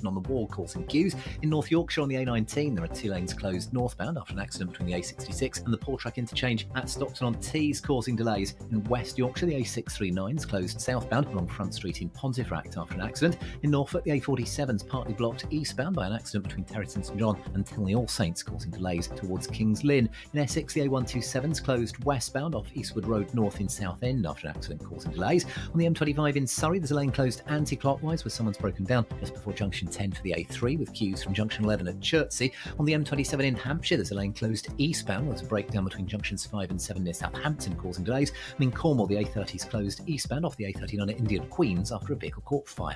on the wall causing queues. In North Yorkshire on the A19, there are 2 lanes closed northbound after an accident between the A66 and the Portrack interchange at Stockton-on-Tees, causing delays. In West Yorkshire, the A639 is closed southbound along Front Street in Pontefract after an accident. In Norfolk, the A47 is partly blocked eastbound by an accident between Terryton St John and Tilney All Saints, causing delays towards Kings Lynn. In Essex, the A127 is closed westbound off Eastwood Road North in Southend after an accident causing delays. On the M25 in Surrey, there's a lane closed anti-clockwise where someone's broken down just before junction 10 for the A3, with queues from junction 11 at Chertsey. On the M27 in Hampshire, there's a lane closed eastbound. There's a breakdown between junctions 5 and 7 near Southampton, causing delays. And in Cornwall, the A30 is closed eastbound off the A39 at Indian Queens after a vehicle caught fire.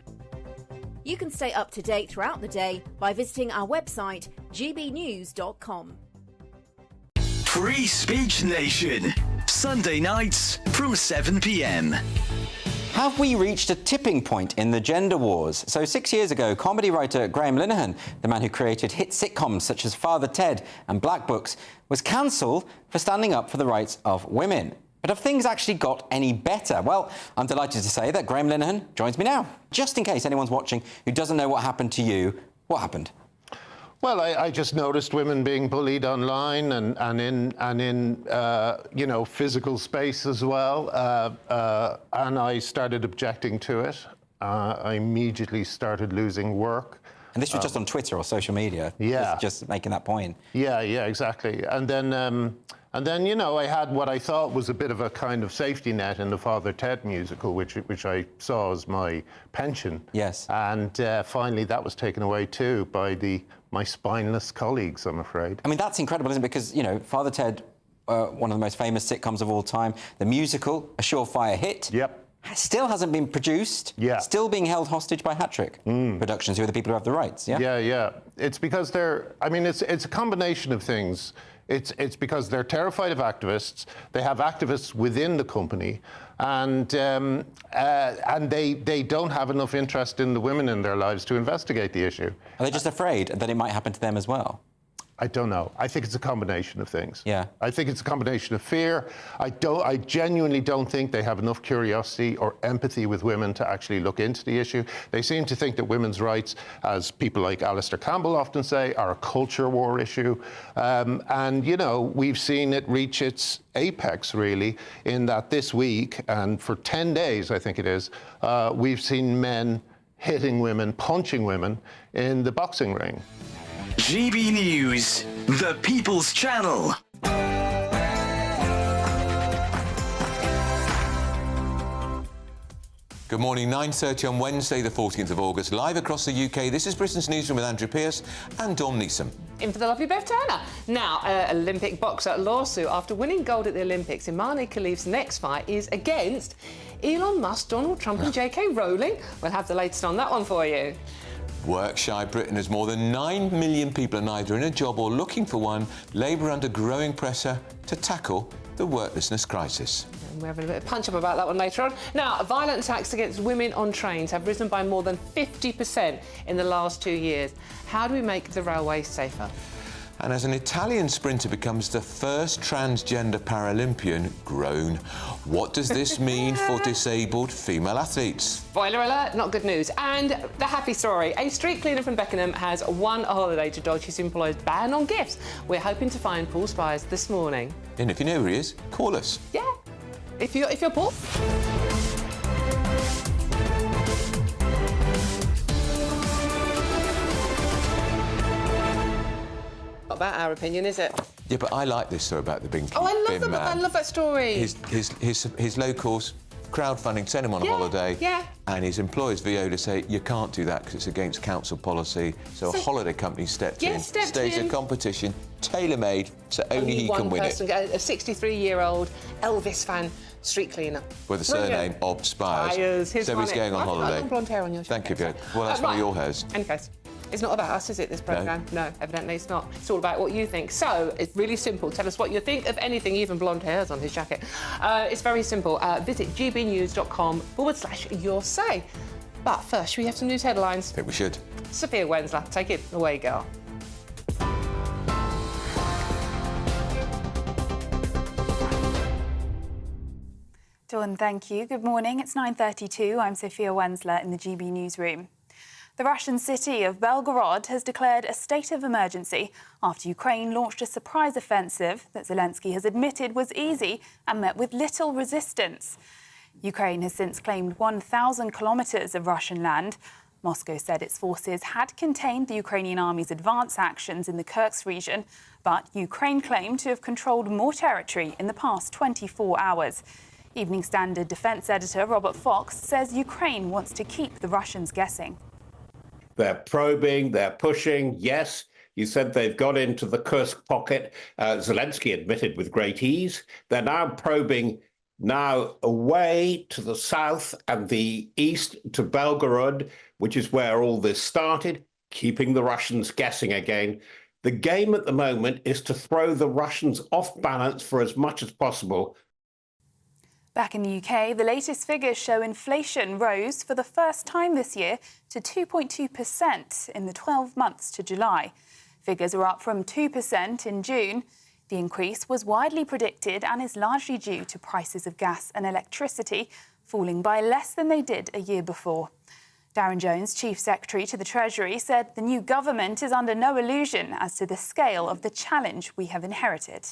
You can stay up to date throughout the day by visiting our website, gbnews.com. Free Speech Nation, Sunday nights from 7 p.m. Have we reached a tipping point in the gender wars? So 6 years ago, comedy writer Graham Linehan, the man who created hit sitcoms such as Father Ted and Black Books, was cancelled for standing up for the rights of women. But have things actually got any better? Well, I'm delighted to say that Graham Linehan joins me now. Just in case anyone's watching who doesn't know what happened to you, what happened? Well, I just noticed women being bullied online and in physical space as well, and I started objecting to it. I immediately started losing work. And this was just on Twitter or social media? Yeah. Just making that point? Yeah, exactly. And then, I had what I thought was a bit of a kind of safety net in the Father Ted musical, which I saw as my pension. Yes. And finally that was taken away too by my spineless colleagues, I'm afraid. I mean, that's incredible, isn't it? Because, Father Ted, one of the most famous sitcoms of all time, the musical, a surefire hit. Yep. Still hasn't been produced. Yeah. Still being held hostage by Hat-Trick Productions, who are the people who have the rights, yeah? Yeah. It's because it's a combination of things. It's because they're terrified of activists. They have activists within the company, and they don't have enough interest in the women in their lives to investigate the issue. Are they just afraid that it might happen to them as well? I don't know. I think it's a combination of things. Yeah. I think it's a combination of fear. I genuinely don't think they have enough curiosity or empathy with women to actually look into the issue. They seem to think that women's rights, as people like Alistair Campbell often say, are a culture war issue. We've seen it reach its apex, really, in that this week, and for 10 days, I think it is, we've seen men hitting women, punching women in the boxing ring. GB News, the People's Channel. Good morning, 9:30 on Wednesday, the 14th of August. Live across the UK, this is Britain's Newsroom with Andrew Pearce and Dawn Neeson. In for the lovely Bev Turner. Now, Olympic boxer lawsuit. After winning gold at the Olympics, Imane Khalif's next fight is against Elon Musk, Donald Trump and J.K. Rowling. We'll have the latest on that one for you. Work-shy Britain has more than 9 million people are neither in a job or looking for one. Labour under growing pressure to tackle the worklessness crisis. And we're having a bit of punch-up about that one later on. Now, violent attacks against women on trains have risen by more than 50% in the last 2 years. How do we make the railways safer? And as an Italian sprinter becomes the first transgender Paralympian, grown, what does this mean for disabled female athletes? Spoiler alert, not good news. And the happy story. A street cleaner from Beckenham has won a holiday to dodge his employer's ban on gifts. We're hoping to find Paul Spires this morning. And if you know who he is, call us. Yeah, if you're Paul. Not about our opinion, is it? Yeah, but I like this story about the bin Oh, I bin love man. I love that story. His locals crowdfunding sent him on a holiday, and his employers Veolia say you can't do that because it's against council policy. So a holiday company stepped in, staged a competition, tailor-made, so only he can win it. A 63-year-old Elvis fan street cleaner. With the surname of Spires. So he's going on holiday. I've got blonde hair on your Thank you, Fiona. Well, that's one of your hairs. Any case. It's not about us, is it, this programme? No, evidently it's not. It's all about what you think. So, it's really simple. Tell us what you think of anything, even blonde hairs on his jacket. It's very simple. Visit gbnews.com/your say. But first, should we have some news headlines? I think we should. Sophia Wensler, take it away, girl. Dawn, thank you. Good morning. It's 9:32. I'm Sophia Wensler in the GB Newsroom. The Russian city of Belgorod has declared a state of emergency after Ukraine launched a surprise offensive that Zelensky has admitted was easy and met with little resistance. Ukraine has since claimed 1,000 kilometres of Russian land. Moscow said its forces had contained the Ukrainian army's advance actions in the Kursk region, but Ukraine claimed to have controlled more territory in the past 24 hours. Evening Standard defence editor Robert Fox says Ukraine wants to keep the Russians guessing. They're probing, they're pushing. Yes, you said they've got into the Kursk pocket. Zelensky admitted with great ease. They're now probing now away to the south and the east to Belgorod, which is where all this started, keeping the Russians guessing again. The game at the moment is to throw the Russians off balance for as much as possible. Back in the UK, the latest figures show inflation rose for the first time this year to 2.2% in the 12 months to July. Figures are up from 2% in June. The increase was widely predicted and is largely due to prices of gas and electricity falling by less than they did a year before. Darren Jones, Chief Secretary to the Treasury, said the new government is under no illusion as to the scale of the challenge we have inherited.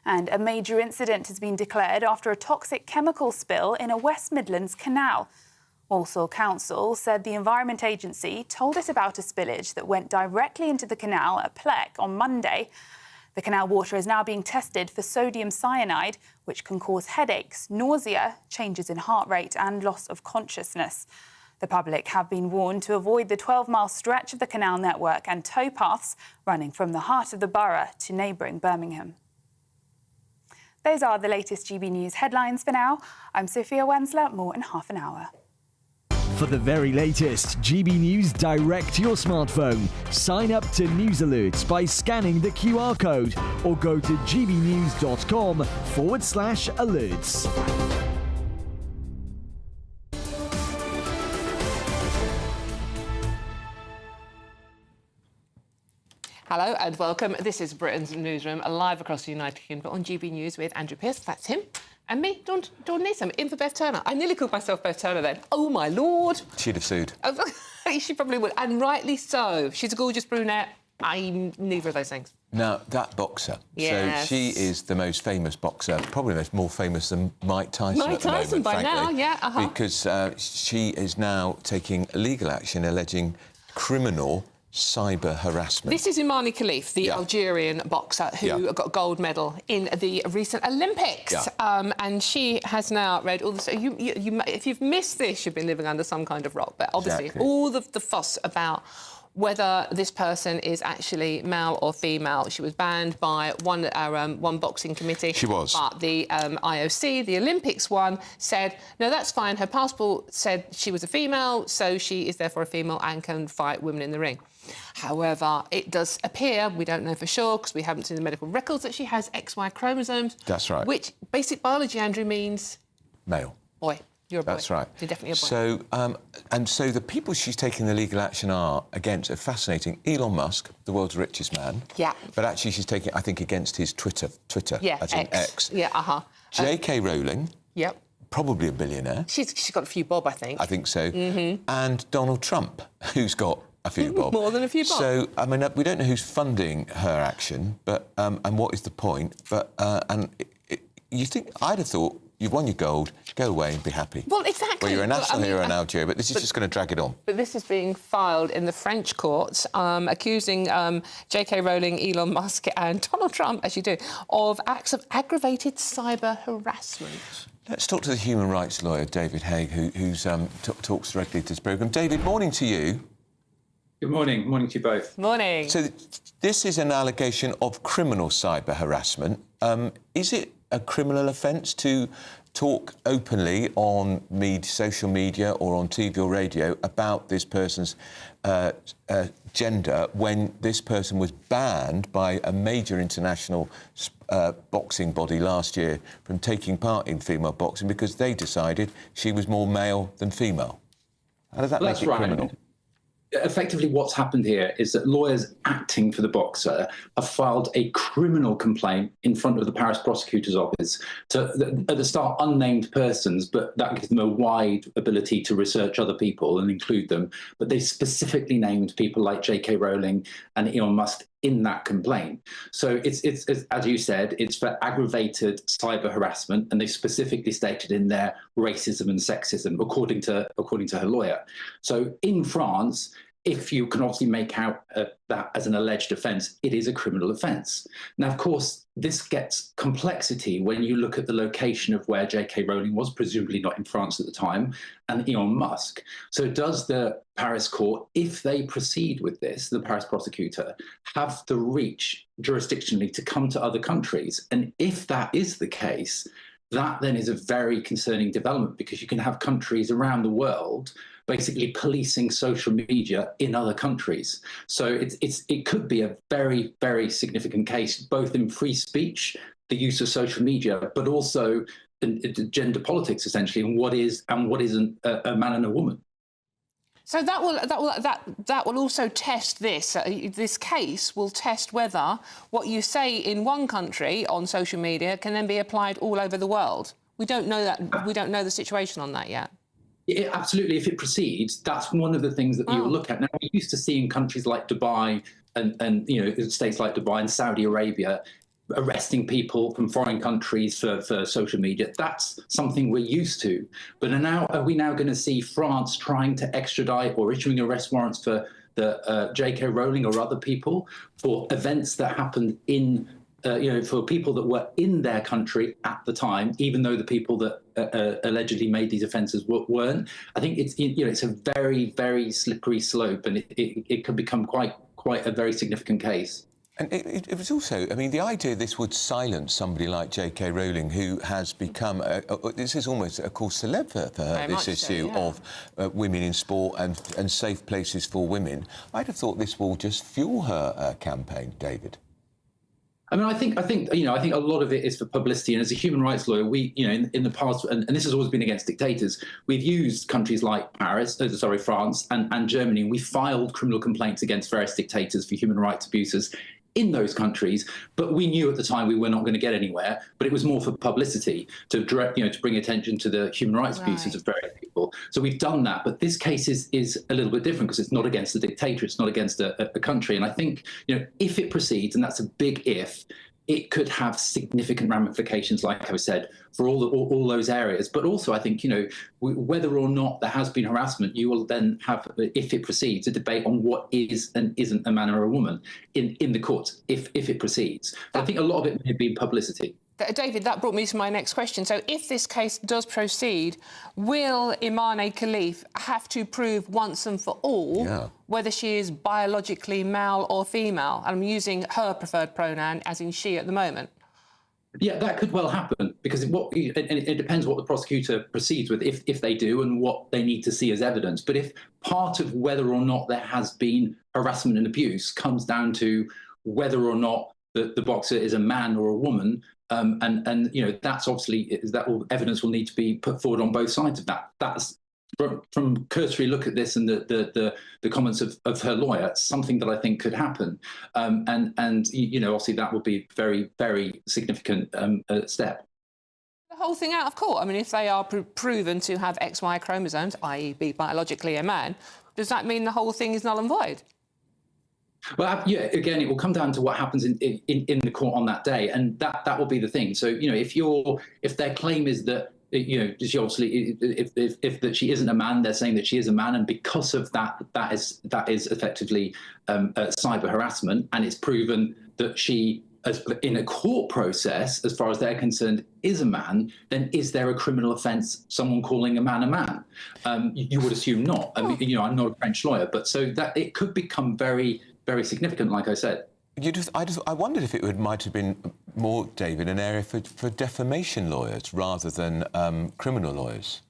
And a major incident has been declared after a toxic chemical spill in a West Midlands canal. Walsall Council said the Environment Agency told it about a spillage that went directly into the canal at Pleck on Monday. The canal water is now being tested for sodium cyanide, which can cause headaches, nausea, changes in heart rate and loss of consciousness. The public have been warned to avoid the 12-mile stretch of the canal network and towpaths running from the heart of the borough to neighbouring Birmingham. Those are the latest GB News headlines for now. I'm Sophia Wensler, more in half an hour. For the very latest GB News direct to your smartphone, sign up to News Alerts by scanning the QR code or go to gbnews.com/alerts. Hello and welcome. This is Britain's Newsroom, live across the United Kingdom on GB News with Andrew Pearce, that's him, and me, Dawn Neeson, in for Beth Turner. I nearly called myself Beth Turner then. Oh, my Lord. She'd have sued. She probably would, and rightly so. She's a gorgeous brunette. I'm neither of those things. Now, that boxer. Yes. So she is the most famous boxer, probably more famous than Mike Tyson Mike at the Tyson moment, by frankly, now, yeah, because she is now taking legal action alleging criminal cyber harassment. This is Imani Khalif, the Algerian boxer who got a gold medal in the recent Olympics. And she has now read all the... So if you've missed this, you've been living under some kind of rock. But obviously, all the fuss about whether this person is actually male or female. She was banned by one boxing committee. She was. But the IOC, the Olympics one, said, no, that's fine. Her passport said she was a female, so she is therefore a female and can fight women in the ring. However, it does appear, we don't know for sure, because we haven't seen the medical records, that she has XY chromosomes. That's right. Which, basic biology, Andrew, means... Male. Boy. You're a boy. That's right. You're definitely a boy. So the people she's taking the legal action are against are fascinating. Elon Musk, the world's richest man. Yeah. But actually she's taking, I think, against his Twitter, yeah, as in X. Yeah, J.K. Rowling. Yep. Probably a billionaire. She's got a few bob, I think. I think so. And Donald Trump, who's got a few bob. More than a few bob. So, I mean, we don't know who's funding her action, but and what is the point. But you think, I'd have thought, you've won your gold, go away and be happy. Well, exactly. Well, you're a national hero in Algeria, but this is just going to drag it on. But this is being filed in the French courts, accusing J.K. Rowling, Elon Musk and Donald Trump, as you do, of acts of aggravated cyber harassment. Let's talk to the human rights lawyer, David Haig, who talks directly to this programme. David, morning to you. Good morning. Morning to you both. Morning. So this is an allegation of criminal cyber harassment. Is it a criminal offence to talk openly on social media or on TV or radio about this person's gender when this person was banned by a major international boxing body last year from taking part in female boxing because they decided she was more male than female? How does that make it criminal? effectively what's happened here is that lawyers acting for the boxer have filed a criminal complaint in front of the Paris prosecutor's office to, at the start, unnamed persons, but that gives them a wide ability to research other people and include them. But they specifically named people like J.K. Rowling and Elon Musk in that complaint. So it's as you said, it's for aggravated cyber harassment, and they specifically stated in there racism and sexism, according to her lawyer. So in France, if you can obviously make out that as an alleged offence, it is a criminal offence. Now, of course, this gets complexity when you look at the location of where J.K. Rowling was, presumably not in France at the time, and Elon Musk. So does the Paris court, if they proceed with this, the Paris prosecutor, have the reach jurisdictionally to come to other countries? And if that is the case, that then is a very concerning development, because you can have countries around the world basically policing social media in other countries. So it could be a very, very significant case, both in free speech, the use of social media, but also in gender politics, essentially, and what is and what isn't a man and a woman. So that will also test this. This case will test whether what you say in one country on social media can then be applied all over the world. We don't know that. We don't know the situation on that yet. Yeah, absolutely. If it proceeds, that's one of the things that you'll look at. Now, we used to see in countries like Dubai and states like Dubai and Saudi Arabia arresting people from foreign countries for social media. That's something we're used to. But are we now going to see France trying to extradite or issuing arrest warrants for the J.K. Rowling or other people for events that happened in for people that were in their country at the time, even though the people that allegedly made these offences weren't? I think it's a very, very slippery slope, and it could become quite a very significant case. And it was also, I mean, the idea this would silence somebody like J.K. Rowling, who has become, this is almost a cause célèbre for her, this issue of women in sport and safe places for women. I'd have thought this will just fuel her campaign, David. I mean, I think a lot of it is for publicity. And as a human rights lawyer, we, in the past, and this has always been against dictators, we've used countries like France and Germany. We filed criminal complaints against various dictators for human rights abuses in those countries, but we knew at the time we were not going to get anywhere. But it was more for publicity, to bring attention to the human rights abuses of various people. So we've done that. But this case is a little bit different, because it's not against a dictator, it's not against a country. And I think if it proceeds, and that's a big if, it could have significant ramifications, like I said, for all those areas. But also, I think, whether or not there has been harassment, you will then have, if it proceeds, a debate on what is and isn't a man or a woman in the courts, if it proceeds. But I think a lot of it may be publicity. David, that brought me to my next question. So if this case does proceed, will Imane Khelif have to prove once and for all whether she is biologically male or female? I'm using her preferred pronoun, as in she, at the moment. Yeah, that could well happen, because it depends what the prosecutor proceeds with, if they do, and what they need to see as evidence. But if part of whether or not there has been harassment and abuse comes down to whether or not the boxer is a man or a woman, and that's obviously evidence will need to be put forward on both sides of that. That's from cursory look at this and the comments of her lawyer, something that I think could happen, and obviously that would be a very, very significant step. The whole thing out of court. I mean, if they are proven to have XY chromosomes, i.e., be biologically a man, does that mean the whole thing is null and void? Well, yeah, again, it will come down to what happens in the court on that day, and that will be the thing. So, if their claim is that, she obviously, if that she isn't a man, they're saying that she is a man, and because of that is effectively cyber harassment, and it's proven that she, in a court process, as far as they're concerned, is a man, then is there a criminal offence, someone calling a man? You would assume not. I mean, I'm not a French lawyer, but so that it could become very, very significant, like I said. I wondered if it might have been more, David, an area for defamation lawyers rather than criminal lawyers.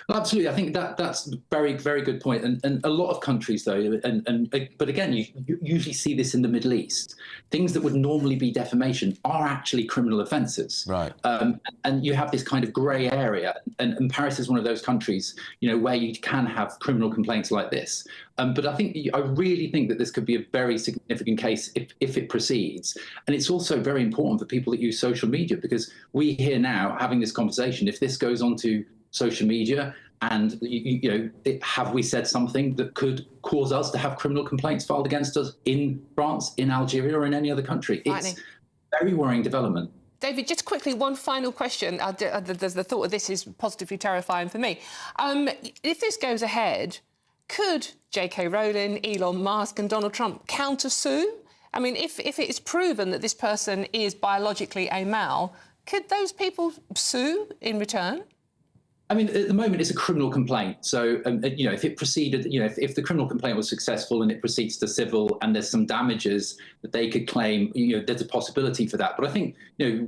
Well, absolutely. I think that's a very, very good point. And a lot of countries, though, but again, you usually see this in the Middle East. Things that would normally be defamation are actually criminal offences. Right. And you have this kind of grey area. And Paris is one of those countries, where you can have criminal complaints like this. But I really think that this could be a very significant case if it proceeds. And it's also very important for people that use social media, because we here now having this conversation, if this goes on to social media and have we said something that could cause us to have criminal complaints filed against us in France, in Algeria, or in any other country? It's a very worrying development. David, just quickly, one final question. The thought of this is positively terrifying for me. If this goes ahead, could J.K. Rowling, Elon Musk and Donald Trump counter-sue? I mean, if it's proven that this person is biologically a male, could those people sue in return? I mean, at the moment, it's a criminal complaint. So, if it proceeded, if the criminal complaint was successful and it proceeds to civil and there's some damages that they could claim, there's a possibility for that. But I think,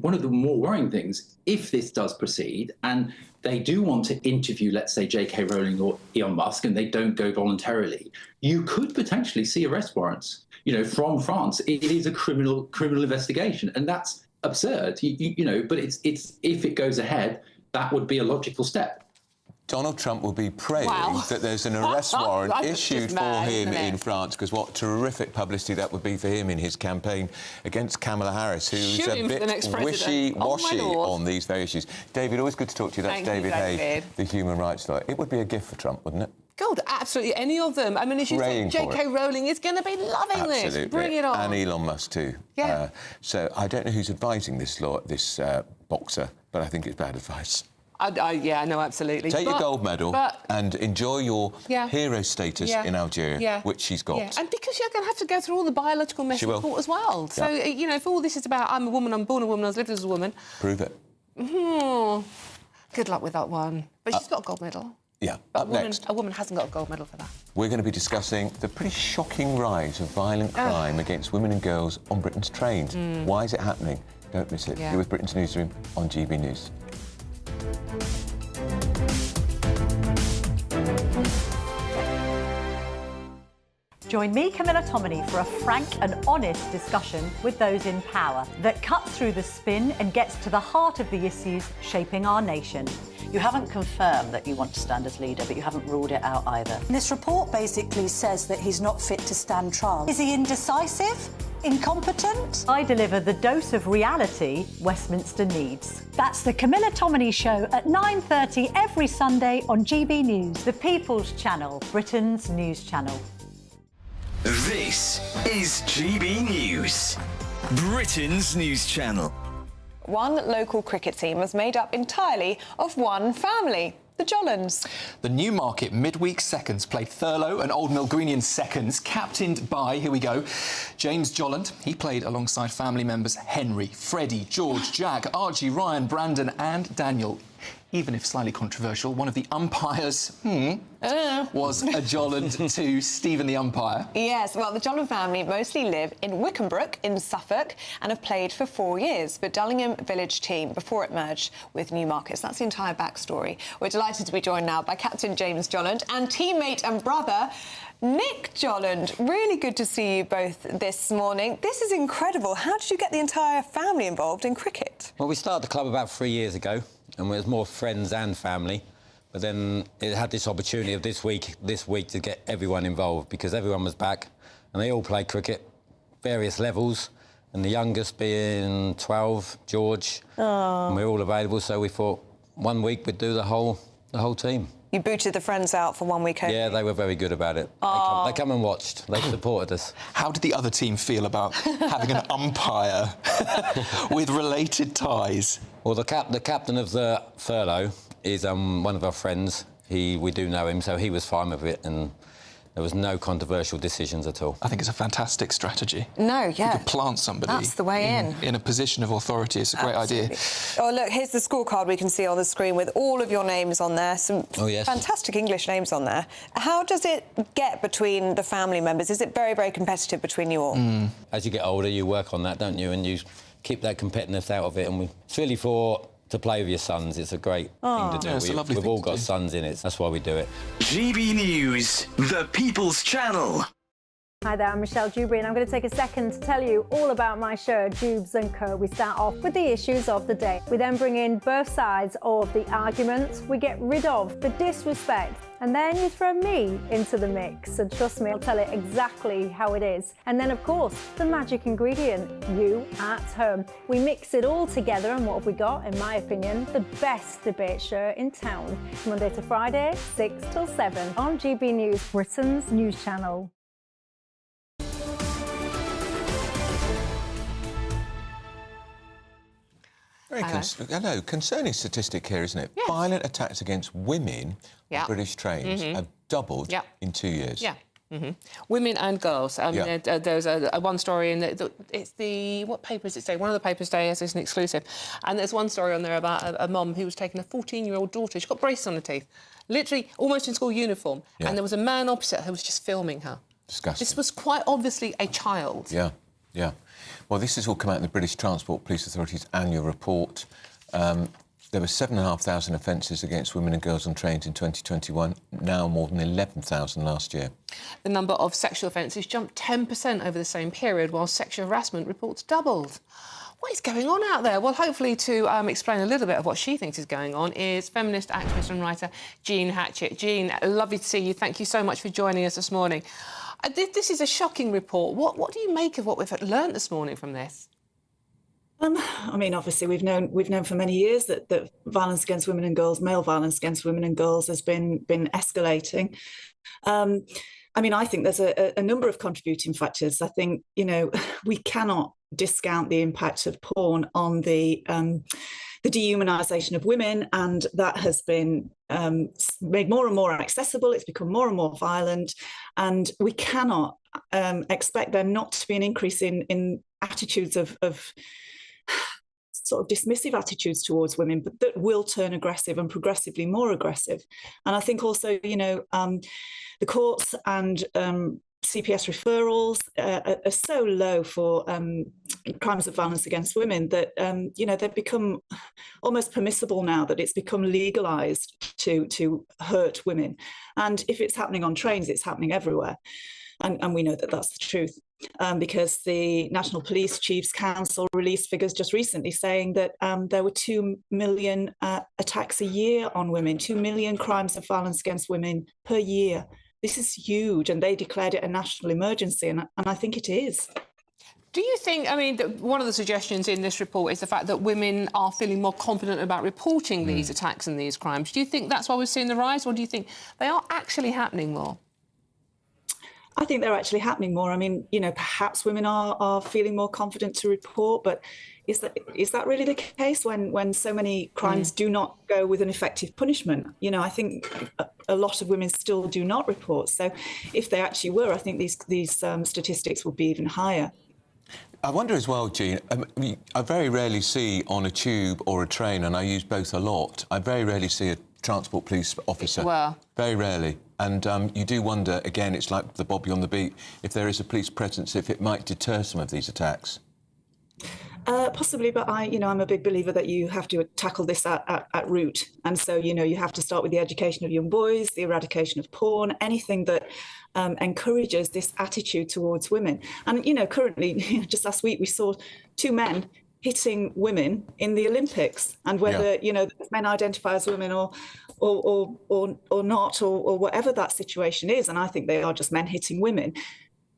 one of the more worrying things, if this does proceed and they do want to interview, let's say, J.K. Rowling or Elon Musk, and they don't go voluntarily, you could potentially see arrest warrants, from France. It is a criminal investigation, and that's absurd, but it's if it goes ahead, that would be a logical step. Donald Trump will be praying that there's an arrest warrant issued for him in France, because what terrific publicity that would be for him in his campaign against Kamala Harris, who's a bit wishy-washy on these very issues. David, always good to talk to you. That's David Hay, the human rights lawyer. It would be a gift for Trump, wouldn't it? God, absolutely. Any of them. I mean, as you say, J.K. Rowling is going to be loving this. Bring it on. And Elon Musk too. Yeah. So I don't know who's advising this boxer, but I think it's bad advice. Yeah, no, absolutely. Take your gold medal and enjoy your hero status in Algeria, which she's got. Yeah, and because you're going to have to go through all the biological mess in court as well. So, if all this is about I'm a woman, I'm born a woman, I was lived as a woman... Prove it. Good luck with that one. But she's got a gold medal. Yeah, a woman hasn't got a gold medal for that. We're going to be discussing the pretty shocking rise of violent crime against women and girls on Britain's trains. Why is it happening? Don't miss it. You're with Britain's Newsroom on GB News. Join me, Camilla Tominey, for a frank and honest discussion with those in power that cuts through the spin and gets to the heart of the issues shaping our nation. You haven't confirmed that you want to stand as leader, but you haven't ruled it out either. This report basically says that he's not fit to stand trial. Is he indecisive? Incompetent? I deliver the dose of reality Westminster needs. That's the Camilla Tominey Show at 9:30 every Sunday on GB News, the People's Channel, Britain's news channel. This is GB News, Britain's news channel. One local cricket team was made up entirely of one family, the Jollands. The Newmarket midweek seconds played Thurlow and Old Milgreenian seconds, captained by, here we go, James Jolland. He played alongside family members Henry, Freddie, George, Jack, Archie, Ryan, Brandon and Daniel. Even if slightly controversial, one of the umpires was a Jolland to Stephen the umpire. Yes, well, the Jolland family mostly live in Wickenbrook in Suffolk and have played for 4 years for Dullingham Village team before it merged with Newmarket. So that's the entire backstory. We're delighted to be joined now by Captain James Jolland and teammate and brother Nick Jolland. Really good to see you both this morning. This is incredible. How did you get the entire family involved in cricket? Well, we started the club about 3 years ago, and it was more friends and family. But then it had this opportunity of this week to get everyone involved, because everyone was back and they all played cricket, various levels, and the youngest being 12, George, and we're all available. So we thought 1 week we'd do the whole team. You booted the friends out for 1 week only? Yeah, they were very good about it. They come and watched. They supported us. How did the other team feel about having an umpire with related ties? Well, the captain of the Thurlow is one of our friends. We do know him, so he was fine with it, and there was no controversial decisions at all. I think it's a fantastic strategy. No, yeah. You could plant somebody. That's the way in a position of authority. It's a great idea. Oh, look, here's the scorecard we can see on the screen with all of your names on there. Some fantastic English names on there. How does it get between the family members? Is it very, very competitive between you all? As you get older, you work on that, don't you? And you keep that competitiveness out of it. And it's really for to play with your sons. It's a great thing to do. Yeah, it's a lovely We've thing all to got do. sons in it. That's why we do it. GB News, the People's Channel. Hi there, I'm Michelle Dewberry and I'm going to take a second to tell you all about my show, Dubes & Co. We start off with the issues of the day. We then bring in both sides of the arguments. We get rid of the disrespect. And then you throw me into the mix. And trust me, I'll tell it exactly how it is. And then, of course, the magic ingredient, you at home. We mix it all together and what have we got, in my opinion, the best debate show in town. Monday to Friday, 6 till 7 on GB News, Britain's news channel. Concerning statistic here, isn't it? Yes. Violent attacks against women Yeah. on British trains have doubled in 2 years. Yeah. Women and girls. There's a one story in it's the what paper does it say? One of the papers today has an exclusive, and there's one story on there about a mum who was taking a 14-year-old daughter. She got braces on her teeth, literally almost in school uniform, and there was a man opposite her who was just filming her. Disgusting. This was quite obviously a child. Yeah. Well, this has all come out in the British Transport Police Authority's annual report. There were 7,500 offences against women and girls on trains in 2021, now more than 11,000 last year. The number of sexual offences jumped 10% over the same period, while sexual harassment reports doubled. What is going on out there? Well, hopefully to explain a little bit of what she thinks is going on is feminist activist and writer Jean Hatchett. Jean, lovely to see you. Thank you so much for joining us this morning. This is a shocking report. What do you make of what we've learned this morning from this? I mean, obviously, we've known for many years that violence against women and girls, male violence against women and girls, has been escalating. I mean, I think there's a number of contributing factors. I think, we cannot discount the impact of porn on the dehumanisation of women, and that has been made more and more accessible. It's become more and more violent, and we cannot expect there not to be an increase in attitudes of sort of dismissive attitudes towards women, but that will turn aggressive and progressively more aggressive. And I think also, the courts and CPS referrals are so low for crimes of violence against women that, they've become almost permissible now, that it's become legalised to hurt women. And if it's happening on trains, it's happening everywhere. And we know that that's the truth. Because the National Police Chiefs Council released figures just recently saying that there were 2 million attacks a year on women, 2 million crimes of violence against women per year. This is huge, and they declared it a national emergency, and I think it is. Do you think, one of the suggestions in this report is the fact that women are feeling more confident about reporting these attacks and these crimes. Do you think that's why we're seeing the rise, or do you think they are actually happening more? I think they're actually happening more. I mean, perhaps women are feeling more confident to report, but is that really the case when so many crimes do not go with an effective punishment? I think a lot of women still do not report. So if they actually were, I think these statistics would be even higher. I wonder as well, Jean, I very rarely see on a tube or a train, and I use both a lot, I very rarely see a transport police officer. Well, very rarely. And you do wonder, again, it's like the Bobby on the beat, if there is a police presence, if it might deter some of these attacks. Possibly, but I'm a big believer that you have to tackle this at root. And so, you have to start with the education of young boys, the eradication of porn, anything that encourages this attitude towards women. And, currently, just last week, we saw 2 men hitting women in the Olympics, and whether men identify as women or not, or whatever that situation is, and I think they are just men hitting women,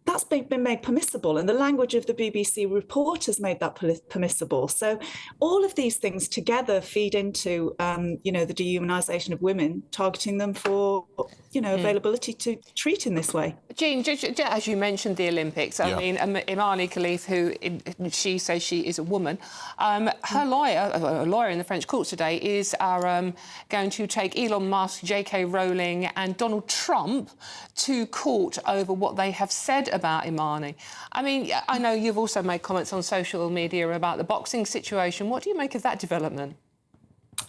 that's been made permissible, and the language of the BBC report has made that permissible. So all of these things together feed into the dehumanisation of women, targeting them for availability to treat in this way. Jean, as you mentioned the Olympics, I mean, Imani Khalif, who she says she is a woman, her lawyer, a lawyer in the French courts today, is going to take Elon Musk, J.K. Rowling and Donald Trump to court over what they have said about Imani. I mean, I know you've also made comments on social media about the boxing situation. What do you make of that development?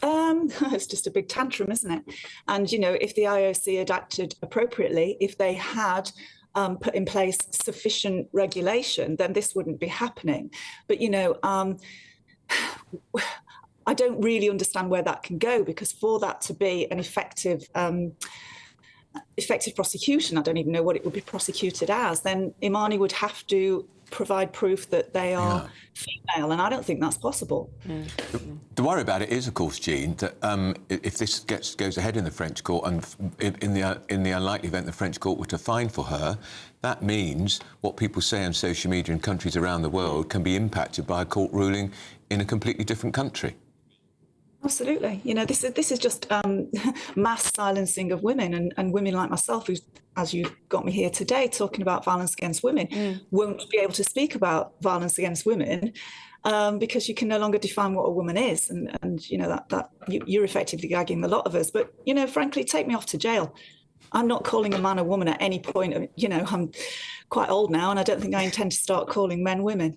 It's just a big tantrum, isn't it? And, if the IOC had acted appropriately, if they had put in place sufficient regulation, then this wouldn't be happening. But, I don't really understand where that can go, because for that to be an effective prosecution, I don't even know what it would be prosecuted as, then Imani would have to provide proof that they are female, and I don't think that's possible. The worry about it is, of course, Jean, that if this goes ahead in the French court, and in the unlikely event the French court were to fine for her, that means what people say on social media in countries around the world can be impacted by a court ruling in a completely different country. Absolutely. You know, this is just mass silencing of women, and women like myself, who, as you got me here today, talking about violence against women, won't be able to speak about violence against women because you can no longer define what a woman is, and you know that you're effectively gagging a lot of us. But you know, frankly, take me off to jail. I'm not calling a man a woman at any point. You know, I'm quite old now, and I don't think I intend to start calling men women.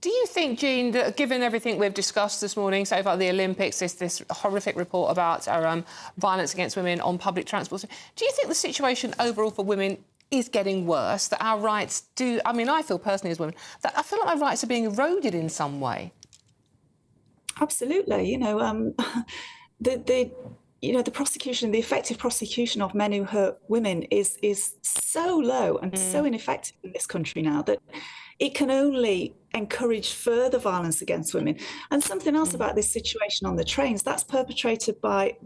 Do you think, Jean, that given everything we've discussed this morning, so far the Olympics, this horrific report about violence against women on public transport, do you think the situation overall for women is getting worse, that our rights do... I mean, I feel personally as women, that I feel like my rights are being eroded in some way? Absolutely. You know, the prosecution, the effective prosecution of men who hurt women is so low and so ineffective in this country now that it can only encourage further violence against women. And something else about this situation on the trains, that's perpetrated by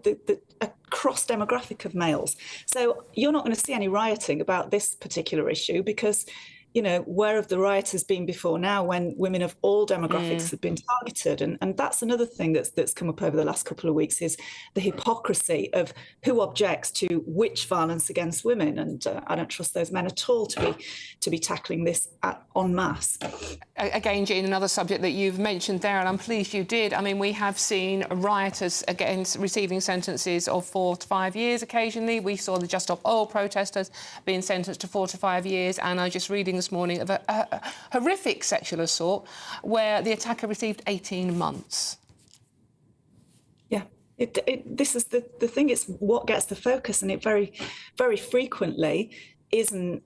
a cross-demographic of males. So you're not going to see any rioting about this particular issue because, you know, where have the rioters been before now when women of all demographics have been targeted? And that's another thing that's come up over the last couple of weeks is the hypocrisy of who objects to which violence against women. And I don't trust those men at all to be tackling this en masse. Again, Jean, another subject that you've mentioned there, and I'm pleased you did. I mean, we have seen rioters against receiving sentences of 4 to 5 years occasionally. We saw the Just Stop Oil protesters being sentenced to 4 to 5 years, and I'm just reading this morning of a horrific sexual assault where the attacker received 18 months. Yeah, this is the thing. It's what gets the focus, and it very, very frequently isn't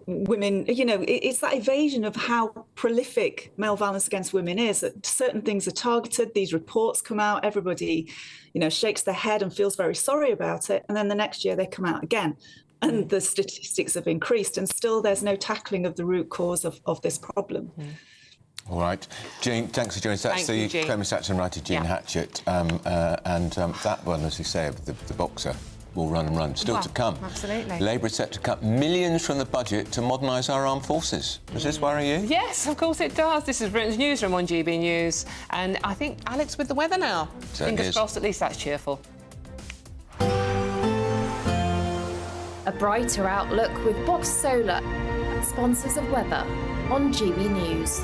women. You know, it's that evasion of how prolific male violence against women is. That certain things are targeted. These reports come out. Everybody, you know, shakes their head and feels very sorry about it, and then the next year they come out again. And the statistics have increased, and still there's no tackling of the root cause of this problem. All right. Jean, thanks for joining us. That's the famous actor and writer Jean Hatchett. That one, as you say, the boxer, will run and run. Still to come. Absolutely. Labour is set to cut millions from the budget to modernise our armed forces. Does this worry you? Yes, of course it does. This is Britain's Newsroom on GB News. And I think Alex with the weather now. Fingers crossed, at least that's cheerful. A brighter outlook with Box Solar, sponsors of weather on GB News.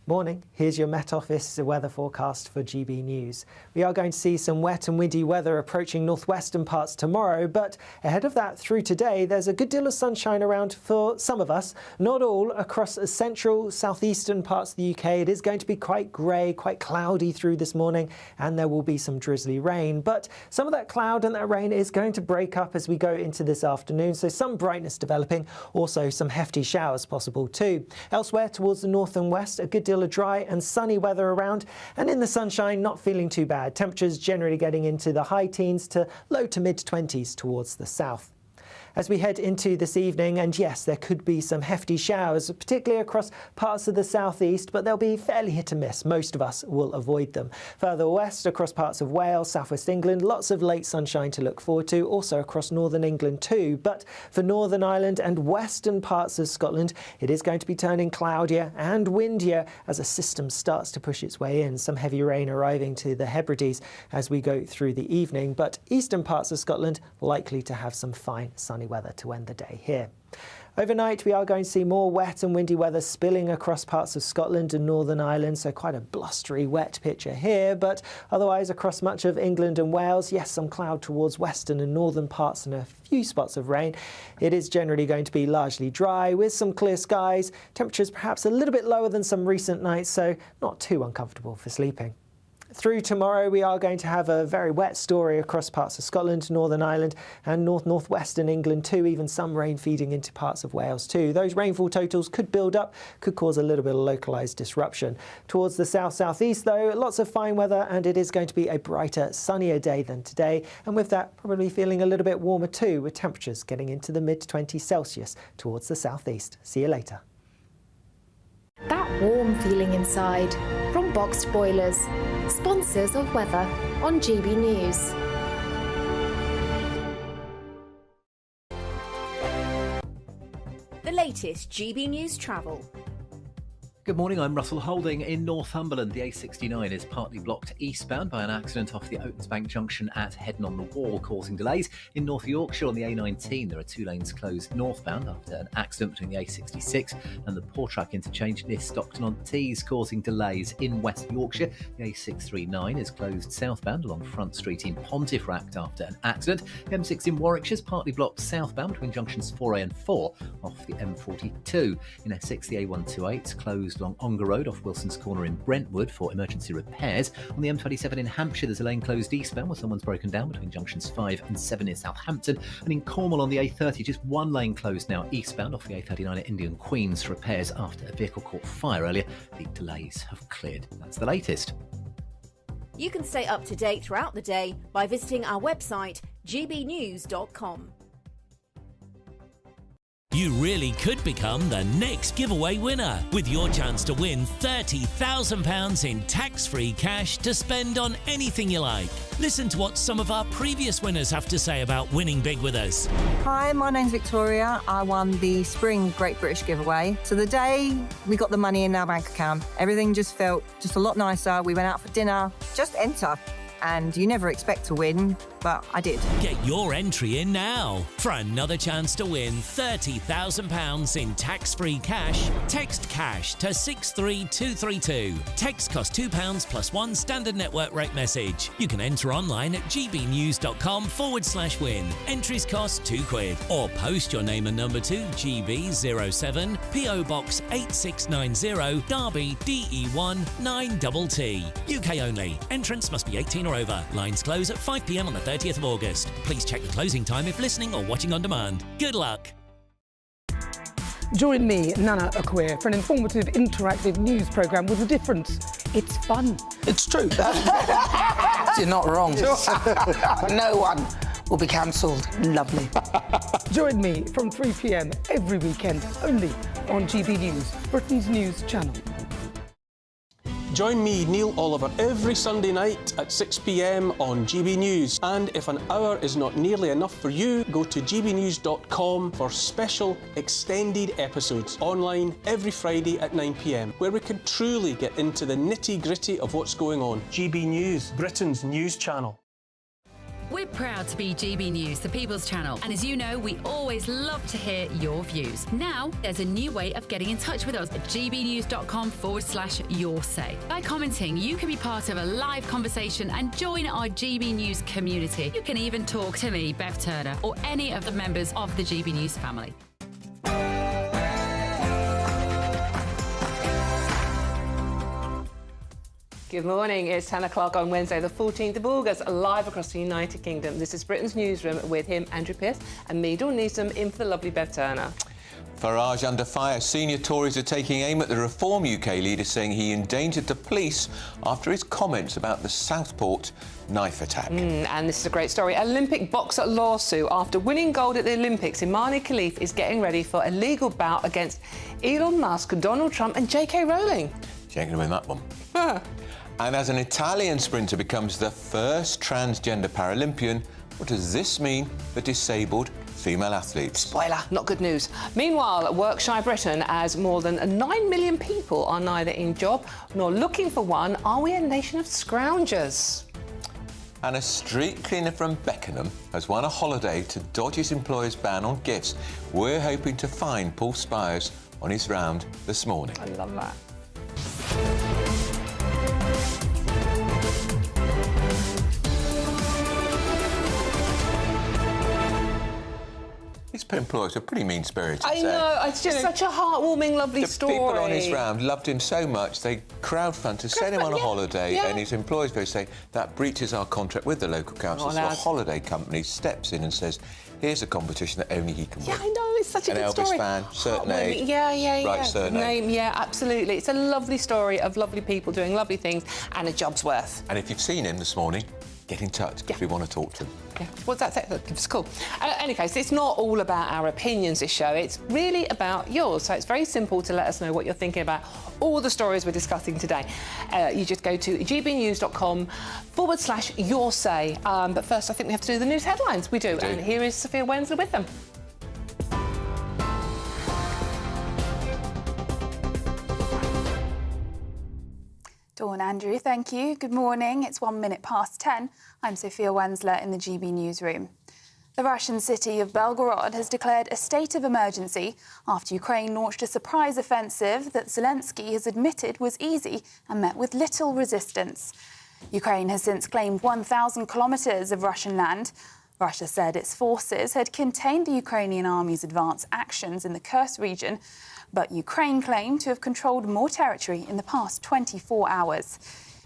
Morning, here's your Met Office weather forecast for GB News. We are going to see some wet and windy weather approaching northwestern parts tomorrow, but ahead of that through today, there's a good deal of sunshine around for some of us. Not all across central, southeastern parts of the UK. It is going to be quite grey, quite cloudy through this morning, and there will be some drizzly rain. But some of that cloud and that rain is going to break up as we go into this afternoon, so some brightness developing, also some hefty showers possible too. Elsewhere towards the north and west, a good deal of dry and sunny weather around, and in the sunshine not feeling too bad. Temperatures generally getting into the high teens to low to mid 20s towards the south. As we head into this evening, and yes, there could be some hefty showers, particularly across parts of the southeast, but they'll be fairly hit and miss. Most of us will avoid them. Further west, across parts of Wales, southwest England, lots of late sunshine to look forward to, also across northern England too. But for Northern Ireland and western parts of Scotland, it is going to be turning cloudier and windier as a system starts to push its way in. Some heavy rain arriving to the Hebrides as we go through the evening, but eastern parts of Scotland likely to have some fine sunny weather to end the day here. Overnight, we are going to see more wet and windy weather spilling across parts of Scotland and Northern Ireland, so quite a blustery, wet picture here, but otherwise across much of England and Wales, yes, some cloud towards western and northern parts and a few spots of rain. It is generally going to be largely dry with some clear skies, temperatures perhaps a little bit lower than some recent nights, so not too uncomfortable for sleeping. Through tomorrow, we are going to have a very wet story across parts of Scotland, Northern Ireland and northwestern England too, even some rain feeding into parts of Wales too. Those rainfall totals could build up, could cause a little bit of localised disruption. Towards the south-southeast though, lots of fine weather, and it is going to be a brighter, sunnier day than today, and with that probably feeling a little bit warmer too, with temperatures getting into the mid-20s Celsius towards the southeast. See you later. That warm feeling inside from Boxed Boilers, sponsors of weather on GB News. The latest GB News travel. Good morning, I'm Russell Holding. In Northumberland, the A69 is partly blocked eastbound by an accident off the Oatonsbank junction at Headon on the Wall, causing delays. In North Yorkshire on the A19, there are 2 lanes closed northbound after an accident between the A66 and the Portrack interchange near Stockton-on-Tees, causing delays. In West Yorkshire, the A639 is closed southbound along Front Street in Pontefract after an accident. The M6 in Warwickshire is partly blocked southbound between junctions 4A and 4 off the M42. In Essex, the A128 is closed along Ongar Road off Wilson's Corner in Brentwood for emergency repairs. On the M27 in Hampshire, there's a lane closed eastbound where someone's broken down between junctions 5 and 7 in Southampton. And in Cornwall on the A30, just one lane closed now eastbound off the A39 at Indian Queens for repairs after a vehicle caught fire earlier. The delays have cleared. That's the latest. You can stay up to date throughout the day by visiting our website, gbnews.com. You really could become the next giveaway winner with your chance to win £30,000 in tax-free cash to spend on anything you like. Listen to what some of our previous winners have to say about winning big with us. Hi, my name's Victoria. I won the Spring Great British giveaway. So the day we got the money in our bank account, everything just felt just a lot nicer. We went out for dinner, just enter. And you never expect to win, but I did. Get your entry in now. For another chance to win £30,000 in tax-free cash, text cash to 63232. Text costs £2 plus 1 standard network rate message. You can enter online at gbnews.com/win. Entries cost £2. Or post your name and number to GB07 PO Box 8690 Derby DE1 9TT. UK only. Entrance must be 18 or over. Lines close at 5 p.m. on the 30th of August. Please check the closing time if listening or watching on demand. Good luck. Join me, Nana Akwe, for an informative, interactive news programme with a difference. It's fun. It's true. You're not wrong. No one will be cancelled. Lovely. Join me from 3 p.m. every weekend, only on GB News, Britain's news channel. Join me, Neil Oliver, every Sunday night at 6 p.m. on GB News. And if an hour is not nearly enough for you, go to gbnews.com for special extended episodes online every Friday at 9 p.m, where we can truly get into the nitty-gritty of what's going on. GB News, Britain's news channel. We're proud to be GB News, the People's Channel. And as you know, we always love to hear your views. Now, there's a new way of getting in touch with us at gbnews.com/your say. By commenting, you can be part of a live conversation and join our GB News community. You can even talk to me, Bev Turner, or any of the members of the GB News family. Good morning, it's 10 o'clock on Wednesday the 14th of August, live across the United Kingdom. This is Britain's Newsroom with him, Andrew Pearce, and me, Dawn Newsom, in for the lovely Bev Turner. Farage under fire. Senior Tories are taking aim at the Reform UK leader, saying he endangered the police after his comments about the Southport knife attack. And this is a great story. Olympic boxer lawsuit. After winning gold at the Olympics, Imani Khalif is getting ready for a legal bout against Elon Musk, Donald Trump and J.K. Rowling. She ain't going to win that one. And as an Italian sprinter becomes the first transgender Paralympian, what does this mean for disabled female athletes? Spoiler, not good news. Meanwhile, Workshy Britain, as more than 9 million people are neither in job nor looking for one, are we a nation of scroungers? And a street cleaner from Beckenham has won a holiday to dodge his employer's ban on gifts. We're hoping to find Paul Spires on his round this morning. I love that. His employers are pretty mean-spirited. I know, it's just such a heartwarming, lovely story. The people on his round loved him so much, they crowdfunded to send him on a holiday, and his employers very say that breaches our contract with the local council. So a holiday company steps in and says, here's a competition that only he can win. Yeah, I know, it's such a good story. An Elvis fan, certain age, right surname. Name, yeah, absolutely. It's a lovely story of lovely people doing lovely things and a job's worth. And if you've seen him this morning, get in touch, because we want to talk to him. Yeah, what's that say? It's cool. Any case, it's not all about our opinions, this show. It's really about yours. So it's very simple to let us know what you're thinking about all the stories we're discussing today. You just go to gbnews.com/your say. But first, I think we have to do the news headlines. We do. And here is Sophia Wensley with them. Dawn, Andrew, thank you. Good morning. It's 1 minute past 10. I'm Sophia Wensler in the GB Newsroom. The Russian city of Belgorod has declared a state of emergency after Ukraine launched a surprise offensive that Zelensky has admitted was easy and met with little resistance. Ukraine has since claimed 1,000 kilometres of Russian land. Russia said its forces had contained the Ukrainian army's advance actions in the Kursk region, but Ukraine claimed to have controlled more territory in the past 24 hours.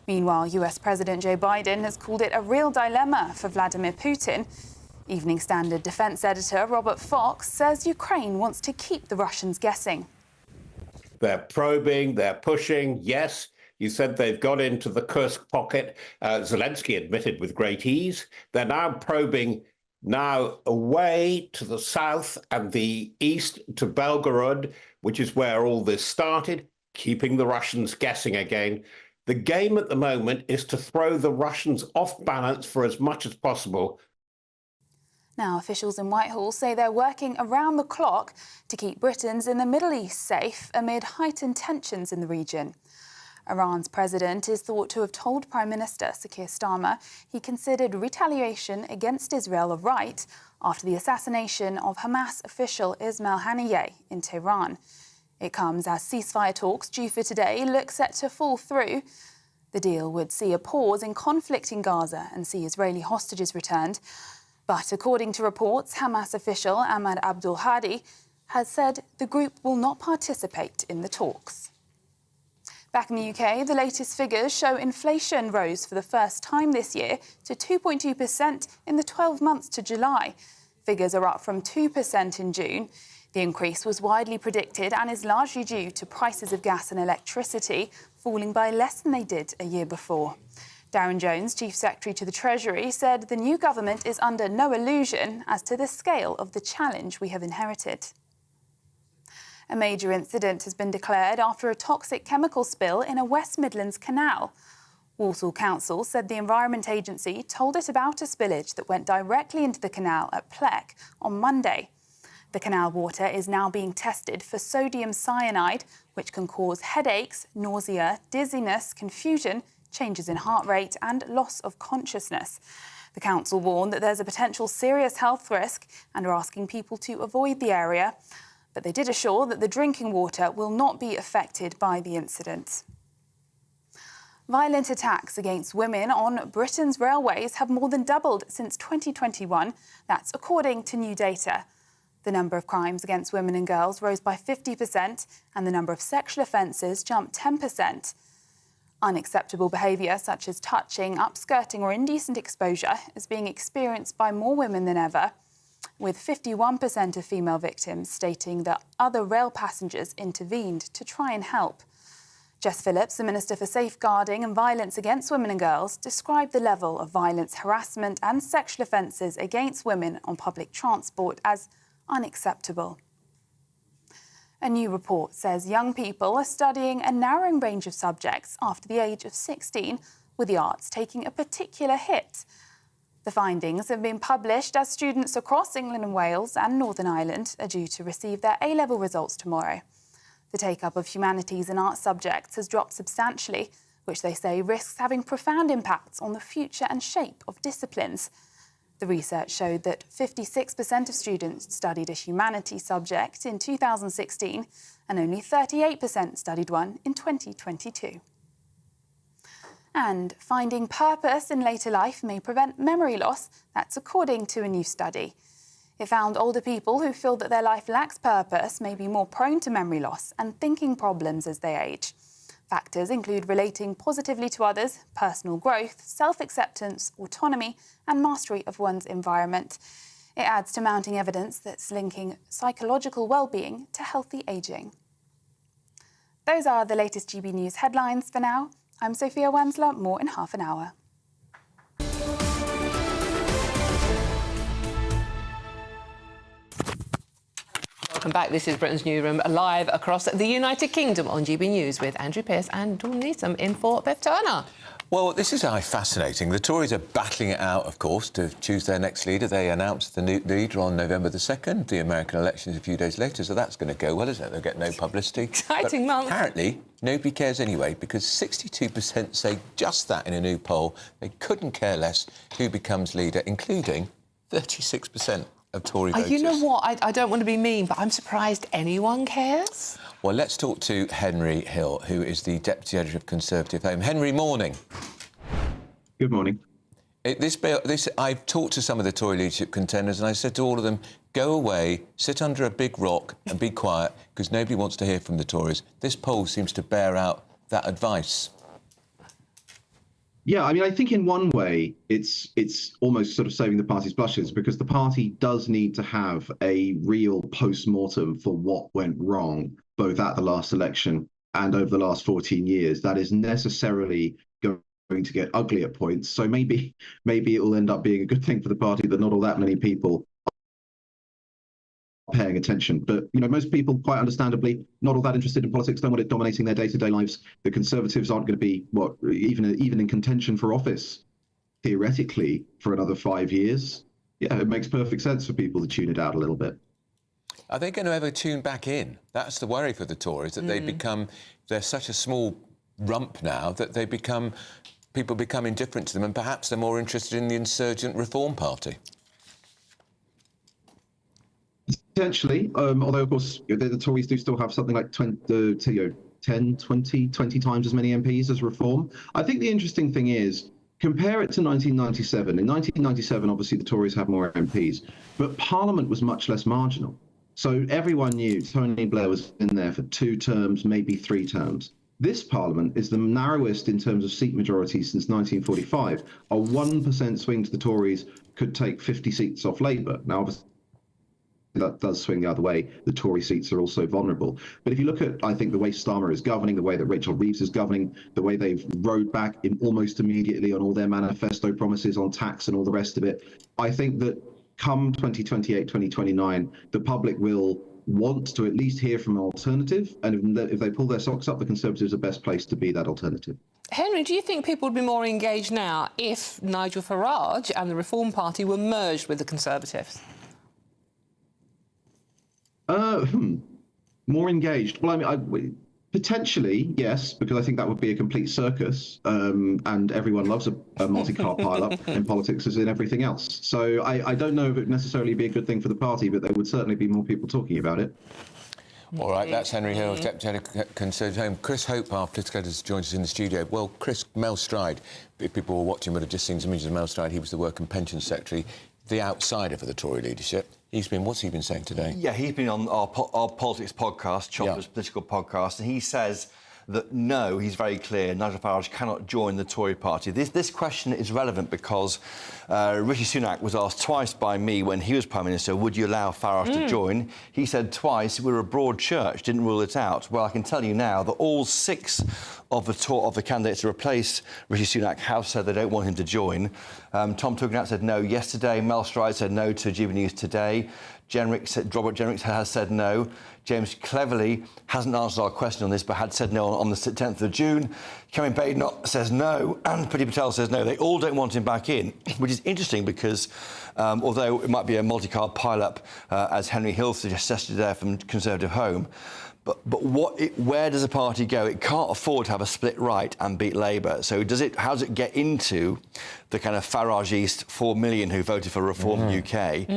Meanwhile, US President Joe Biden has called it a real dilemma for Vladimir Putin. Evening Standard defense editor Robert Fox says Ukraine wants to keep the Russians guessing. They're probing, they're pushing, yes. You said they've got into the Kursk pocket. Zelensky admitted with great ease. They're now probing now away to the south and the east to Belgorod, which is where all this started, keeping the Russians guessing again. The game at the moment is to throw the Russians off balance for as much as possible. Now, officials in Whitehall say they're working around the clock to keep Britons in the Middle East safe amid heightened tensions in the region. Iran's president is thought to have told Prime Minister Sir Keir Starmer he considered retaliation against Israel a right after the assassination of Hamas official Ismail Haniyeh in Tehran. It comes as ceasefire talks due for today look set to fall through. The deal would see a pause in conflict in Gaza and see Israeli hostages returned. But according to reports, Hamas official Ahmad Abdul Hadi has said the group will not participate in the talks. Back in the UK, the latest figures show inflation rose for the first time this year to 2.2% in the 12 months to July. Figures are up from 2% in June. The increase was widely predicted and is largely due to prices of gas and electricity falling by less than they did a year before. Darren Jones, Chief Secretary to the Treasury, said the new government is under no illusion as to the scale of the challenge we have inherited. A major incident has been declared after a toxic chemical spill in a West Midlands canal. Walsall Council said the Environment Agency told it about a spillage that went directly into the canal at Pleck on Monday. The canal water is now being tested for sodium cyanide, which can cause headaches, nausea, dizziness, confusion, changes in heart rate and loss of consciousness. The council warned that there's a potential serious health risk and are asking people to avoid the area. But they did assure that the drinking water will not be affected by the incident. Violent attacks against women on Britain's railways have more than doubled since 2021. That's according to new data. The number of crimes against women and girls rose by 50% and the number of sexual offences jumped 10%. Unacceptable behaviour such as touching, upskirting or indecent exposure is being experienced by more women than ever, with 51% of female victims stating that other rail passengers intervened to try and help. Jess Phillips, the Minister for Safeguarding and Violence Against Women and Girls, described the level of violence, harassment and sexual offences against women on public transport as unacceptable. A new report says young people are studying a narrowing range of subjects after the age of 16, with the arts taking a particular hit. The findings have been published as students across England and Wales and Northern Ireland are due to receive their A-level results tomorrow. The take-up of humanities and arts subjects has dropped substantially, which they say risks having profound impacts on the future and shape of disciplines. The research showed that 56% of students studied a humanities subject in 2016 and only 38% studied one in 2022. And finding purpose in later life may prevent memory loss. That's according to a new study. It found older people who feel that their life lacks purpose may be more prone to memory loss and thinking problems as they age. Factors include relating positively to others, personal growth, self-acceptance, autonomy and mastery of one's environment. It adds to mounting evidence that's linking psychological well-being to healthy ageing. Those are the latest GB News headlines for now. I'm Sophia Wensler, more in half an hour. Welcome back. This is Britain's Newsroom, live across the United Kingdom on GB News with Andrew Pearce and Dawn Newsome in for Bev Turner. Well, this is fascinating. The Tories are battling it out, of course, to choose their next leader. They announced the new leader on November the 2nd. The American election is a few days later, so that's going to go well, isn't it? They'll get no publicity. Exciting month. Apparently, nobody cares anyway, because 62% say just that in a new poll. They couldn't care less who becomes leader, including 36% of Tory voters. You know what? I don't want to be mean, but I'm surprised anyone cares. Well, let's talk to Henry Hill, who is the Deputy Editor of Conservative Home. Henry, morning. Good morning. I've talked to some of the Tory leadership contenders and I said to all of them, go away, sit under a big rock and be quiet, because nobody wants to hear from the Tories. This poll seems to bear out that advice. Yeah, I mean, I think in one way it's almost sort of saving the party's blushes, because the party does need to have a real post-mortem for what went wrong, both at the last election and over the last 14 years. That is necessarily going to get ugly at points. So maybe it will end up being a good thing for the party that not all that many people are paying attention. But, you know, most people, quite understandably, not all that interested in politics, don't want it dominating their day-to-day lives. The Conservatives aren't going to be, even in contention for office, theoretically, for another 5 years. Yeah, it makes perfect sense for people to tune it out a little bit. Are they going to ever tune back in? That's the worry for the Tories, that they're such a small rump now that people become indifferent to them, and perhaps they're more interested in the insurgent Reform Party. Potentially, although, of course, the Tories do still have something like 20 times as many MPs as Reform. I think the interesting thing is, compare it to 1997. In 1997, obviously, the Tories had more MPs, but Parliament was much less marginal. So everyone knew Tony Blair was in there for 2 terms, maybe 3 terms. This Parliament is the narrowest in terms of seat majority since 1945. A 1% swing to the Tories could take 50 seats off Labour. Now, obviously, that does swing the other way. The Tory seats are also vulnerable. But if you look at, I think, the way Starmer is governing, the way that Rachel Reeves is governing, the way they've rode back almost immediately on all their manifesto promises on tax and all the rest of it, I think that come 2028, 2029, the public will want to at least hear from an alternative. And if they pull their socks up, the Conservatives are best placed to be that alternative. Henry, do you think people would be more engaged now if Nigel Farage and the Reform Party were merged with the Conservatives? More engaged. Well, I mean, potentially, yes, because I think that would be a complete circus, and everyone loves a multi-car pile-up in politics as in everything else. So I don't know if it would necessarily be a good thing for the party, but there would certainly be more people talking about it. All right, that's Henry Hill, Deputy Editor of Conservative Home. Chris Hope, our political editor, joins us in the studio. Well, Chris, Mel Stride, if people were watching would have just seen some images of Mel Stride. He was the Work and Pensions Secretary, the outsider for the Tory leadership. What's he been saying today? Yeah, he's been on our politics podcast, Chopper's political podcast, and he says that no, he's very clear, Nigel Farage cannot join the Tory party. This question is relevant because Rishi Sunak was asked twice by me when he was Prime Minister, would you allow Farage to join? He said twice, we're a broad church, didn't rule it out. Well, I can tell you now that all 6 of the candidates to replace Rishi Sunak have said they don't want him to join. Tom Tugendhat said no yesterday. Mel Stride said no to GB News today. Robert Jenrick has said no. James Cleverly hasn't answered our question on this, but had said no on the 10th of June. Kevin Badenoch says no, and Priti Patel says no. They all don't want him back in, which is interesting because although it might be a multi-card pile-up, as Henry Hill suggested there from Conservative Home, but where does the party go? It can't afford to have a split right and beat Labour. So how does it get into the kind of Farage-East 4 million who voted for Reform UK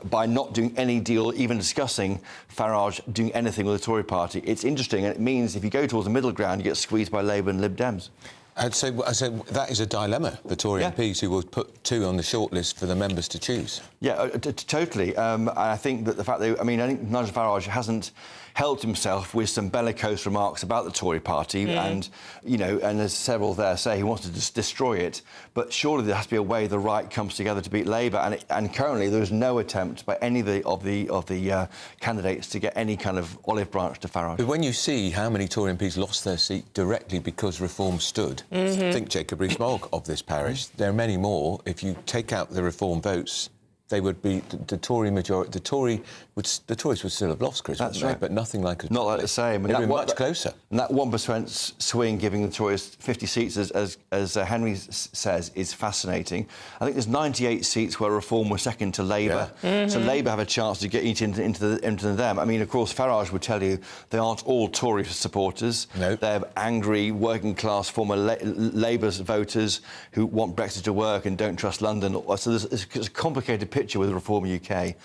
by not doing any deal, even discussing Farage doing anything with the Tory party? It's interesting, and it means if you go towards the middle ground, you get squeezed by Labour and Lib Dems. I'd say that is a dilemma for Tory MPs who will put 2 on the shortlist for the members to choose. Yeah, totally. I think that the fact that, I think Nigel Farage hasn't helped himself with some bellicose remarks about the Tory party, and as several there say, he wants to just destroy it. But surely there has to be a way the right comes together to beat Labour, and currently there is no attempt by any of the candidates to get any kind of olive branch to Farage. But when you see how many Tory MPs lost their seat directly because Reform stood, think Jacob Rees-Mogg of this parish. There are many more. If you take out the Reform votes, they would be the Tory majority. The Tories would still have lost, Chris. That's right, but nothing like not like the same. It'd be much closer. And that 1% swing, giving the Tories 50 seats, as Henry says, is fascinating. I think there's 98 seats where Reform was second to Labour, so Labour have a chance to get into them. Of course, Farage would tell you they aren't all Tory supporters. No. They're angry, working-class former Labour voters who want Brexit to work and don't trust London. So it's a complicated picture with Reform UK.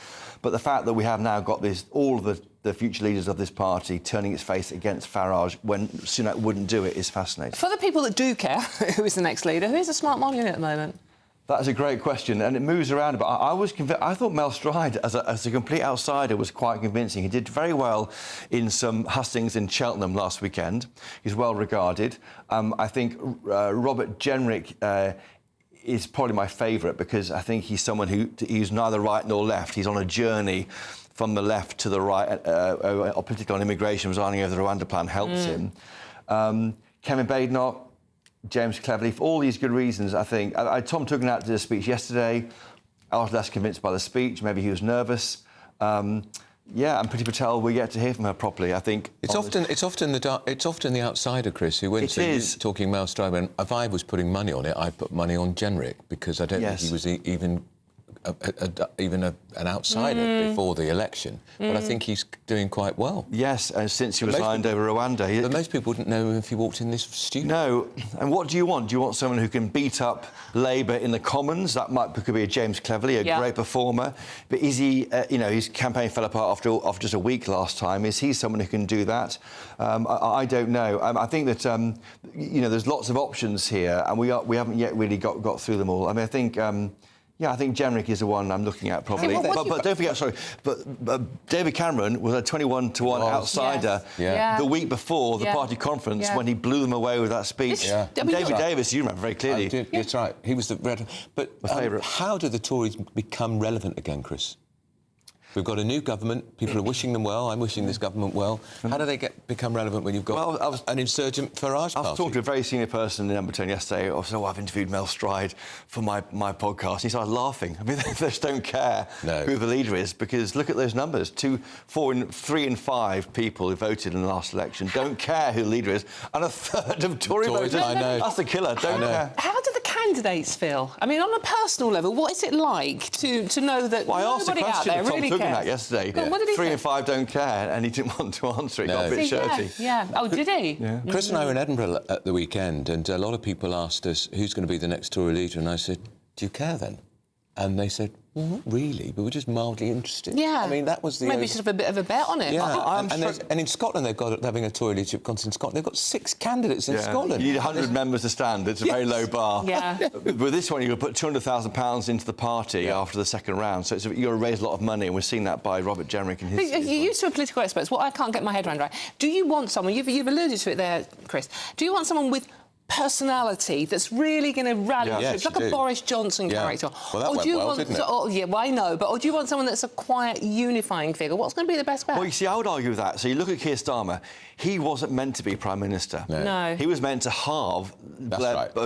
But the fact that we have now got all the future leaders of this party turning its face against Farage when Sunak wouldn't do it is fascinating. For the people that do care who is the next leader, who is the smart money at the moment? That's a great question, and it moves around. But I thought Mel Stride, as a complete outsider, was quite convincing. He did very well in some hustings in Cheltenham last weekend. He's well regarded. I think Robert Jenrick is probably my favourite because I think he's someone who's neither right nor left. He's on a journey from the left to the right, particularly on immigration, resigning over the Rwanda plan helps him. Kevin Badenoch, James Cleverly, for all these good reasons, I think. Tom Tuggenhat did a speech yesterday. I was less convinced by the speech. Maybe he was nervous. And Priti Patel, we get to hear from her properly. I think it's often the outsider, Chris, who wins. It is talking Mel Stride. When if I was putting money on it, I'd put money on Jenrick because I don't think he was even an outsider before the election. But I think he's doing quite well. Yes, since he resigned over Rwanda. But most people wouldn't know if he walked in this studio. No. And what do you want? Do you want someone who can beat up Labour in the Commons? That could be a James Cleverly, a great performer. But is he, his campaign fell apart after just a week last time. Is he someone who can do that? I don't know. I think that, there's lots of options here, and we haven't yet really got through them all. I think Jenrick is the one I'm looking at probably. But don't forget, but David Cameron was a 21-1 outsider the week before the party conference when he blew them away with that speech. David Davis, you remember very clearly. That's right. He was the red. But how do the Tories become relevant again, Chris? We've got a new government. People are wishing them well. I'm wishing this government well. How do they become relevant when you've got an insurgent Farage party? I was talking to a very senior person in Number 10 yesterday. I've interviewed Mel Stride for my podcast. He started laughing. They just don't care who the leader is because look at those numbers. 3 in 5 people who voted in the last election don't care who the leader is, and a third of Tory voters. I know. That's the killer. Don't care. How do the candidates feel? On a personal level, what is it like to know that nobody out there really cares? That yesterday. What did he say? 3 in 5 don't care, and he didn't want to answer it. Got a bit shirty. Oh, did he? Yeah. Chris and I were in Edinburgh at the weekend, and a lot of people asked us who's going to be the next Tory leader, and I said, "Do you care then?" And they said, "Well, not really, but we're just mildly interested." Yeah. That was the maybe sort of a bit of a bet on it. Yeah. And in Scotland, they're having a Tory leadership contest in Scotland. They've got 6 candidates in Scotland. You need 100 members to stand. It's a very low bar. Yeah. With this one, you're going to put £200,000 into the party after the second round. So you've got to raise a lot of money, and we're seeing that by Robert Jenrick and his... You used to be political experts. What I can't get my head around, right? Do you want someone... You've alluded to it there, Chris. Do you want someone with personality that's really going to rally troops, like a Boris Johnson character? Well, that went well, didn't it? I know, but or do you want someone that's a quiet, unifying figure? What's going to be the best bet? Well, you see, I would argue with that. So you look at Keir Starmer, he wasn't meant to be Prime Minister. No. He was meant to halve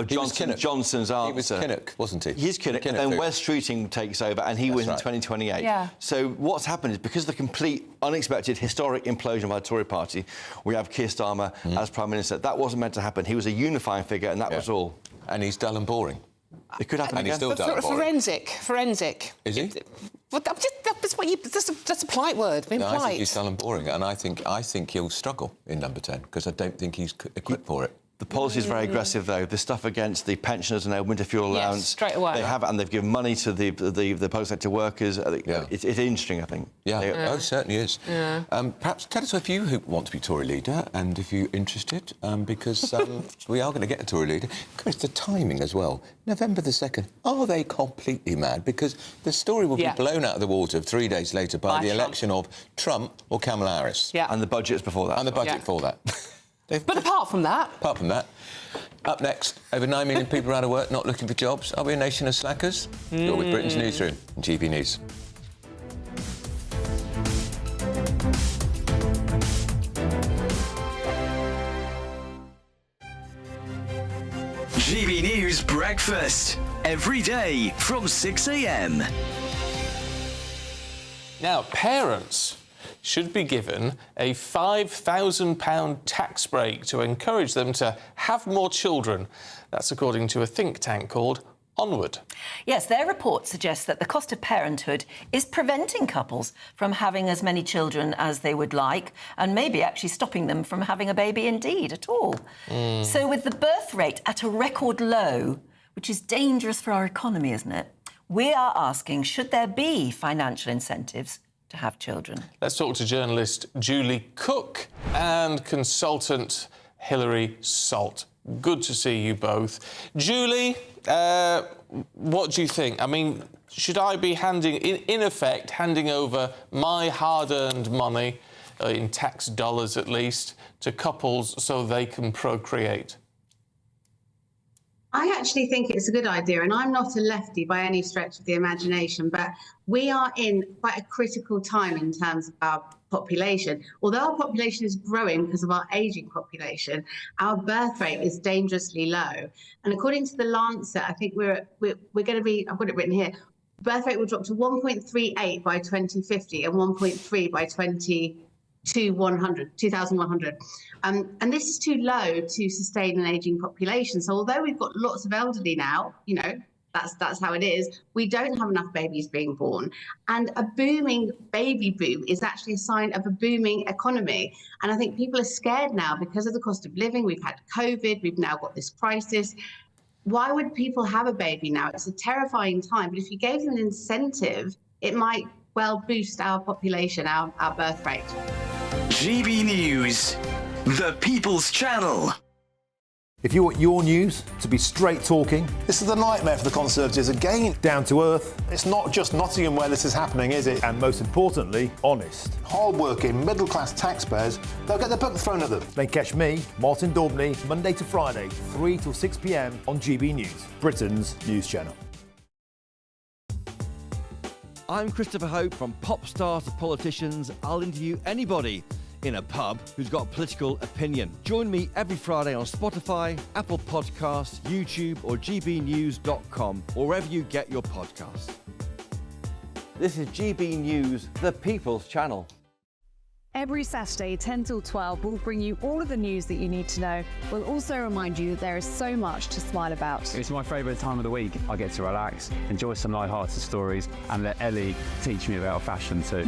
Johnson's answer. He was Kinnock, wasn't he? He's Kinnock, and then Wes Streeting takes over, and he wins in 2028. Yeah. So what's happened is, because of the complete, unexpected, historic implosion by the Tory party, we have Keir Starmer as Prime Minister. That wasn't meant to happen. He was a unifying figure, and that was all. And he's dull and boring. It could happen and again. He's still dull and boring. Forensic. Is he? That's a polite word. Being polite. I think he's dull and boring, and I think he'll struggle in Number 10 because I don't think he's equipped for it. The policy is very aggressive, though. The stuff against the pensioners and their winter fuel allowance. Yes, straight away. They have, and they've given money to the post sector workers. It's interesting, I think. Yeah, it certainly is. Yeah. Perhaps tell us if you want to be Tory leader and if you're interested, because we are going to get a Tory leader. It's the timing as well. November the 2nd. Are they completely mad? Because the story will be blown out of the water 3 days later by the election of Trump or Kamala Harris. Yeah. And the budget's before that. And the budget before that. But apart from that... Up next, over 9 million people are out of work, not looking for jobs. Are we a nation of slackers? You're with Britain's Newsroom and GB News. GB News Breakfast. Every day from 6 a.m. Now, parents should be given a £5,000 tax break to encourage them to have more children. That's according to a think tank called Onward. Yes, their report suggests that the cost of parenthood is preventing couples from having as many children as they would like and maybe actually stopping them from having a baby indeed at all. So with the birth rate at a record low, which is dangerous for our economy, isn't it? We are asking, should there be financial incentives to have children? Let's talk to journalist Julie Cook and consultant Hilary Salt. Good to see you both. Julie, what do you think? I mean, should I be in effect, handing over my hard-earned money, in tax dollars at least, to couples so they can procreate? I actually think it's a good idea, and I'm not a lefty by any stretch of the imagination, but we are in quite a critical time in terms of our population. Although our population is growing because of our ageing population, our birth rate is dangerously low. And according to the Lancet, I think we're going to be, I've got it written here, birth rate will drop to 1.38 by 2050 and 1.3 by 2100. And this is too low to sustain an ageing population. So although we've got lots of elderly now, you know, that's how it is, we don't have enough babies being born. And a booming baby boom is actually a sign of a booming economy. And I think people are scared now because of the cost of living. We've had COVID, we've now got this crisis. Why would people have a baby now? It's a terrifying time. But if you gave them an incentive, it might well boost our population, our birth rate. GB News, the People's Channel. If you want your news to be straight talking... This is a nightmare for the Conservatives again. Down to earth. It's not just Nottingham where this is happening, is it? And most importantly, honest. Hard-working, middle-class taxpayers, they'll get the book thrown at them. Then catch me, Martin Daubney, Monday to Friday, 3 till 6 p.m. on GB News, Britain's news channel. I'm Christopher Hope. From pop stars to politicians, I'll interview anybody in a pub who's got a political opinion. Join me every Friday on Spotify, Apple Podcasts, YouTube or gbnews.com, or wherever you get your podcasts. This is GB News, the People's Channel. Every Saturday, 10 till 12, we'll bring you all of the news that you need to know. We'll also remind you that there is so much to smile about. It's my favourite time of the week. I get to relax, enjoy some light-hearted stories, and let Ellie teach me about fashion too.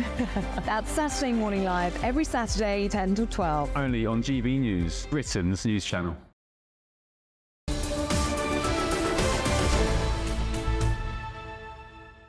That's Saturday Morning Live, every Saturday, 10 till 12. Only on GB News, Britain's news channel.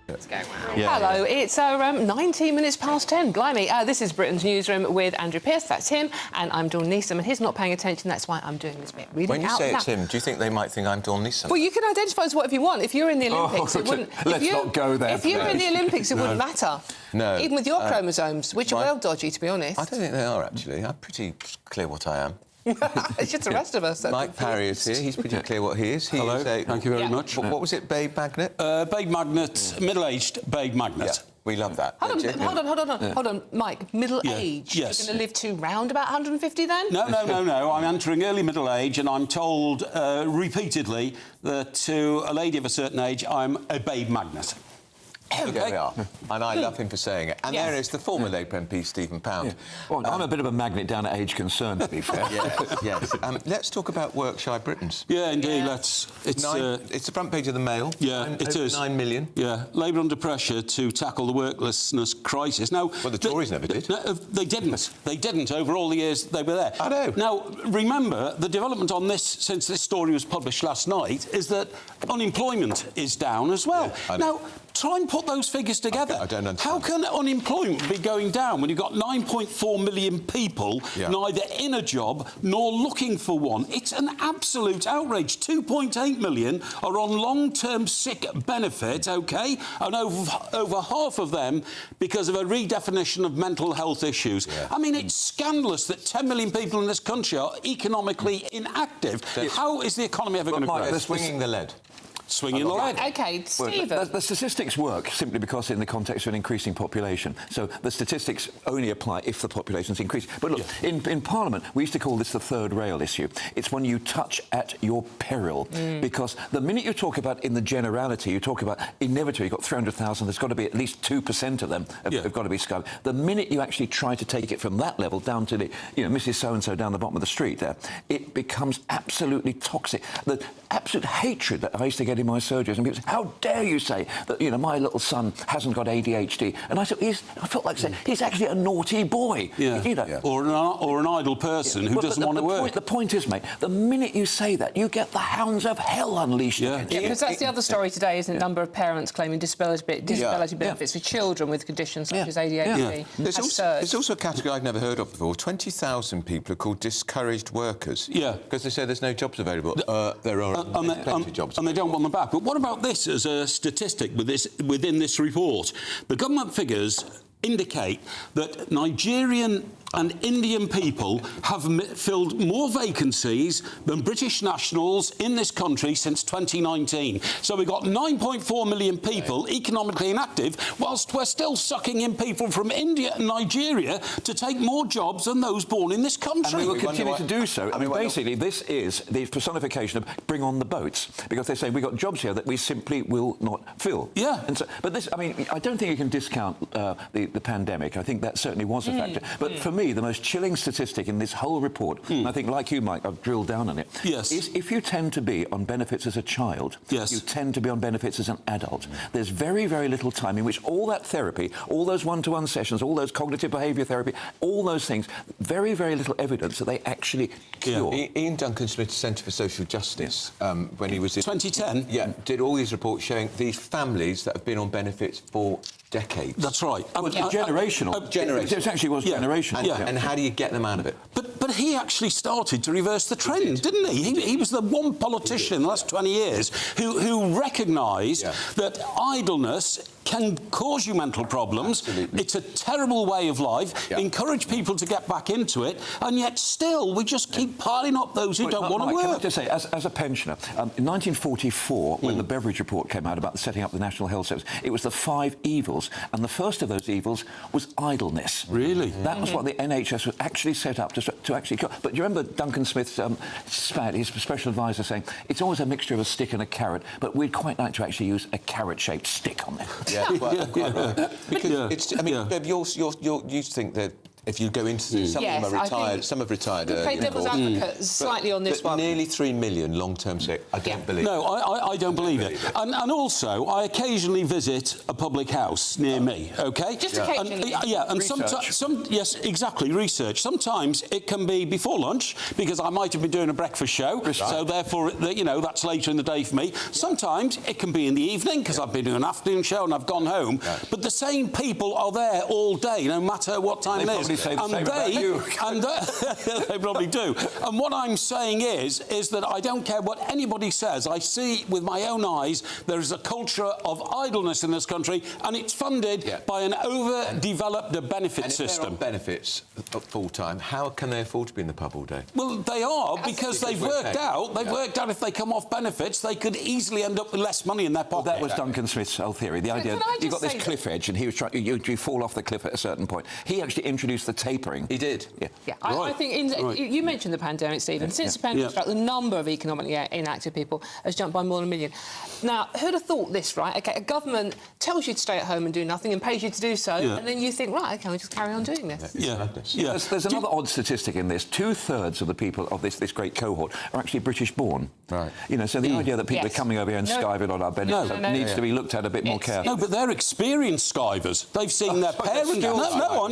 Let's go. Hello, it's 19 minutes past 10. Blimey. This is Britain's Newsroom with Andrew Pearce, that's him, and I'm Dawn Neeson, and he's not paying attention, that's why I'm doing this bit. When you say it's him, do you think they might think I'm Dawn Neeson? Well, you can identify as whatever you want. If you're in the Olympics, it wouldn't... Let's not go there. If you were in the Olympics, it wouldn't matter. No. Even with your chromosomes, which are well dodgy, to be honest. I don't think they are, actually. I'm pretty clear what I am. It's just the rest of us. Mike Parry is here. He's pretty clear what he is. Hello, thank you very much. What was it, Babe Magnet? Babe Magnet, middle-aged Babe Magnet. Yeah, we love that. Hold on, Mike. Middle-aged? Yes. You're going to live to round about 150 then? No. I'm entering early middle age, and I'm told repeatedly that to a lady of a certain age, I'm a Babe Magnet. There we are. And I love him for saying it. And there is the former Labour MP, Stephen Pound. Well, I'm a bit of a magnet down at age concern, to be fair. Yes. Let's talk about work shy Britons. Yeah, indeed. It's the front page of the Mail. Yeah, it is. 9 million. Yeah, Labour under pressure to tackle the worklessness crisis. Now, well, the Tories never did. They didn't. They didn't over all the years they were there. I know. Now, remember, the development on this since this story was published last night is that unemployment is down as well. Yeah, now, try and put those figures together. I don't understand. How can unemployment be going down when you've got 9.4 million people neither in a job nor looking for one? It's an absolute outrage. 2.8 million are on long-term sick benefit, OK? And over half of them because of a redefinition of mental health issues. Yeah. I mean, it's scandalous that 10 million people in this country are economically inactive. How is the economy ever going to grow? They're swinging the lead. Swinging the lead. OK, Stephen. The statistics work simply because in the context of an increasing population. So the statistics only apply if the population's increasing. But look, in Parliament, we used to call this the third rail issue. It's when you touch at your peril. Because the minute you talk about in the generality, you talk about inevitably, you've got 300,000, there's got to be at least 2% of them have got to be scum. The minute you actually try to take it from that level down to the, Mrs. So-and-so down the bottom of the street there, it becomes absolutely toxic. The absolute hatred that I used to get in my surgeries, and people say, how dare you say that, my little son hasn't got ADHD? And I said, I felt like saying, he's actually a naughty boy. Or an idle person who doesn't want to work. The point is, mate, the minute you say that, you get the hounds of hell unleashed against you. Because that's the other story today, isn't it? Number of parents claiming disability benefits for children with conditions such as ADHD. There's also a category I've never heard of before. 20,000 people are called discouraged workers. Yeah. Because they say there's no jobs available. There are plenty of jobs. And they don't want them back. But what about this as a statistic within this report? The government figures indicate that Nigerian and Indian people have filled more vacancies than British nationals in this country since 2019. So we've got 9.4 million people economically inactive, whilst we're still sucking in people from India and Nigeria to take more jobs than those born in this country. And we will continue to do so. I mean, basically, this is the personification of bring on the boats, because they say we've got jobs here that we simply will not fill. Yeah. And so, but this, I mean, I don't think you can discount the pandemic. I think that certainly was a factor. But for me, the most chilling statistic in this whole report, and I think, like you, Mike, I've drilled down on it, is if you tend to be on benefits as a child, you tend to be on benefits as an adult. There's very, very little time in which all that therapy, all those one-to-one sessions, all those cognitive behaviour therapy, all those things, very, very little evidence that they actually cure. Ian Duncan Smith's Centre for Social Justice, when he was in 2010, did all these reports showing these families that have been on benefits for decades. That's right. Generational. It actually was generational. And how do you get them out of it? But he actually started to reverse the trend, didn't he? He was the one politician in the last 20 years who recognised that idleness can cause you mental problems. Absolutely. It's a terrible way of life. Encourage people to get back into it, and yet still we just keep piling up those who don't want to work. Can I just say, as a pensioner, in 1944, when the Beveridge report came out about setting up the National Health Service, it was the 5 evils, and the first of those evils was idleness. Really? That was what the NHS was actually set up to actually cure. But do you remember Duncan Smith's his special advisor saying, it's always a mixture of a stick and a carrot, but we'd quite like to actually use a carrot-shaped stick on it. Quite right. Because it's, I mean, Bev, you think that if you go into some of them are retired, some have retired. To play devil's advocate slightly on this one. Nearly 3 million long-term sick. I don't believe. No, I don't believe it. And also, I occasionally visit a public house near me. Okay. Just occasionally. And sometimes, exactly, research. Sometimes it can be before lunch because I might have been doing a breakfast show, so therefore, that's later in the day for me. Sometimes it can be in the evening because I've been doing an afternoon show and I've gone home. But the same people are there all day, no matter what time it is. Say the same about you. They probably do. And what I'm saying is that I don't care what anybody says. I see with my own eyes there is a culture of idleness in this country, and it's funded by an overdeveloped benefit system. And if they're on benefits full-time, how can they afford to be in the pub all day? Well, they are, because they've worked out if they come off benefits, they could easily end up with less money in their pocket. Well, that was Duncan Smith's whole theory. The idea, you've got this cliff edge, and he was trying, you fall off the cliff at a certain point. He actually introduced introduced the tapering. He did. Yeah. Yeah, I think you mentioned the pandemic, Stephen. Since the pandemic struck, the number of economically inactive people has jumped by more than 1 million. Now, who'd have thought this, right? OK, a government tells you to stay at home and do nothing and pays you to do so, and then you think, right, OK, we'll just carry on doing this. There's another odd statistic in this. 2/3 of the people of this great cohort are actually British-born. Right. You know, so the idea that people are coming over here and skiving on our benefits needs to be looked at a bit more carefully. No, but they're experienced skivers. They've seen their parents...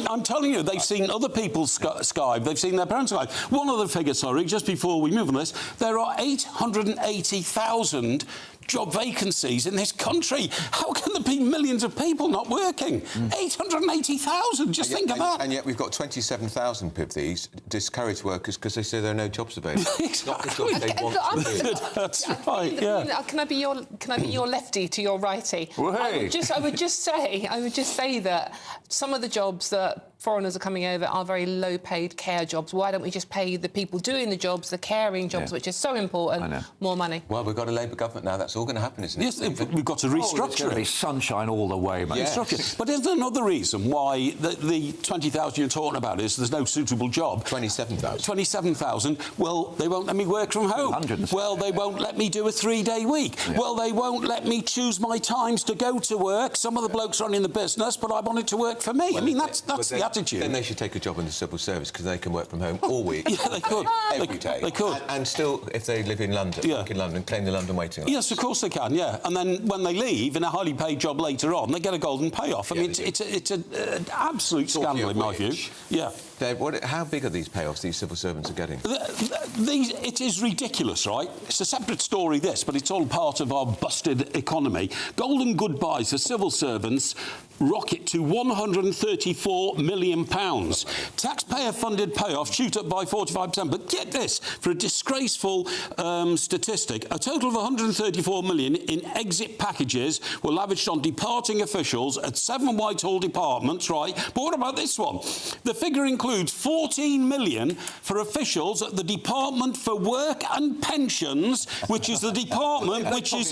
I'm telling you, they've seen other people skive. They've seen their parents skive. One other figure, sorry, just before we move on this. There are 880,000 job vacancies in this country. How can there be millions of people not working? 880,000, just think of that. And yet we've got 27,000 of these discouraged workers because they say there are no jobs available. Exactly. Not because they want to be. That's right, yeah. Can I be your lefty to your righty? I would just say that some of the jobs that foreigners are coming over are very low-paid care jobs. Why don't we just pay the people doing the jobs, the caring jobs, which is so important, more money? Well, we've got a Labour government now. That's all going to happen, isn't it? Yes, we've got to restructure it's going to be sunshine all the way, mate. Yes. But there's another reason why the 20,000 you're talking about is there's no suitable job. 27,000. 27,000. Well, they won't let me work from home. Hundreds. Well, they won't let me do a 3-day week. Yeah. Well, they won't let me choose my times to go to work. Some of the blokes running the business, but I want it to work for me. Well, I mean, that's the attitude. Then they should take a job in the civil service because they can work from home all week. Yeah, they could. Every day. They could. And still, if they live in London, work in London, claim the London waiting list. Yes, of course they can, yeah. And then when they leave in a highly paid job later on, they get a golden payoff. I mean, it's an absolute scandal in my view. Yeah. Dave, how big are these payoffs these civil servants are getting? It is ridiculous, right? It's a separate story, this, but it's all part of our busted economy. Golden goodbyes for civil servants rocket to £134 million. Taxpayer-funded payoffs shoot up by 45%. But get this, for a disgraceful statistic, a total of £134 million in exit packages were lavished on departing officials at 7 Whitehall departments, right? But what about this one? The figure includes £14 million for officials at the Department for Work and Pensions, which is the department which is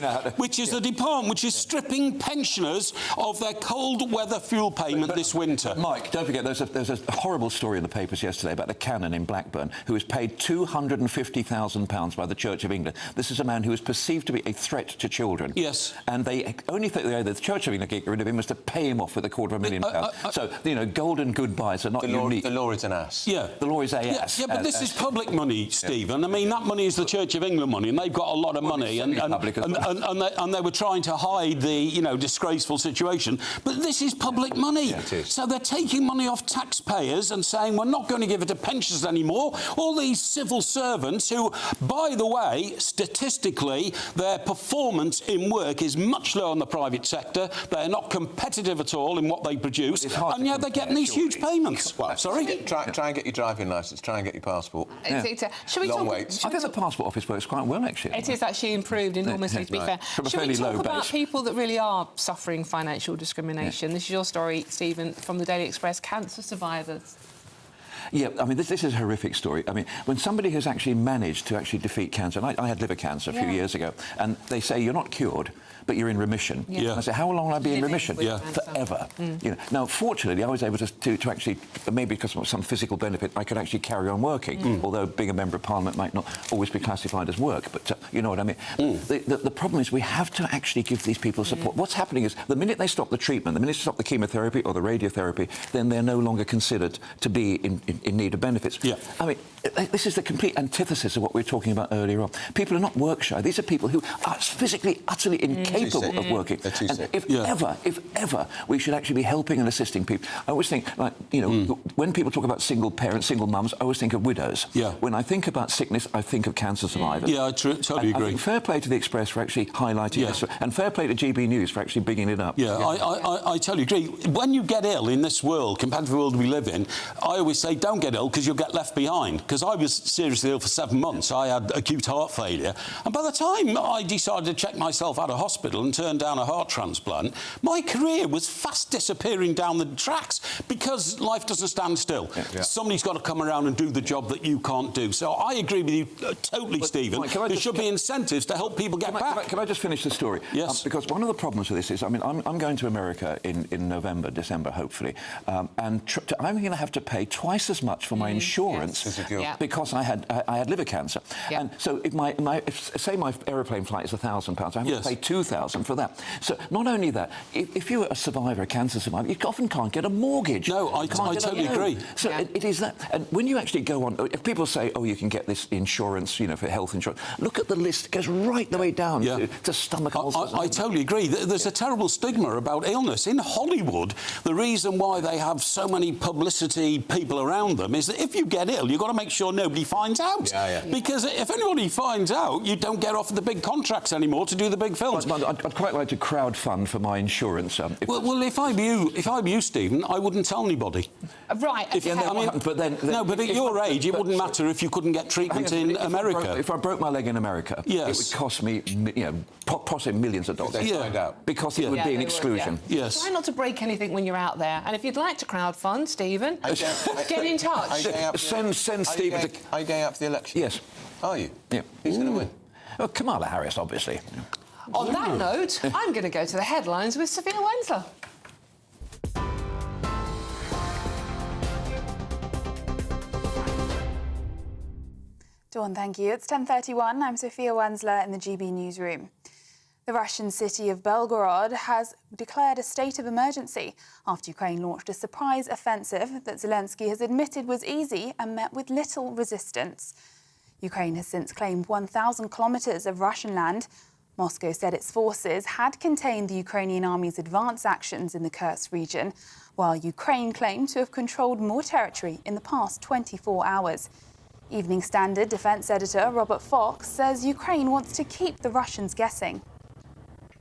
stripping pensioners of their cold weather fuel payment this winter. Mike, don't forget, there's a horrible story in the papers yesterday about the canon in Blackburn who was paid £250,000 by the Church of England. This is a man who was perceived to be a threat to children. Yes. And they only think the Church of England get rid of him was to pay him off with £250,000. So, you know, golden goodbyes are not unique. The law is an ass. Yeah. The law is a ass. Yeah, but this is public money, Stephen. I mean, that money is the Church of England money, and they've got a lot of money, and they were trying to hide the, disgraceful situation. But this is public money. Yeah, it is. So they're taking money off taxpayers and saying, we're not going to give it to pensioners anymore. All these civil servants who, by the way, statistically, their performance in work is much lower in the private sector. They're not competitive at all in what they produce, and yet they're getting these huge payments. Well, sorry? Try and get your driving licence, try and get your passport. Shall we Long talk, waits. I think the passport office works quite well, actually. It is actually improved enormously, to be fair. Shall we talk about people that really are suffering financial discrimination? This is your story, Stephen, from the Daily Express. Cancer survivors. Yeah, I mean, this is a horrific story. I mean, when somebody has actually managed to actually defeat cancer, and I had liver cancer a few years ago, and they say you're not cured, but you're in remission. Yeah. And I say, how long will I be in remission? Yeah. Forever. You know. Now, fortunately, I was able to actually, maybe because of some physical benefit, I could actually carry on working, although being a Member of Parliament might not always be classified as work, but you know what I mean. The problem is we have to actually give these people support. What's happening is the minute they stop the treatment, the minute they stop the chemotherapy or the radiotherapy, then they're no longer considered to be in need of benefits. Yeah. I mean, this is the complete antithesis of what we were talking about earlier on. People are not work shy. These are people who are physically, utterly incapable of working. They're too sick. If ever, we should actually be helping and assisting people. I always think, like, you know, when people talk about single parents, single mums, I always think of widows. Yeah. When I think about sickness, I think of cancer survivors. Yeah, I totally agree. I think fair play to the Express for actually highlighting this, and fair play to GB News for actually bigging it up. Yeah, I totally agree. When you get ill in this world, compared to the world we live in, I always say don't get ill because you'll get left behind. because I was seriously ill for 7 months. I had acute heart failure. And by the time I decided to check myself out of hospital and turn down a heart transplant, my career was fast disappearing down the tracks because life doesn't stand still. Somebody's got to come around and do the job that you can't do. So I agree with you totally, Stephen. There should be incentives to help people get back. Can I just finish the story? Yes. Because one of the problems with this is, I mean, I'm going to America in November, December, hopefully, and I'm going to have to pay twice as much for my insurance because I had liver cancer. And so if say my aeroplane flight is £1,000, I have to pay £2,000 for that. So not only that, if you're a survivor, a cancer survivor, you often can't get a mortgage. No, I totally agree. So it is that. And when you actually go on, if people say, oh, you can get this insurance, you know, for health insurance, look at the list. It goes right the way down to stomach ulcers. I totally agree. There's a terrible stigma about illness. In Hollywood, the reason why they have so many publicity people around them is that if you get ill, you've got to make sure nobody finds out. Because if anybody finds out, you don't get offered the big contracts anymore to do the big films. I'd quite like to crowdfund for my insurance. If I'm you, Stephen, I wouldn't tell anybody. Right. But at your age, it wouldn't matter if you couldn't get treatment in America. If I broke my leg in America, it would cost me, possibly millions of dollars. If they find out. Because it would be an exclusion. Yes. Try not to break anything when you're out there. And if you'd like to crowdfund, Stephen, get in touch. Send Stephen to... Are you going out for the election? Yes. Are you? Yeah. Who's going to win? Well, Kamala Harris, obviously. On that note, I'm going to go to the headlines with Sophia Wensler. Dawn, thank you. It's 10:31. I'm Sophia Wensler in the GB Newsroom. The Russian city of Belgorod has declared a state of emergency after Ukraine launched a surprise offensive that Zelensky has admitted was easy and met with little resistance. Ukraine has since claimed 1,000 kilometres of Russian land. Moscow said its forces had contained the Ukrainian army's advance actions in the Kursk region, while Ukraine claimed to have controlled more territory in the past 24 hours. Evening Standard defence editor Robert Fox says Ukraine wants to keep the Russians guessing.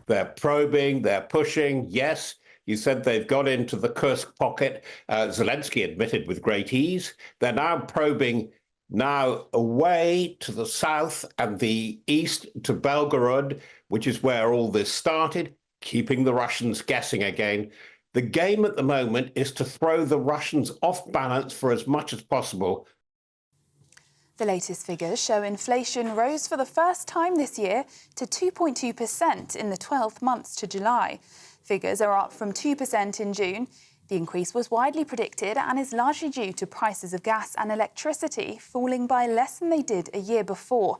They're probing, they're pushing. Yes, you said they've got into the Kursk pocket. Zelensky admitted with great ease. They're now probing now away to the south and the east to Belgorod, which is where all this started, keeping the Russians guessing again. The game at the moment is to throw the Russians off balance for as much as possible. The latest figures show inflation rose for the first time this year to 2.2% in the 12 months to July. Figures are up from 2% in June. The increase was widely predicted and is largely due to prices of gas and electricity falling by less than they did a year before.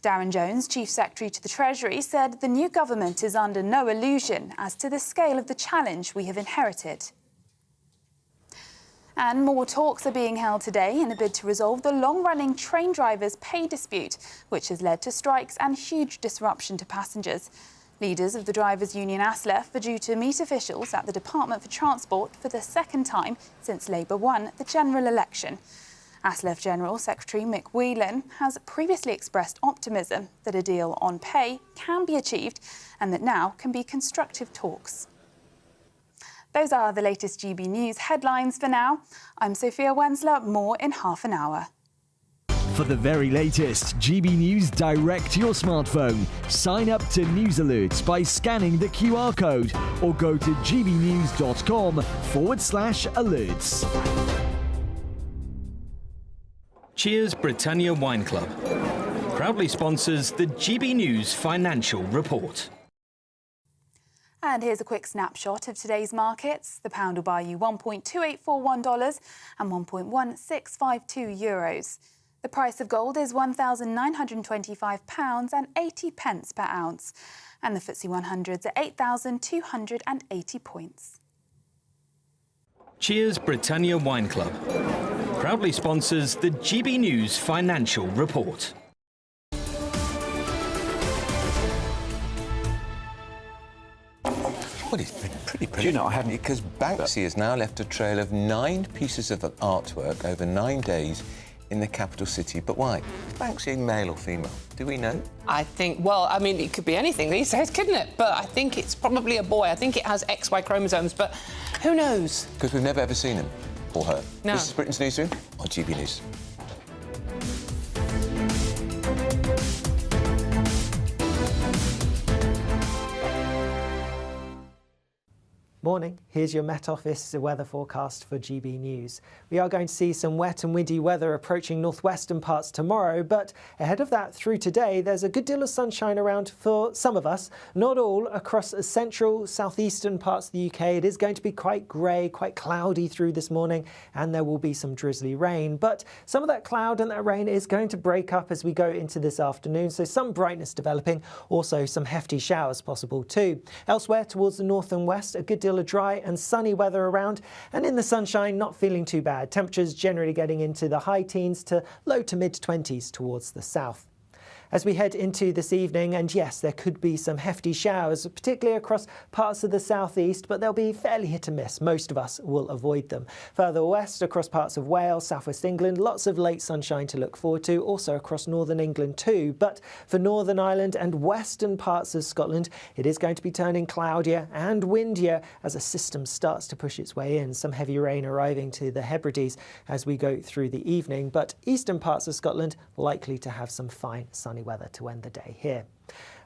Darren Jones, Chief Secretary to the Treasury, said the new government is under no illusion as to the scale of the challenge we have inherited. And more talks are being held today in a bid to resolve the long-running train drivers' pay dispute, which has led to strikes and huge disruption to passengers. Leaders of the drivers' union ASLEF are due to meet officials at the Department for Transport for the second time since Labour won the general election. ASLEF General Secretary Mick Whelan has previously expressed optimism that a deal on pay can be achieved and that now can be constructive talks. Those are the latest GB News headlines for now. I'm Sophia Wensler. More in half an hour. For the very latest GB News direct to your smartphone, sign up to News Alerts by scanning the QR code or go to gbnews.com/alerts. Cheers Britannia Wine Club proudly sponsors the GB News Financial Report. And here's a quick snapshot of today's markets. The pound will buy you $1.2841 and €1.1652. The price of gold is £1,925 and 80 pence per ounce. And the FTSE 100's at 8,280 points. Cheers Britannia Wine Club proudly sponsors the GB News Financial Report. Well, it's been pretty brilliant. Do you know, I haven't, because Banksy has now left a trail of 9 pieces of artwork over 9 days in the capital city. But why? Is Banksy male or female? Do we know? I think, well, I mean, it could be anything these days, couldn't it? But I think it's probably a boy. I think it has XY chromosomes, but who knows? Because we've never ever seen him or her. No. This is Britain's Newsroom on GB News. Morning, here's your Met Office weather forecast for GB News. We are going to see some wet and windy weather approaching northwestern parts tomorrow, but ahead of that through today, there's a good deal of sunshine around for some of us. Not all. Across central, southeastern parts of the UK, it is going to be quite grey, quite cloudy through this morning, and there will be some drizzly rain. But some of that cloud and that rain is going to break up as we go into this afternoon, so some brightness developing, also some hefty showers possible too. Elsewhere, towards the north and west, a good deal of dry and sunny weather around, and in the sunshine, not feeling too bad. Temperatures generally getting into the high teens to low to mid-20s towards the south. As we head into this evening, and yes, there could be some hefty showers, particularly across parts of the southeast, but they'll be fairly hit and miss. Most of us will avoid them. Further west, across parts of Wales, southwest England, lots of late sunshine to look forward to, also across northern England too. But for Northern Ireland and western parts of Scotland, it is going to be turning cloudier and windier as a system starts to push its way in. Some heavy rain arriving to the Hebrides as we go through the evening, but eastern parts of Scotland likely to have some fine sunny weather to end the day here.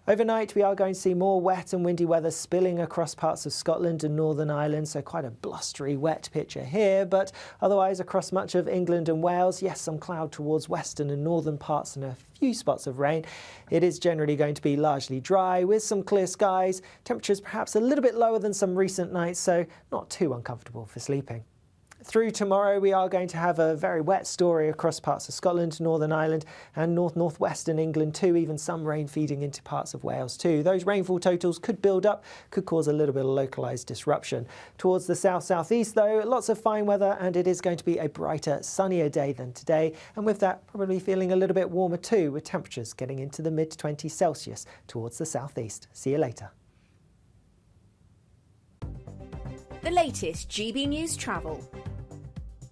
Overnight, we are going to see more wet and windy weather spilling across parts of Scotland and Northern Ireland, so quite a blustery, wet picture here, but otherwise across much of England and Wales, yes, some cloud towards western and northern parts and a few spots of rain. It is generally going to be largely dry with some clear skies, temperatures perhaps a little bit lower than some recent nights, so not too uncomfortable for sleeping. Through tomorrow, we are going to have a very wet story across parts of Scotland, Northern Ireland and northwestern England too, even some rain feeding into parts of Wales too. Those rainfall totals could build up, could cause a little bit of localised disruption. Towards the south-southeast though, lots of fine weather, and it is going to be a brighter, sunnier day than today, and with that probably feeling a little bit warmer too, with temperatures getting into the mid-20s Celsius towards the southeast. See you later. The latest GB News travel.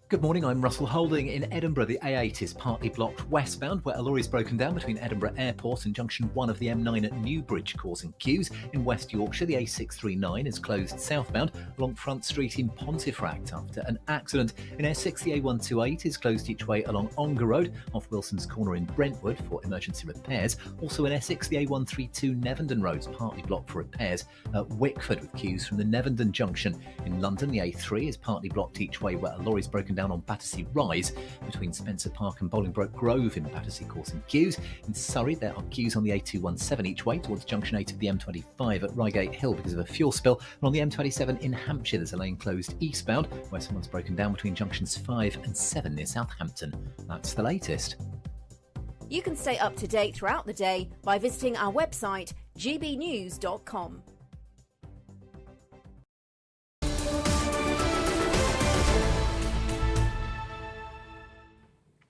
Good morning, I'm Russell Holding. In Edinburgh, the A8 is partly blocked westbound, where a lorry's broken down between Edinburgh Airport and junction 1 of the M9 at Newbridge, causing queues. In West Yorkshire, the A639 is closed southbound along Front Street in Pontefract after an accident. In Essex, the A128 is closed each way along Ongar Road off Wilson's Corner in Brentwood for emergency repairs. Also in Essex, the A132 Nevenden Road is partly blocked for repairs at Wickford, with queues from the Nevenden junction. In London, the A3 is partly blocked each way, where a lorry's broken down on Battersea Rise between Spencer Park and Bolingbroke Grove in Battersea, causing queues. In Surrey, there are queues on the A217 each way towards junction 8 of the M25 at Reigate Hill because of a fuel spill. And on the M27 in Hampshire, there's a lane closed eastbound where someone's broken down between junctions 5 and 7 near Southampton. That's the latest. You can stay up to date throughout the day by visiting our website, gbnews.com.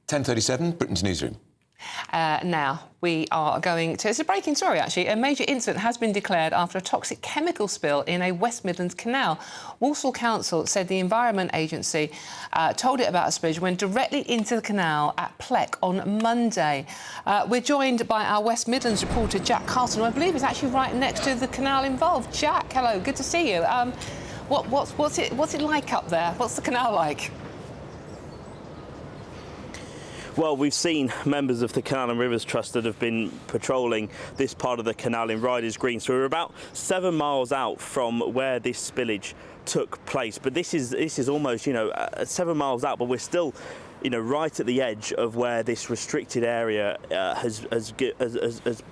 10:37, Britain's Newsroom. Now, we are going to... It's a breaking story, actually. A major incident has been declared after a toxic chemical spill in a West Midlands canal. Walsall Council said the Environment Agency told it about a spillage went directly into the canal at Pleck on Monday. We're joined by our West Midlands reporter, Jack Carlton, who I believe is actually right next to the canal involved. Jack, hello, good to see you. What's it like up there? What's the canal like? Well, we've seen members of the Canal and Rivers Trust that have been patrolling this part of the canal in Riders Green. So we're about 7 miles out from where this spillage took place. But this is almost, 7 miles out, but we're still, right at the edge of where this restricted area has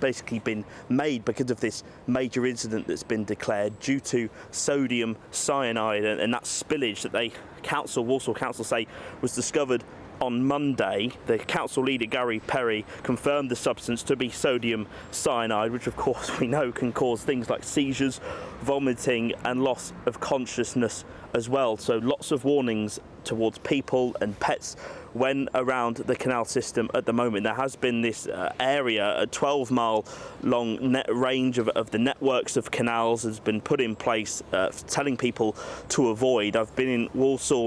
basically been made because of this major incident that's been declared due to sodium cyanide and that spillage that Walsall Council say was discovered on Monday. The council leader, Gary Perry, confirmed the substance to be sodium cyanide, which of course we know can cause things like seizures, vomiting and loss of consciousness as well. So lots of warnings towards people and pets when around the canal system at the moment. There has been this area, a 12-mile long range of the networks of canals has been put in place telling people to avoid. I've been in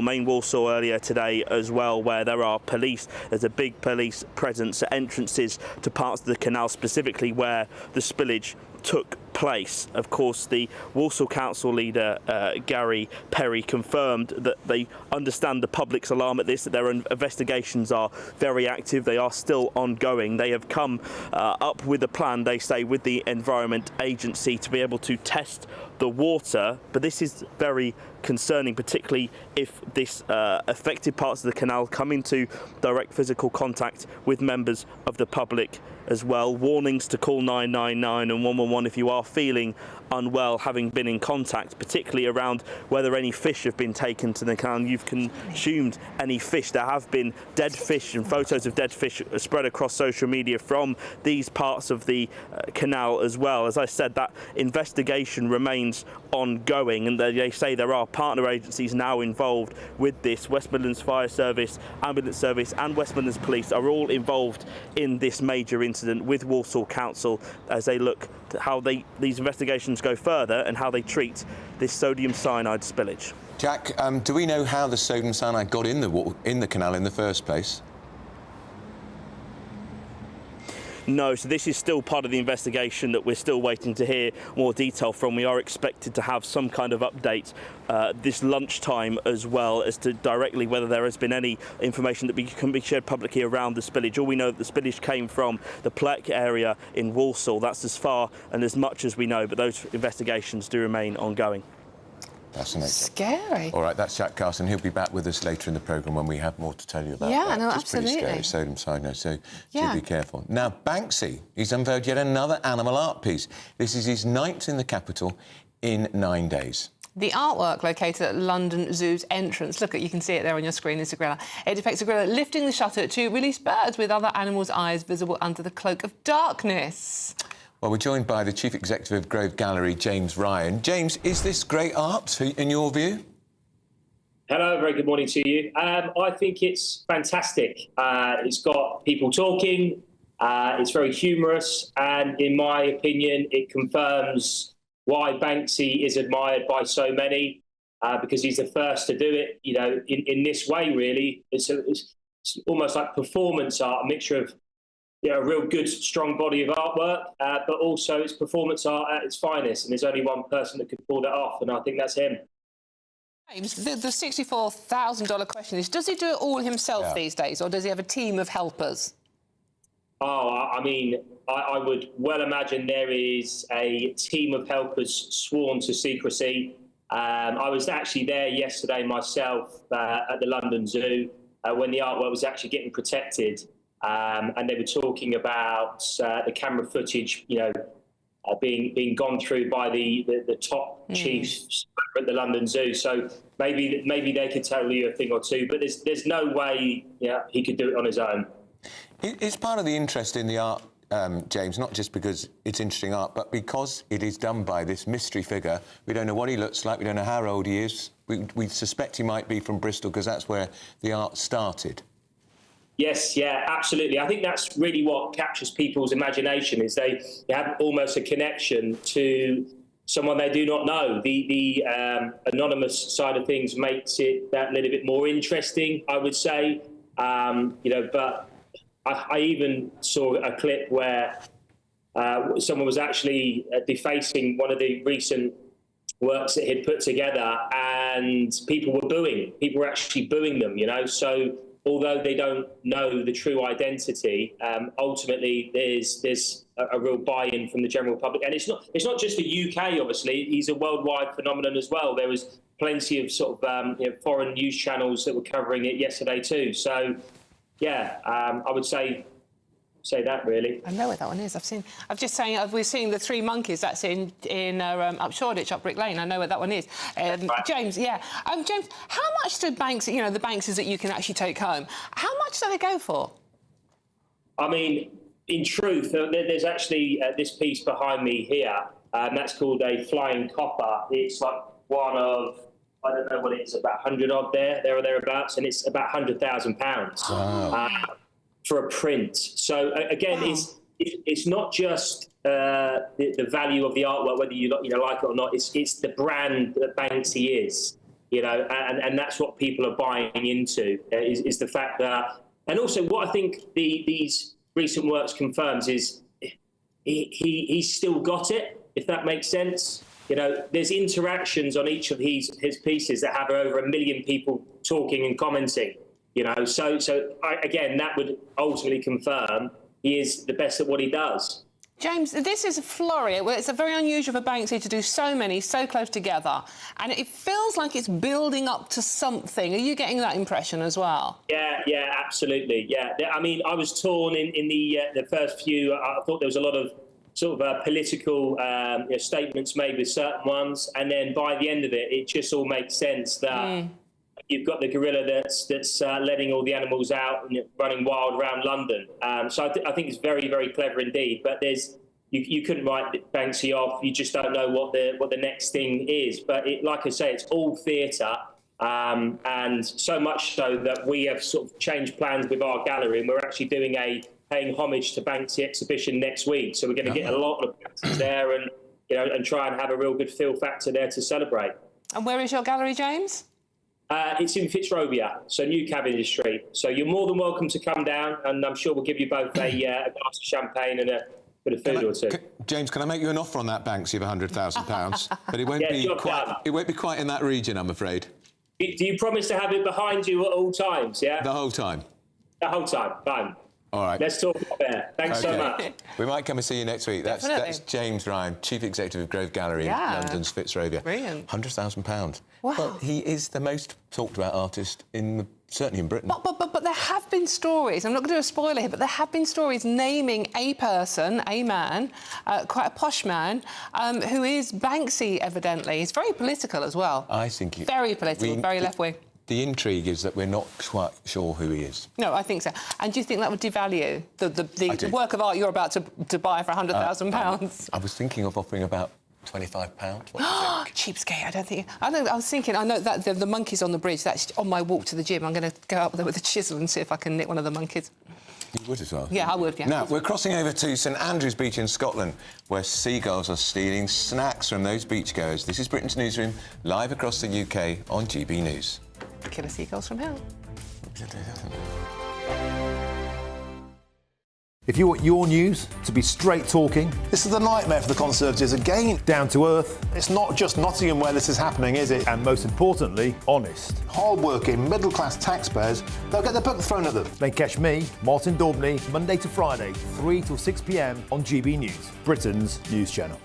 main Walsall earlier today as well, where there are police. There's a big police presence at entrances to parts of the canal, specifically where the spillage took place. Of course, the Walsall Council leader, Gary Perry, confirmed that they understand the public's alarm at this, that their investigations are very active, they are still ongoing. They have come up with a plan, they say, with the Environment Agency to be able to test the water, but this is very concerning, particularly if this affected parts of the canal come into direct physical contact with members of the public as well. Warnings to call 999 and 111 if you are feeling unwell, having been in contact, particularly around whether any fish have been taken to the canal. You've consumed any fish. There have been dead fish and photos of dead fish spread across social media from these parts of the canal as well. As I said, that investigation remains ongoing, and they say there are partner agencies now involved with this. West Midlands Fire Service, Ambulance Service and West Midlands Police are all involved in this major incident with Walsall Council as they look to how these investigations go further and how they treat this sodium cyanide spillage. Jack, do we know how the sodium cyanide got in the canal in the first place? No, so this is still part of the investigation that we're still waiting to hear more detail from. We are expected to have some kind of update this lunchtime as well as to directly whether there has been any information that can be shared publicly around the spillage. All we know that the spillage came from the Pleck area in Walsall. That's as far and as much as we know, but those investigations do remain ongoing. Fascinating. Scary. All right, that's Jack Carson. He'll be back with us later in the programme when we have more to tell you about. Yeah, that. no, It's absolutely. pretty scary, sodium cyanide, so Yeah. do be careful. Now, Banksy, he's unveiled yet another animal art piece. This is his 9th in the capital in 9 days. The artwork located at London Zoo's entrance, look, you can see it there on your screen, is a gorilla. It depicts a gorilla lifting the shutter to release birds with other animals' eyes visible under the cloak of darkness. Well, we're joined by the Chief Executive of Grove Gallery, James Ryan. James, is this great art, in your view? Hello, very good morning to you. I think it's fantastic. It's got people talking, it's very humorous, and in my opinion, it confirms why Banksy is admired by so many, because he's the first to do it, you know, in this way, really. It's almost like performance art, a mixture of a real good, strong body of artwork, but also it's performance art at its finest, and there's only one person that could pull that off, and I think that's him. James, the $64,000 question is, does he do it all himself these days, or does he have a team of helpers? Oh, I mean, I would well imagine there is a team of helpers sworn to secrecy. I was actually there yesterday myself at the London Zoo when the artwork was actually getting protected. And they were talking about the camera footage, you know, being gone through by the top chiefs at the London Zoo. So maybe they could tell you a thing or two, but there's no way he could do it on his own. It's part of the interest in the art, James, not just because it's interesting art, but because it is done by this mystery figure. We don't know what he looks like, we don't know how old he is. We suspect he might be from Bristol because that's where the art started. Yes, yeah, absolutely. I think that's really what captures people's imagination, is they have almost a connection to someone they do not know. The anonymous side of things makes it that little bit more interesting, I would say. But I even saw a clip where someone was actually defacing one of the recent works that he'd put together, and people were booing. People were actually booing them, you know. So although they don't know the true identity, ultimately there's a real buy-in from the general public. And it's not just the UK, obviously. He's a worldwide phenomenon as well. There was plenty of sort of foreign news channels that were covering it yesterday too. So, yeah, I would say that really. I know where that one is. We've seen the Three Monkeys. That's in up Shoreditch, up Brick Lane. I know where that one is. James, yeah. James, how much do banks, the Bankses that you can actually take home, how much do they go for? I mean, in truth, there's actually this piece behind me here, and that's called a flying copper. It's like one of, I don't know what it is, about 100 odd there or thereabouts, and it's about £100,000. Wow. For a print. So again, it's not just the value of the artwork, whether you like it or not. It's the brand that Banksy is, and that's what people are buying into. Is the fact that, and also what I think these recent works confirms is he's still got it. if that makes sense. You know, there's interactions on each of his pieces that have over 1 million people talking and commenting. You know, again, that would ultimately confirm he is the best at what he does. James, this is a flurry. It's a very unusual for Banksy to do so many so close together, and it feels like it's building up to something. Are you getting that impression as well? Yeah, absolutely. Yeah, I mean, I was torn in the first few. I thought there was a lot of sort of political statements made with certain ones, and then by the end of it, it just all makes sense that you've got the gorilla that's letting all the animals out and running wild around London. So I think it's very, very clever indeed. But you couldn't write Banksy off. You just don't know what the next thing is. But like I say, it's all theatre, and so much so that we have sort of changed plans with our gallery, and we're actually doing paying homage to Banksy exhibition next week. So we're going to get a lot of Banksys there, and try and have a real good feel factor there to celebrate. And where is your gallery, James? It's in Fitzrovia, so New Cavendish Street. So you're more than welcome to come down, and I'm sure we'll give you both a glass of champagne and a bit of food or two. James, can I make you an offer on that Banksy of £100,000? But it won't be quite in that region, I'm afraid. Do you promise to have it behind you at all times? Yeah. The whole time. The whole time. Fine. All right. Let's talk up there. Thanks so much. We might come and see you next week. That's James Ryan, Chief Executive of Grove Gallery in London's Fitzrovia. Brilliant. £100,000. Wow. Well, he is the most talked about artist certainly in Britain. But there have been stories, I'm not going to do a spoiler here, but there have been stories naming a person, a man, quite a posh man, who is Banksy, evidently. He's very political as well. I think very political, very left-wing. The intrigue is that we're not quite sure who he is. No, I think so. And do you think that would devalue the work of art you're about to buy for £100,000? I was thinking of offering about £25. What do you think? Cheapskate, I was thinking, I know that the monkeys on the bridge, that's on my walk to the gym. I'm going to go up there with a chisel and see if I can nick one of the monkeys. You would as well? Yeah, I would, yeah. Now, we're crossing over to St Andrews Beach in Scotland, where seagulls are stealing snacks from those beachgoers. This is Britain's Newsroom, live across the UK on GB News. Killer seagulls from hell. If you want your news to be straight talking, this is the nightmare for the Conservatives again. Down to earth. It's not just Nottingham where this is happening, is it? And most importantly, honest. Hard-working, middle-class taxpayers, they'll get their book thrown at them. Then catch me, Martin Daubney, Monday to Friday, 3 till 6 p.m. on GB News, Britain's news channel.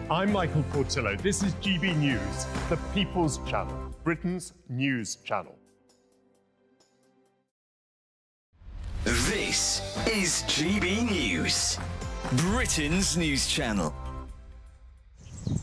I'm Michael Portillo. This is GB News, the People's Channel, Britain's news channel. This is GB News, Britain's news channel.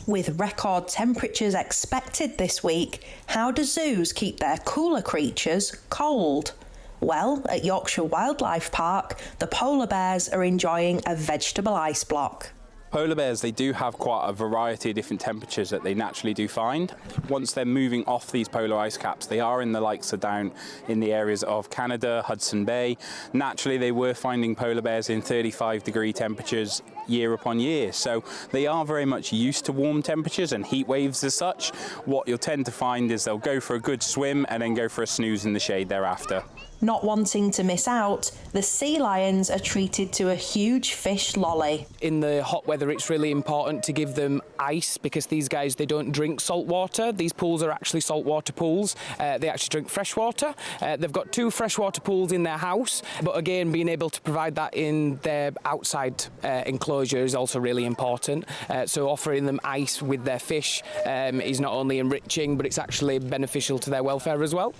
With record temperatures expected this week, how do zoos keep their cooler creatures cold? Well, at Yorkshire Wildlife Park, the polar bears are enjoying a vegetable ice block. Polar bears, they do have quite a variety of different temperatures that they naturally do find. Once they're moving off these polar ice caps, they are in the likes of down in the areas of Canada, Hudson Bay. Naturally, they were finding polar bears in 35-degree temperatures year upon year. So they are very much used to warm temperatures and heat waves as such. What you'll tend to find is they'll go for a good swim and then go for a snooze in the shade thereafter. Not wanting to miss out, the sea lions are treated to a huge fish lolly. In the hot weather, it's really important to give them ice because these guys, they don't drink salt water. These pools are actually saltwater pools. They actually drink fresh water. They've got 2 freshwater pools in their house, but again, being able to provide that in their outside enclosure is also really important. So offering them ice with their fish is not only enriching, but it's actually beneficial to their welfare as well.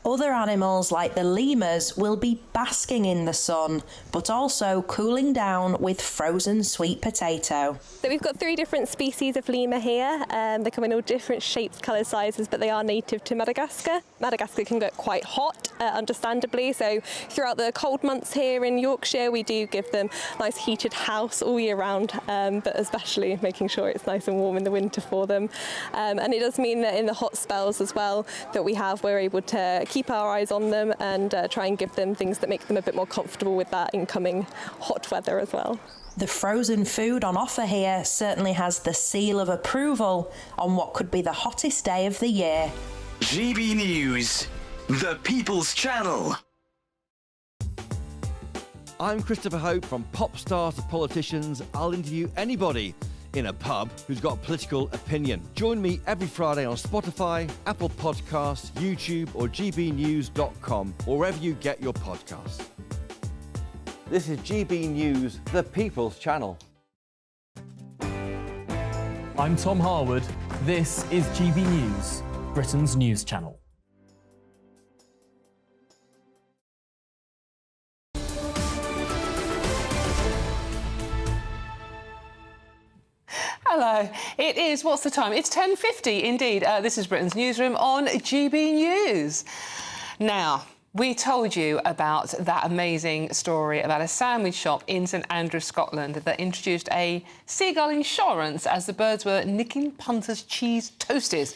Other animals like the lemurs will be basking in the sun, but also cooling down with frozen sweet potato. So we've got 3 different species of lemur here. They come in all different shapes, colours, sizes, but they are native to Madagascar. Madagascar can get quite hot, understandably, so throughout the cold months here in Yorkshire, we do give them a nice heated house all year round, but especially making sure it's nice and warm in the winter for them. And it does mean that in the hot spells as well that we're able to keep our eyes on them and try and give them things that make them a bit more comfortable with that incoming hot weather as well. The frozen food on offer here certainly has the seal of approval on what could be the hottest day of the year. GB News, the People's Channel. I'm Christopher Hope. From pop stars to politicians, I'll interview anybody in a pub who's got a political opinion. Join me every Friday on Spotify, Apple Podcasts, YouTube or gbnews.com, or wherever you get your podcasts. This is GB News, the People's Channel. I'm Tom Harwood. This is GB News, Britain's news channel. Hello, it is, what's the time? It's 10:50 indeed. This is Britain's Newsroom on GB News. Now, we told you about that amazing story about a sandwich shop in St Andrews, Scotland, that introduced a seagull insurance as the birds were nicking punters' cheese toasties.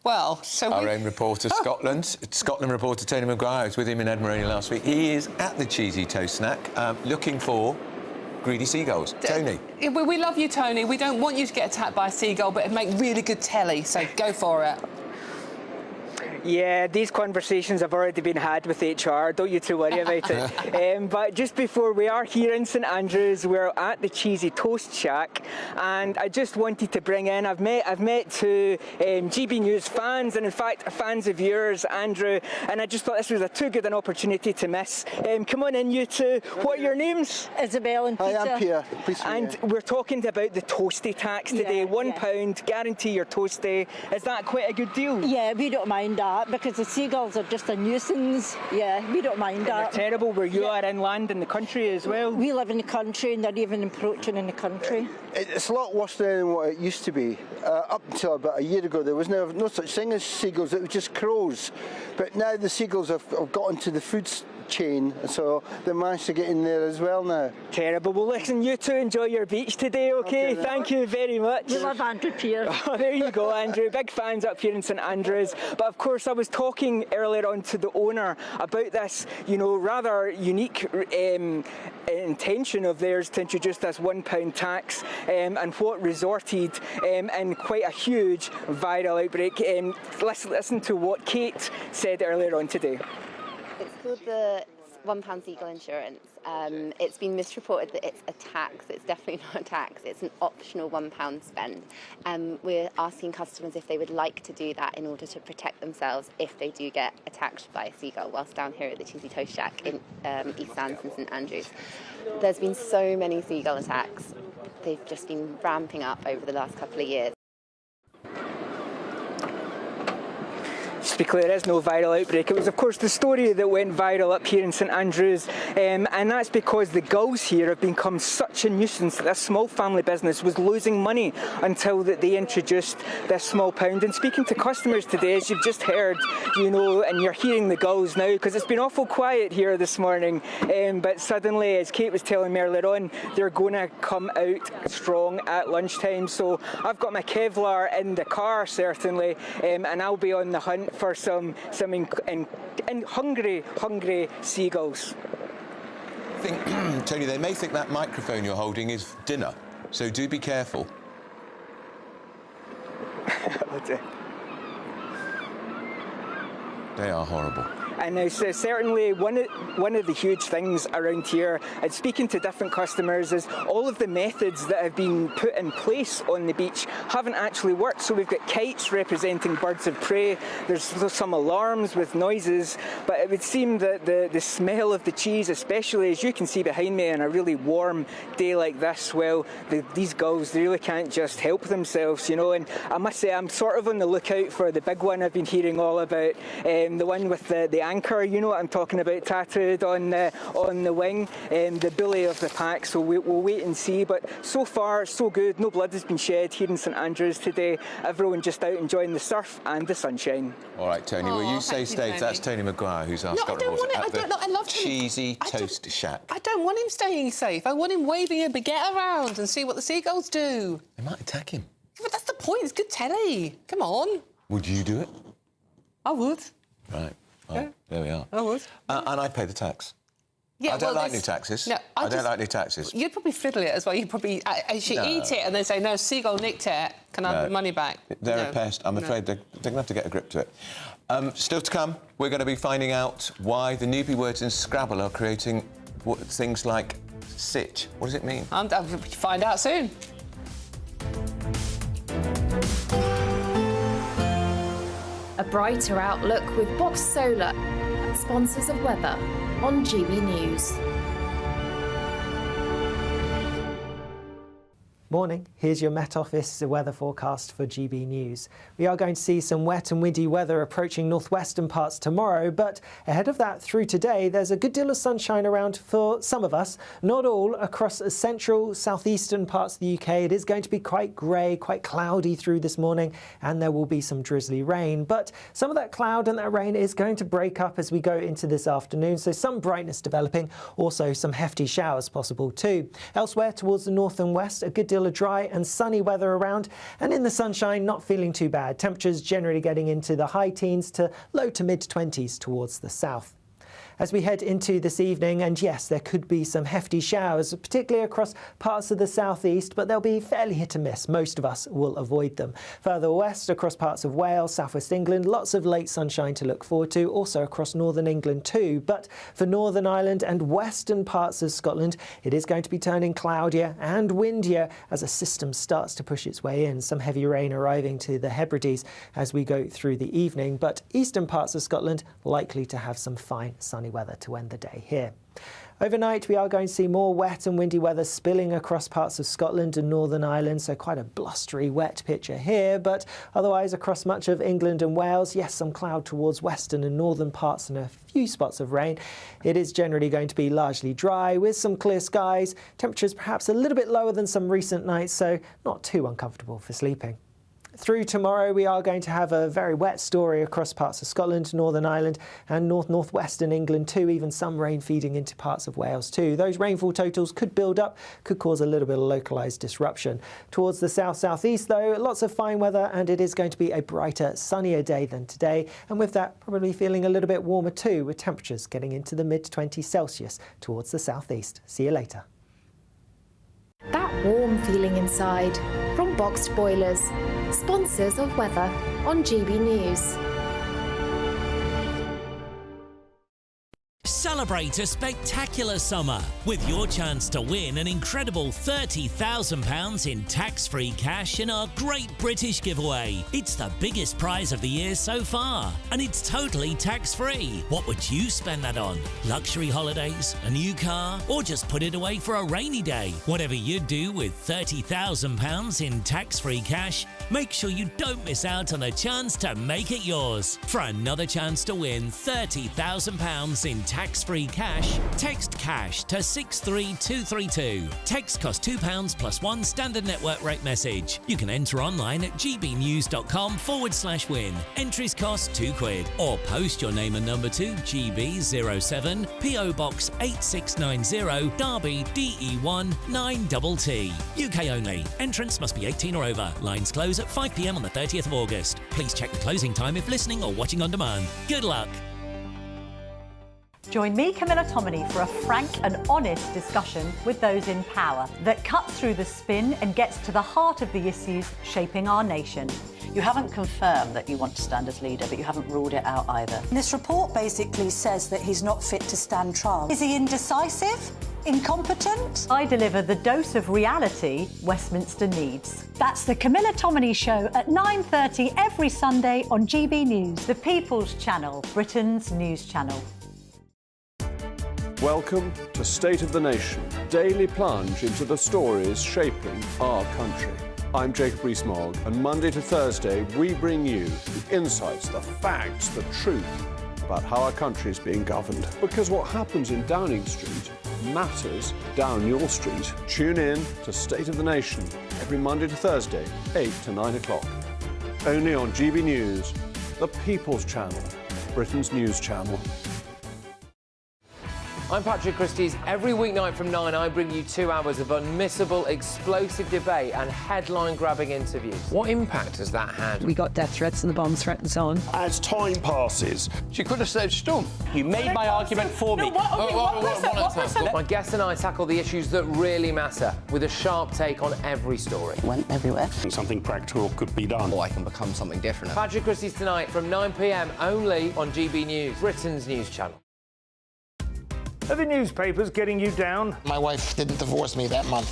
Well, so our own reporter, Scotland reporter Tony Maguire, I was with him in Edinburgh only last week. He is at the Cheesy Toast Snack looking for greedy seagulls. Tony. We love you, Tony. We don't want you to get attacked by a seagull, but it'd make really good telly, so go for it. Yeah, these conversations have already been had with HR, don't you two worry about it. But just before, we are here in St Andrews, we're at the Cheesy Toast Shack, and I just wanted to bring in, I've met two GB News fans, and in fact fans of yours, Andrew, and I just thought this was too good an opportunity to miss. Come on in, you two. What are your names? Isabel and Peter. Hi, I'm Peter. And we're talking about the toasty tax today. £1, guarantee your toasty. Is that quite a good deal? Yeah, we don't mind that, because the seagulls are just a nuisance. Yeah, we don't mind that. They're terrible where you are inland in the country as well. We live in the country, and they're even encroaching in the country. It's a lot worse than what it used to be. Up until about a year ago, there was no such thing as seagulls, it was just crows. But now the seagulls have got into the food chain, so they managed to get in there as well now. Terrible. Well, listen, you two enjoy your beach today, okay? Thank you very much. We love Andrew Pier. Oh, there you go, Andrew. Big fans up here in St Andrews. But of course, I was talking earlier on to the owner about this, you know, rather unique intention of theirs to introduce this £1 tax, and what resorted in quite a huge viral outbreak. Listen to what Kate said earlier on today. It's called the £1 seagull insurance. It's been misreported that it's a tax. It's definitely not a tax. It's an optional £1 spend. We're asking customers if they would like to do that in order to protect themselves if they do get attacked by a seagull whilst down here at the Cheesy Toast Shack in East Sands and St Andrews. There's been so many seagull attacks. They've just been ramping up over the last couple of years. Just to be clear, there is no viral outbreak. It was, of course, the story that went viral up here in St Andrews, and that's because the gulls here have become such a nuisance that this small family business was losing money until that they introduced this small pound. And speaking to customers today, as you've just heard, you know, and you're hearing the gulls now, because it's been awful quiet here this morning, but suddenly, as Kate was telling me earlier on, they're going to come out strong at lunchtime. So I've got my Kevlar in the car, certainly, and I'll be on the hunt for some hungry seagulls. I think, Tony, they may think that microphone you're holding is dinner, so do be careful. They are horrible. And now, so certainly one of the huge things around here, and speaking to different customers, is all of the methods that have been put in place on the beach haven't actually worked. So we've got kites representing birds of prey, there's some alarms with noises, but it would seem that the smell of the cheese, especially as you can see behind me on a really warm day like this, well, these gulls, they really can't just help themselves, you know. And I must say, I'm sort of on the lookout for the big one I've been hearing all about, the one with the anchor, you know what I'm talking about, tattooed on the wing, the bully of the pack. So we'll wait and see. But so far, so good. No blood has been shed here in St Andrews today. Everyone just out enjoying the surf and the sunshine. All right, Tony. Will you stay safe? That's Tony Maguire, who's our Scotland reporter at the Cheesy Toast Shack. I don't want him staying safe. I want him waving a baguette around and see what the seagulls do. They might attack him. But that's the point. It's good telly. Come on. Would you do it? I would. Right. Well, yeah. There we are. I would. And I pay the tax. Yeah, I don't like new taxes. No, I don't like new taxes. You'd probably fiddle it as well. You'd probably actually eat it and then say, no, seagull nicked it. Can I have the money back? They're a pest. I'm afraid they're going to have to get a grip to it. Still to come, we're going to be finding out why the newbie words in Scrabble are creating things like sit. What does it mean? I'll find out soon. A brighter outlook with Box Solar, sponsors of weather on GB News. Morning, here's your Met Office weather forecast for GB News. We are going to see some wet and windy weather approaching northwestern parts tomorrow, but ahead of that through today, there's a good deal of sunshine around for some of us. Not all. Across central, southeastern parts of the UK, it is going to be quite grey, quite cloudy through this morning, and there will be some drizzly rain. But some of that cloud and that rain is going to break up as we go into this afternoon, so some brightness developing, also some hefty showers possible too. Elsewhere towards the north and west, a good deal of dry and sunny weather around, and in the sunshine not feeling too bad. Temperatures generally getting into the high teens to low to mid 20s towards the south. As we head into this evening, and yes, there could be some hefty showers, particularly across parts of the southeast, but they'll be fairly hit and miss. Most of us will avoid them. Further west, across parts of Wales, southwest England, lots of late sunshine to look forward to, also across northern England too. But for Northern Ireland and western parts of Scotland, it is going to be turning cloudier and windier as a system starts to push its way in. Some heavy rain arriving to the Hebrides as we go through the evening, but eastern parts of Scotland likely to have some fine sunny weather to end the day here. Overnight, we are going to see more wet and windy weather spilling across parts of Scotland and Northern Ireland, so quite a blustery, wet picture here, but otherwise across much of England and Wales, yes, some cloud towards western and northern parts and a few spots of rain. It is generally going to be largely dry with some clear skies, temperatures perhaps a little bit lower than some recent nights, so not too uncomfortable for sleeping. Through tomorrow, we are going to have a very wet story across parts of Scotland, Northern Ireland and northwestern England too, even some rain feeding into parts of Wales too. Those rainfall totals could build up, could cause a little bit of localised disruption. Towards the south-southeast though, lots of fine weather, and it is going to be a brighter, sunnier day than today, and with that probably feeling a little bit warmer too, with temperatures getting into the mid-20s Celsius towards the southeast. See you later. That warm feeling inside from Boxed Boilers, sponsors of weather on GB News. Celebrate a spectacular summer with your chance to win an incredible £30,000 in tax-free cash in our Great British Giveaway. It's the biggest prize of the year so far, and it's totally tax-free. What would you spend that on? Luxury holidays, a new car, or just put it away for a rainy day? Whatever you do with £30,000 in tax-free cash, make sure you don't miss out on a chance to make it yours. For another chance to win £30,000 in tax-free cash, text cash to 63232. Text costs £2 plus one standard network rate message. You can enter online at gbnews.com/win. Entries cost £2, or post your name and number to GB07 PO Box 8690 Derby DE1 9TT. UK only. Entrance must be 18 or over. Lines close at 5 p.m. on the 30th of August. Please check the closing time if listening or watching on demand. Good luck. Join me, Camilla Tominey, for a frank and honest discussion with those in power that cuts through the spin and gets to the heart of the issues shaping our nation. You haven't confirmed that you want to stand as leader, but you haven't ruled it out either. This report basically says that he's not fit to stand trial. Is he indecisive? Incompetent? I deliver the dose of reality Westminster needs. That's the Camilla Tominey Show at 9:30 every Sunday on GB News, the People's Channel, Britain's news channel. Welcome to State of the Nation, daily plunge into the stories shaping our country. I'm Jacob Rees-Mogg, and Monday to Thursday we bring you the insights, the facts, the truth about how our country is being governed. Because what happens in Downing Street matters down your street. Tune in to State of the Nation every Monday to Thursday, 8 to 9 o'clock. Only on GB News, the People's Channel, Britain's news channel. I'm Patrick Christie's. Every weeknight from 9, I bring you 2 hours of unmissable, explosive debate and headline-grabbing interviews. What impact has that had? We got death threats and the bomb threat and so on. As time passes, She could have saved Storm. You made my argument for me. My guests and I tackle the issues that really matter with a sharp take on every story. Went everywhere. something practical could be done. Or I can become something different. Patrick Christie's tonight from 9 p.m. only on GB News, Britain's news channel. Are the newspapers getting you down? My wife didn't divorce me that month.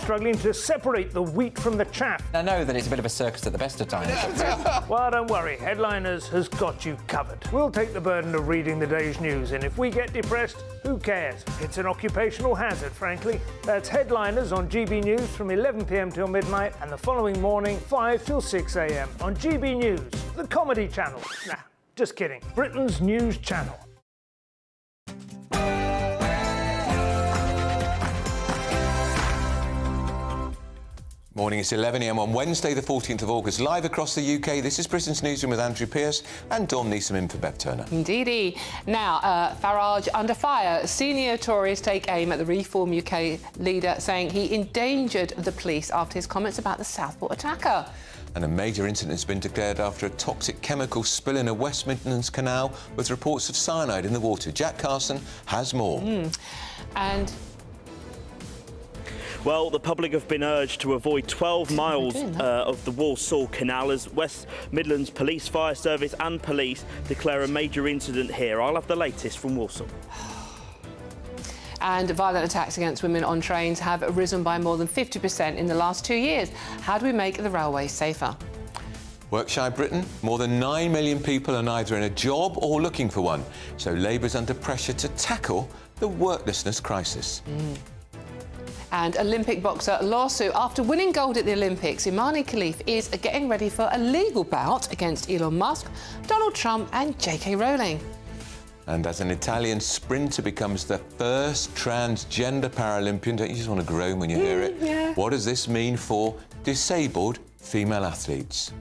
Struggling to separate the wheat from the chaff? I know that it's a bit of a circus at the best of times. Well, don't worry, Headliners has got you covered. We'll take the burden of reading the day's news, and if we get depressed, who cares? It's an occupational hazard, frankly. That's Headliners on GB News from 11 p.m. till midnight, and the following morning, 5 till 6 a.m. on GB News, the comedy channel. Nah, just kidding. Britain's news channel. Morning, it's 11 a.m. on Wednesday, the 14th of August. Live across the UK, this is Britain's Newsroom with Andrew Pearce and Dawn Neeson in for Bev Turner. Indeedy. Now, Farage under fire. Senior Tories take aim at the Reform UK leader, saying he endangered the police after his comments about the Southport attacker. And a major incident has been declared after a toxic chemical spill in a West Midlands canal with reports of cyanide in the water. Jack Carson has more. And well, the public have been urged to avoid 12 miles of the Walsall Canal as West Midlands Police, Fire Service and Police declare a major incident here. I'll have the latest from Walsall. And violent attacks against women on trains have risen by more than 50% in the last 2 years. How do we make the railway safer? Workshy Britain, more than 9 million people are neither in a job or looking for one. So Labour's under pressure to tackle the worklessness crisis. And Olympic boxer lawsuit. After winning gold at the Olympics, Imani Khalif is getting ready for a legal bout against Elon Musk, Donald Trump and JK Rowling. And as an Italian sprinter becomes the first transgender Paralympian, don't you just want to groan when you hear it? Yeah. What does this mean for disabled female athletes?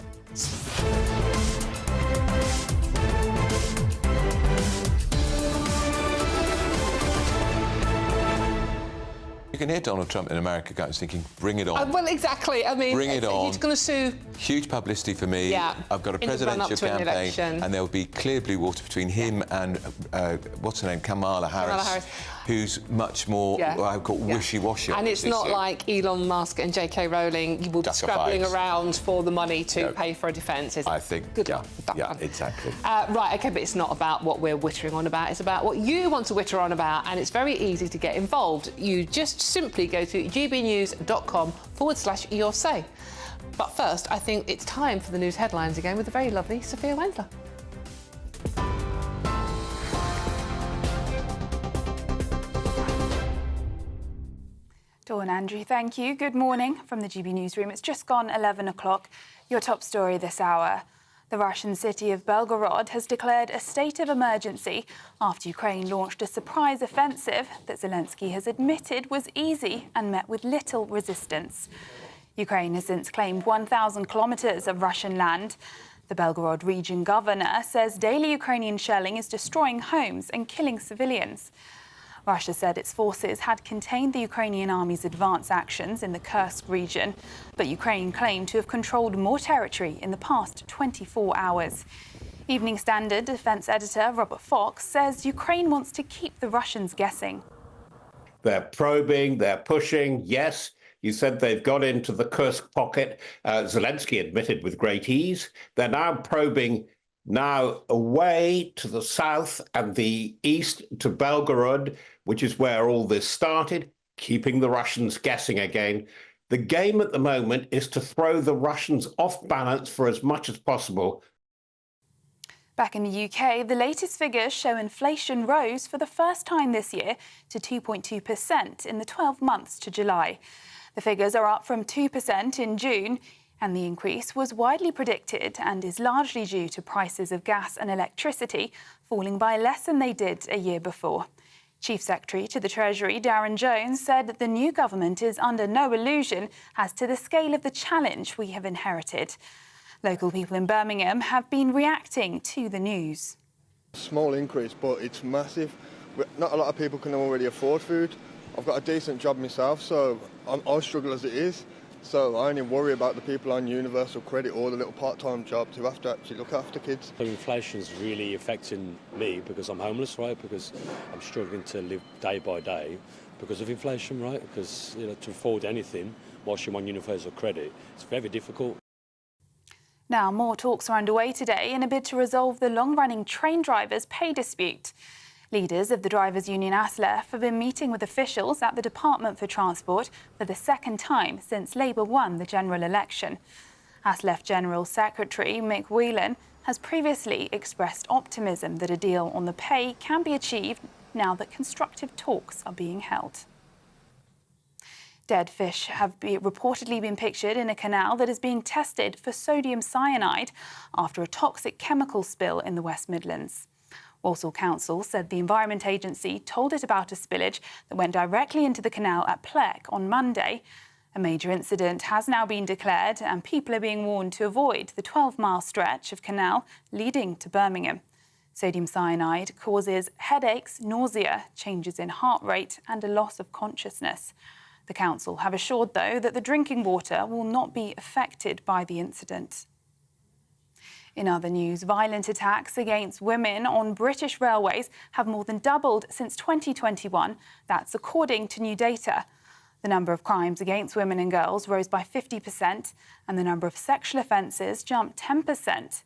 You can hear Donald Trump in America guys thinking, bring it on. Well, exactly. I mean, bring it on. He's going to sue. Huge publicity for me. Yeah. I've got a In the run-up presidential to an campaign, election. and there'll be clear blue water between him and what's her name, Kamala Harris, who's much more what I call wishy-washy. And it's not like Elon Musk and JK Rowling will be scrabbling around for the money to pay for a defence. I think. Good luck with that one. Exactly. Right, OK, but it's not about what we're wittering on about. It's about what you want to witter on about, and it's very easy to get involved. You just simply go to gbnews.com/your say. But first, I think it's time for the news headlines again with the very lovely Sophia Wendler. Dawn, Andrew, thank you. Good morning from the GB Newsroom. It's just gone 11 o'clock. Your top story this hour. The Russian city of Belgorod has declared a state of emergency after Ukraine launched a surprise offensive that Zelensky has admitted was easy and met with little resistance. Ukraine has since claimed 1,000 kilometres of Russian land. The Belgorod region governor says daily Ukrainian shelling is destroying homes and killing civilians. Russia said its forces had contained the Ukrainian army's advance actions in the Kursk region, but Ukraine claimed to have controlled more territory in the past 24 hours. Evening Standard defence editor Robert Fox says Ukraine wants to keep the Russians guessing. They're probing, they're pushing, yes. You said they've got into the Kursk pocket. Zelensky admitted with great ease. They're now probing now away to the south and the east to Belgorod, which is where all this started, keeping the Russians guessing again. The game at the moment is to throw the Russians off balance for as much as possible. Back in the UK, the latest figures show inflation rose for the first time this year to 2.2% in the 12 months to July. The figures are up from 2% in June, and the increase was widely predicted and is largely due to prices of gas and electricity falling by less than they did a year before. Chief Secretary to the Treasury, Darren Jones, said that the new government is under no illusion as to the scale of the challenge we have inherited. Local people in Birmingham have been reacting to the news. Small increase, but it's massive. Not a lot of people can already afford food. I've got a decent job myself, so I struggle as it is. So I only worry about the people on universal credit or the little part-time jobs who have to actually look after kids. So inflation's really affecting me because I'm homeless, right? Because I'm struggling to live day by day because of inflation, right? Because to afford anything whilst you're on universal credit, it's very difficult. Now, more talks are underway today in a bid to resolve the long-running train drivers' pay dispute. Leaders of the Drivers' Union ASLEF have been meeting with officials at the Department for Transport for the second time since Labour won the general election. ASLEF General Secretary Mick Whelan has previously expressed optimism that a deal on the pay can be achieved now that constructive talks are being held. Dead fish have reportedly been pictured in a canal that is being tested for sodium cyanide after a toxic chemical spill in the West Midlands. Walsall Council said the Environment Agency told it about a spillage that went directly into the canal at Pleck on Monday. A major incident has now been declared and people are being warned to avoid the 12-mile stretch of canal leading to Birmingham. Sodium cyanide causes headaches, nausea, changes in heart rate and a loss of consciousness. The council have assured, though, that the drinking water will not be affected by the incident. In other news, violent attacks against women on British railways have more than doubled since 2021. That's according to new data. The number of crimes against women and girls rose by 50% and the number of sexual offences jumped 10%.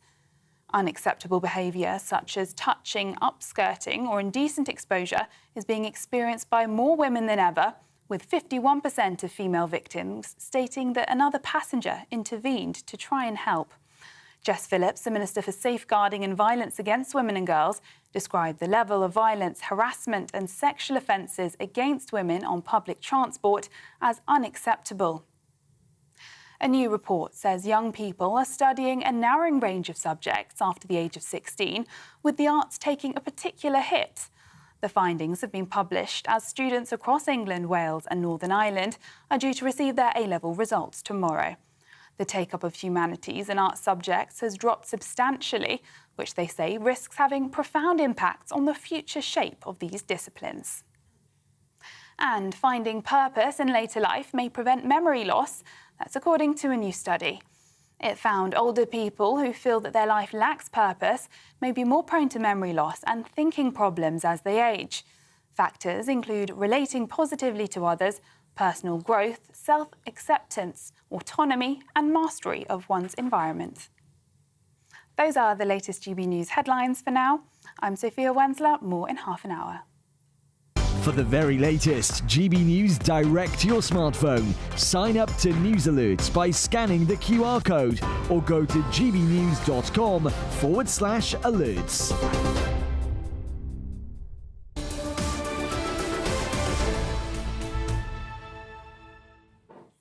Unacceptable behaviour such as touching, upskirting or indecent exposure is being experienced by more women than ever, with 51% of female victims stating that another passenger intervened to try and help. Jess Phillips, the Minister for Safeguarding and Violence Against Women and Girls, described the level of violence, harassment and sexual offences against women on public transport as unacceptable. A new report says young people are studying a narrowing range of subjects after the age of 16, with the arts taking a particular hit. The findings have been published as students across England, Wales and Northern Ireland are due to receive their A-level results tomorrow. The take-up of humanities and arts subjects has dropped substantially, which they say risks having profound impacts on the future shape of these disciplines. And finding purpose in later life may prevent memory loss. That's according to a new study. It found older people who feel that their life lacks purpose may be more prone to memory loss and thinking problems as they age. Factors include relating positively to others, personal growth, self-acceptance, autonomy and mastery of one's environment. Those are the latest GB News headlines for now. I'm Sophia Wensler, more in half an hour. For the very latest GB News direct to your smartphone, sign up to News Alerts by scanning the QR code or go to gbnews.com/alerts.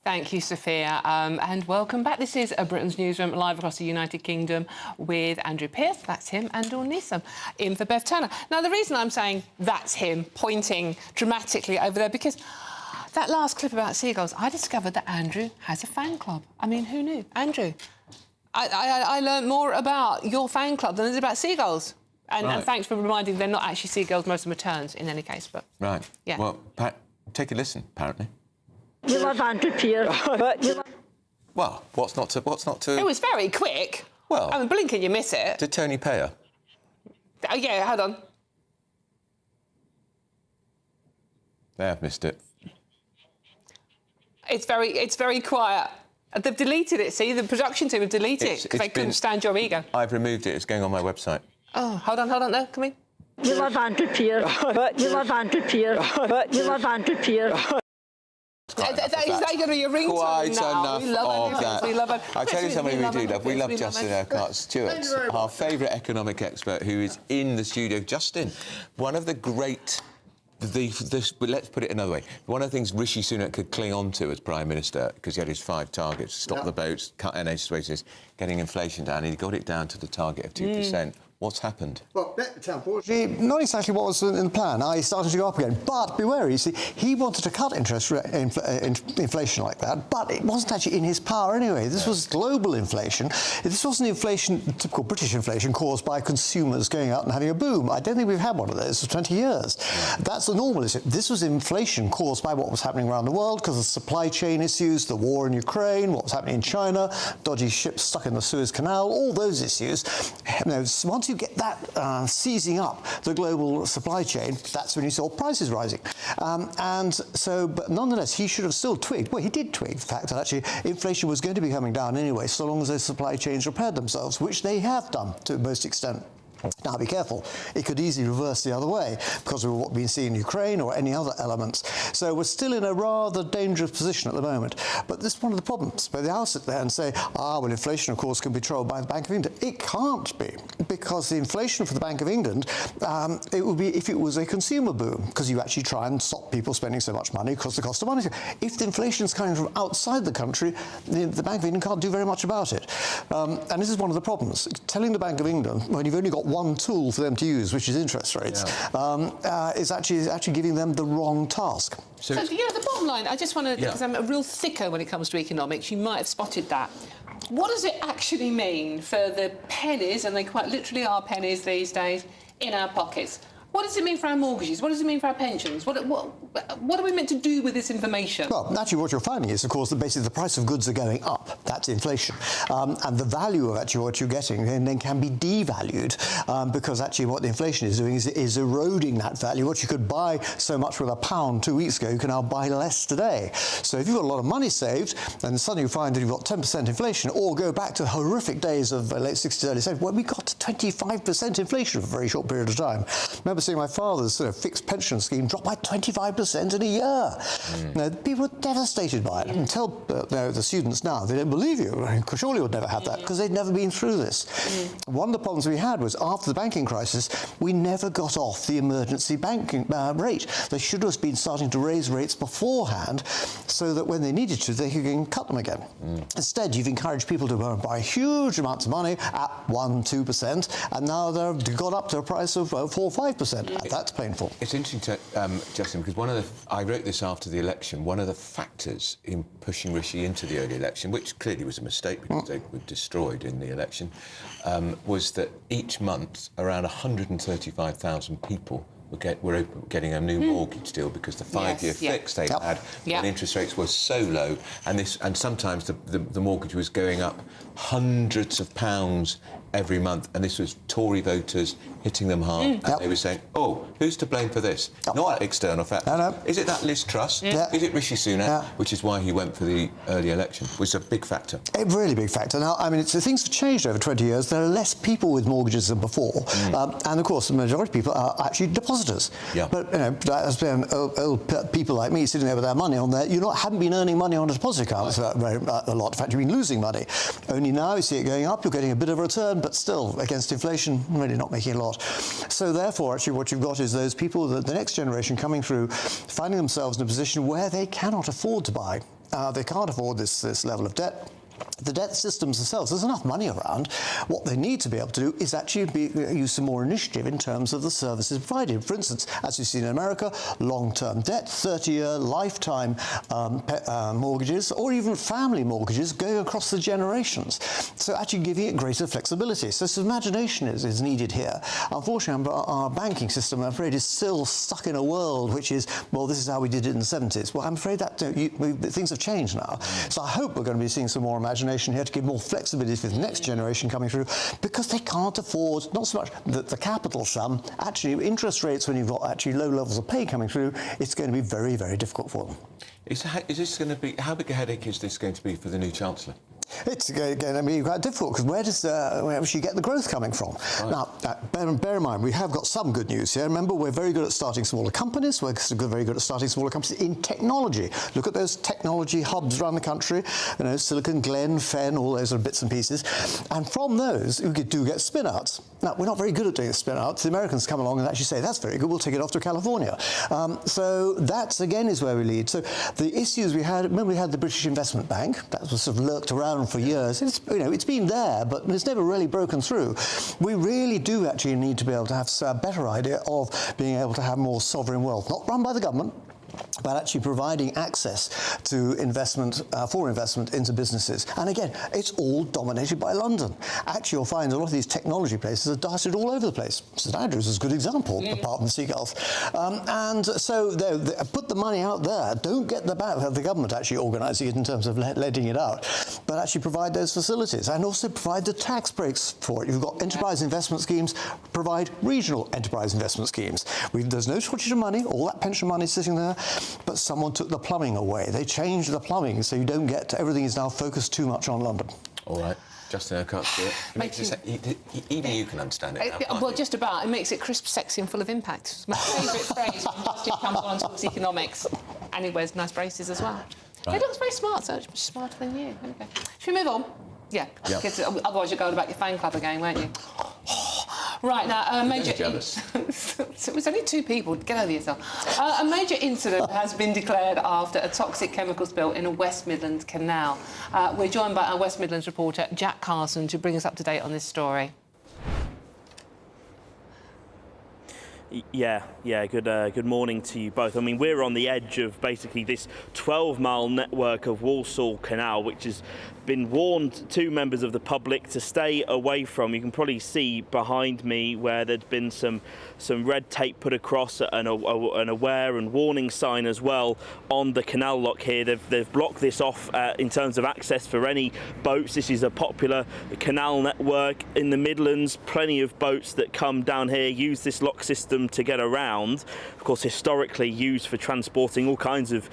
Thank you, Sophia, and welcome back. This is Britain's Newsroom, live across the United Kingdom with Andrew Pearce, that's him, and Dawn Neeson, in for Bev Turner. Now, the reason I'm saying that's him, pointing dramatically over there, because that last clip about seagulls, I discovered that Andrew has a fan club. I mean, who knew? Andrew, I learned more about your fan club than I did about seagulls. And, right. And thanks for reminding they're not actually seagulls, most of them are terns in any case, but... Right. Yeah. Well, Pat, take a listen, apparently. We love Andrew Pearce. Well, what's not to... It was very quick. Well... I mean, blink and you miss it. Did Tony pay her? Oh, yeah, hold on. They have missed it. It's very quiet. They've deleted it, see? The production team have deleted it because they couldn't stand your ego. I've removed it. It's going on my website. Oh, hold on, no, come in. We love Andrew Pearce. We love Andrew Pearce. We love Andrew Pearce. That is going to be your ringtone Quite now. enough of that. We love it. I'll tell you somebody we do love. We love Justin Urquhart Stewart, our favourite economic expert who is in the studio. Justin, one of the great... let's put it another way. One of the things Rishi Sunak could cling on to as Prime Minister, because he had his 5 targets, stop the boats, cut NHS wages, getting inflation down, and he got it down to the target of 2%. What's happened? Well, unfortunately, not exactly what was in the plan. I started to go up again. But be wary, you see, he wanted to cut inflation like that, but it wasn't actually in his power anyway. This was global inflation. This wasn't inflation, typical British inflation, caused by consumers going out and having a boom. I don't think we've had one of those for 20 years. That's the normal issue. This was inflation caused by what was happening around the world because of supply chain issues, the war in Ukraine, what was happening in China, dodgy ships stuck in the Suez Canal, all those issues. You know, once you get that seizing up the global supply chain, that's when you saw prices rising. And so, but nonetheless, he should have still twigged. Well, he did twig the fact that actually inflation was going to be coming down anyway, so long as those supply chains repaired themselves, which they have done to most extent. Now, be careful. It could easily reverse the other way because of what we've been seeing in Ukraine or any other elements. So we're still in a rather dangerous position at the moment. But this is one of the problems. But they'll sit there and say, well, inflation, of course, can be controlled by the Bank of England. It can't be, because the inflation for the Bank of England, it would be if it was a consumer boom, because you actually try and stop people spending so much money because the cost of money. If the inflation is coming from outside the country, the Bank of England can't do very much about it. And this is one of the problems. Telling the Bank of England, when you've only got one tool for them to use, which is interest rates, is actually giving them the wrong task. So the bottom line, I just want to, because I'm a real thicko when it comes to economics, you might have spotted that. What does it actually mean for the pennies, and they quite literally are pennies these days, in our pockets? What does it mean for our mortgages? What does it mean for our pensions? What are we meant to do with this information? Well, actually what you're finding is, of course, that basically the price of goods are going up. That's inflation. And the value of actually what you're getting then can be devalued because actually what the inflation is doing is eroding that value. What you could buy so much with £1 2 weeks ago, you can now buy less today. So if you've got a lot of money saved, and suddenly you find that you've got 10% inflation, or go back to horrific days of late 60s, early 70s, when we got 25% inflation for a very short period of time. Remember seeing my father's fixed pension scheme drop by 25% in a year. Now, people were devastated by it. And tell the students now, they don't believe you. Surely would never have that, because they'd never been through this. One of the problems we had was, after the banking crisis, we never got off the emergency banking rate. They should have been starting to raise rates beforehand, so that when they needed to, they could cut them again. Instead, you've encouraged people to buy huge amounts of money at 1-2%, and now they've got up to a price of 4 or 5%. That's painful. It's interesting, Justin, because I wrote this after the election. One of the factors in pushing Rishi into the early election, which clearly was a mistake because they were destroyed in the election, was that each month around 135,000 people were getting a new mortgage deal because the 5-year fix they had when interest rates were so low, and sometimes the mortgage was going up hundreds of pounds every month, and this was Tory voters hitting them hard. And they were saying, who's to blame for this? Not external factors. Is it that Liz Truss? Is it Rishi Sunak? Which is why he went for the early election, which is a big factor. A really big factor. Now, I mean, things have changed over 20 years. There are less people with mortgages than before. And, of course, the majority of people are actually depositors. But, as old people like me sitting there with their money on there, haven't been earning money on a deposit account a lot. In fact, you've been losing money. Only now you see it going up, you're getting a bit of a return, but still, against inflation, really not making a lot. So therefore, actually, what you've got is those people, the next generation coming through, finding themselves in a position where they cannot afford to buy. They can't afford this level of debt. The debt systems themselves, there's enough money around. What they need to be able to do is actually use some more initiative in terms of the services provided. For instance, as we've seen in America, long-term debt, 30-year lifetime mortgages, or even family mortgages going across the generations. So actually giving it greater flexibility. So some imagination is needed here. Unfortunately, our banking system, I'm afraid, is still stuck in a world which is, well, this is how we did it in the 70s. Well, I'm afraid that things have changed now. So I hope we're going to be seeing some more imagination here to give more flexibility for the next generation coming through, because they can't afford not so much the capital sum. Actually, interest rates, when you've got actually low levels of pay coming through, it's going to be very, very difficult for them. Is this going to be, how big a headache is this going to be for the new Chancellor? It's going to be quite difficult, because where does she get the growth coming from? Right. Now, bear in mind, we have got some good news here. Remember, we're very good at starting smaller companies. We're very good at starting smaller companies in technology. Look at those technology hubs around the country, Silicon Glen, Fen, all those bits and pieces. And from those, we do get spin-outs. Now, we're not very good at doing spin-outs. The Americans come along and actually say, that's very good, we'll take it off to California. So that, again, is where we lead. So the issues we had, remember we had the British Investment Bank, that was sort of lurked around for years. It's been there, but it's never really broken through. We really do actually need to be able to have a better idea of being able to have more sovereign wealth, not run by the government, but actually providing access to investment, for investment into businesses. And again, it's all dominated by London. Actually, you'll find a lot of these technology places are dotted all over the place. St Andrews is a good example, apart from the seagulls. And so they put the money out there. Don't get the government actually organising it in terms of letting it out, but actually provide those facilities and also provide the tax breaks for it. You've got enterprise investment schemes, provide regional enterprise investment schemes. There's no shortage of money. All that pension money is sitting there. But someone took the plumbing away. They changed the plumbing, so you don't get everything is now focused too much on London. All right. Justin Urquhart's bit. Even you can understand it now, can't Well, you? just about. It makes it crisp, sexy and full of impact. It's my favourite phrase when Justin comes on and talks economics. And he wears nice braces as well. Right. He looks very smart, so much smarter than you. Okay. Should we move on? Yeah. Otherwise you're going about your fan club again, won't you? Right, now, a major... jealous. So it was only 2 people. Get over yourself. A major incident has been declared after a toxic chemical spill in a West Midlands canal. We're joined by our West Midlands reporter, Jack Carson, to bring us up to date on this story. Yeah. Good morning to you both. I mean, we're on the edge of basically this 12-mile network of Walsall Canal, which has been warned to members of the public to stay away from. You can probably see behind me where there's been some red tape put across an aware and warning sign as well on the canal lock here. They've blocked this off in terms of access for any boats. This is a popular canal network in the Midlands. Plenty of boats that come down here use this lock system to get around. Of course, historically used for transporting all kinds of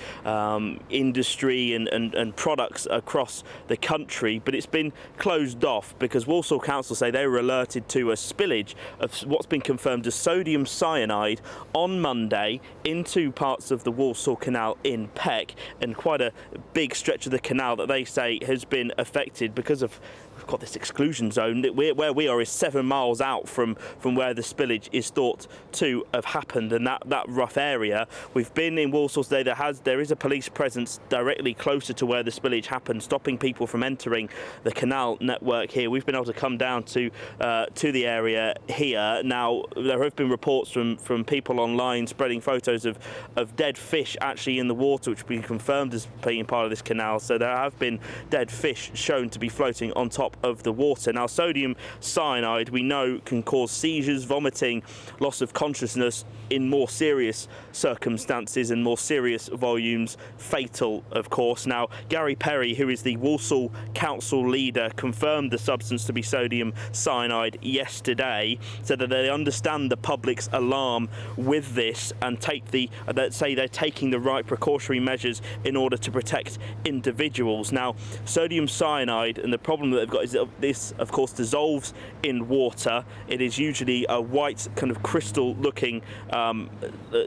industry and products across the country, but it's been closed off because Walsall Council say they were alerted to a spillage of what's been confirmed as sodium cyanide on Monday into parts of the Walsall Canal in Peck, and quite a big stretch of the canal that they say has been affected because of we've got this exclusion zone. Where we are is 7 miles out from where the spillage is thought to have happened, and that rough area. We've been in Walsall today. There is a police presence directly closer to where the spillage happened, stopping people from entering the canal network here. We've been able to come down to the area here. Now, there have been reports from people online spreading photos of dead fish actually in the water, which have been confirmed as being part of this canal. So there have been dead fish shown to be floating on top of the water. Now, sodium cyanide we know can cause seizures, vomiting, loss of consciousness, in more serious circumstances and more serious volumes, fatal, of course. Now, Gary Perry, who is the Walsall Council leader, confirmed the substance to be sodium cyanide yesterday, said that they understand the public's alarm with this and say they're taking the right precautionary measures in order to protect individuals. Now, sodium cyanide, and the problem that they've got is that this, of course, dissolves in water. It is usually a white, kind of crystal-looking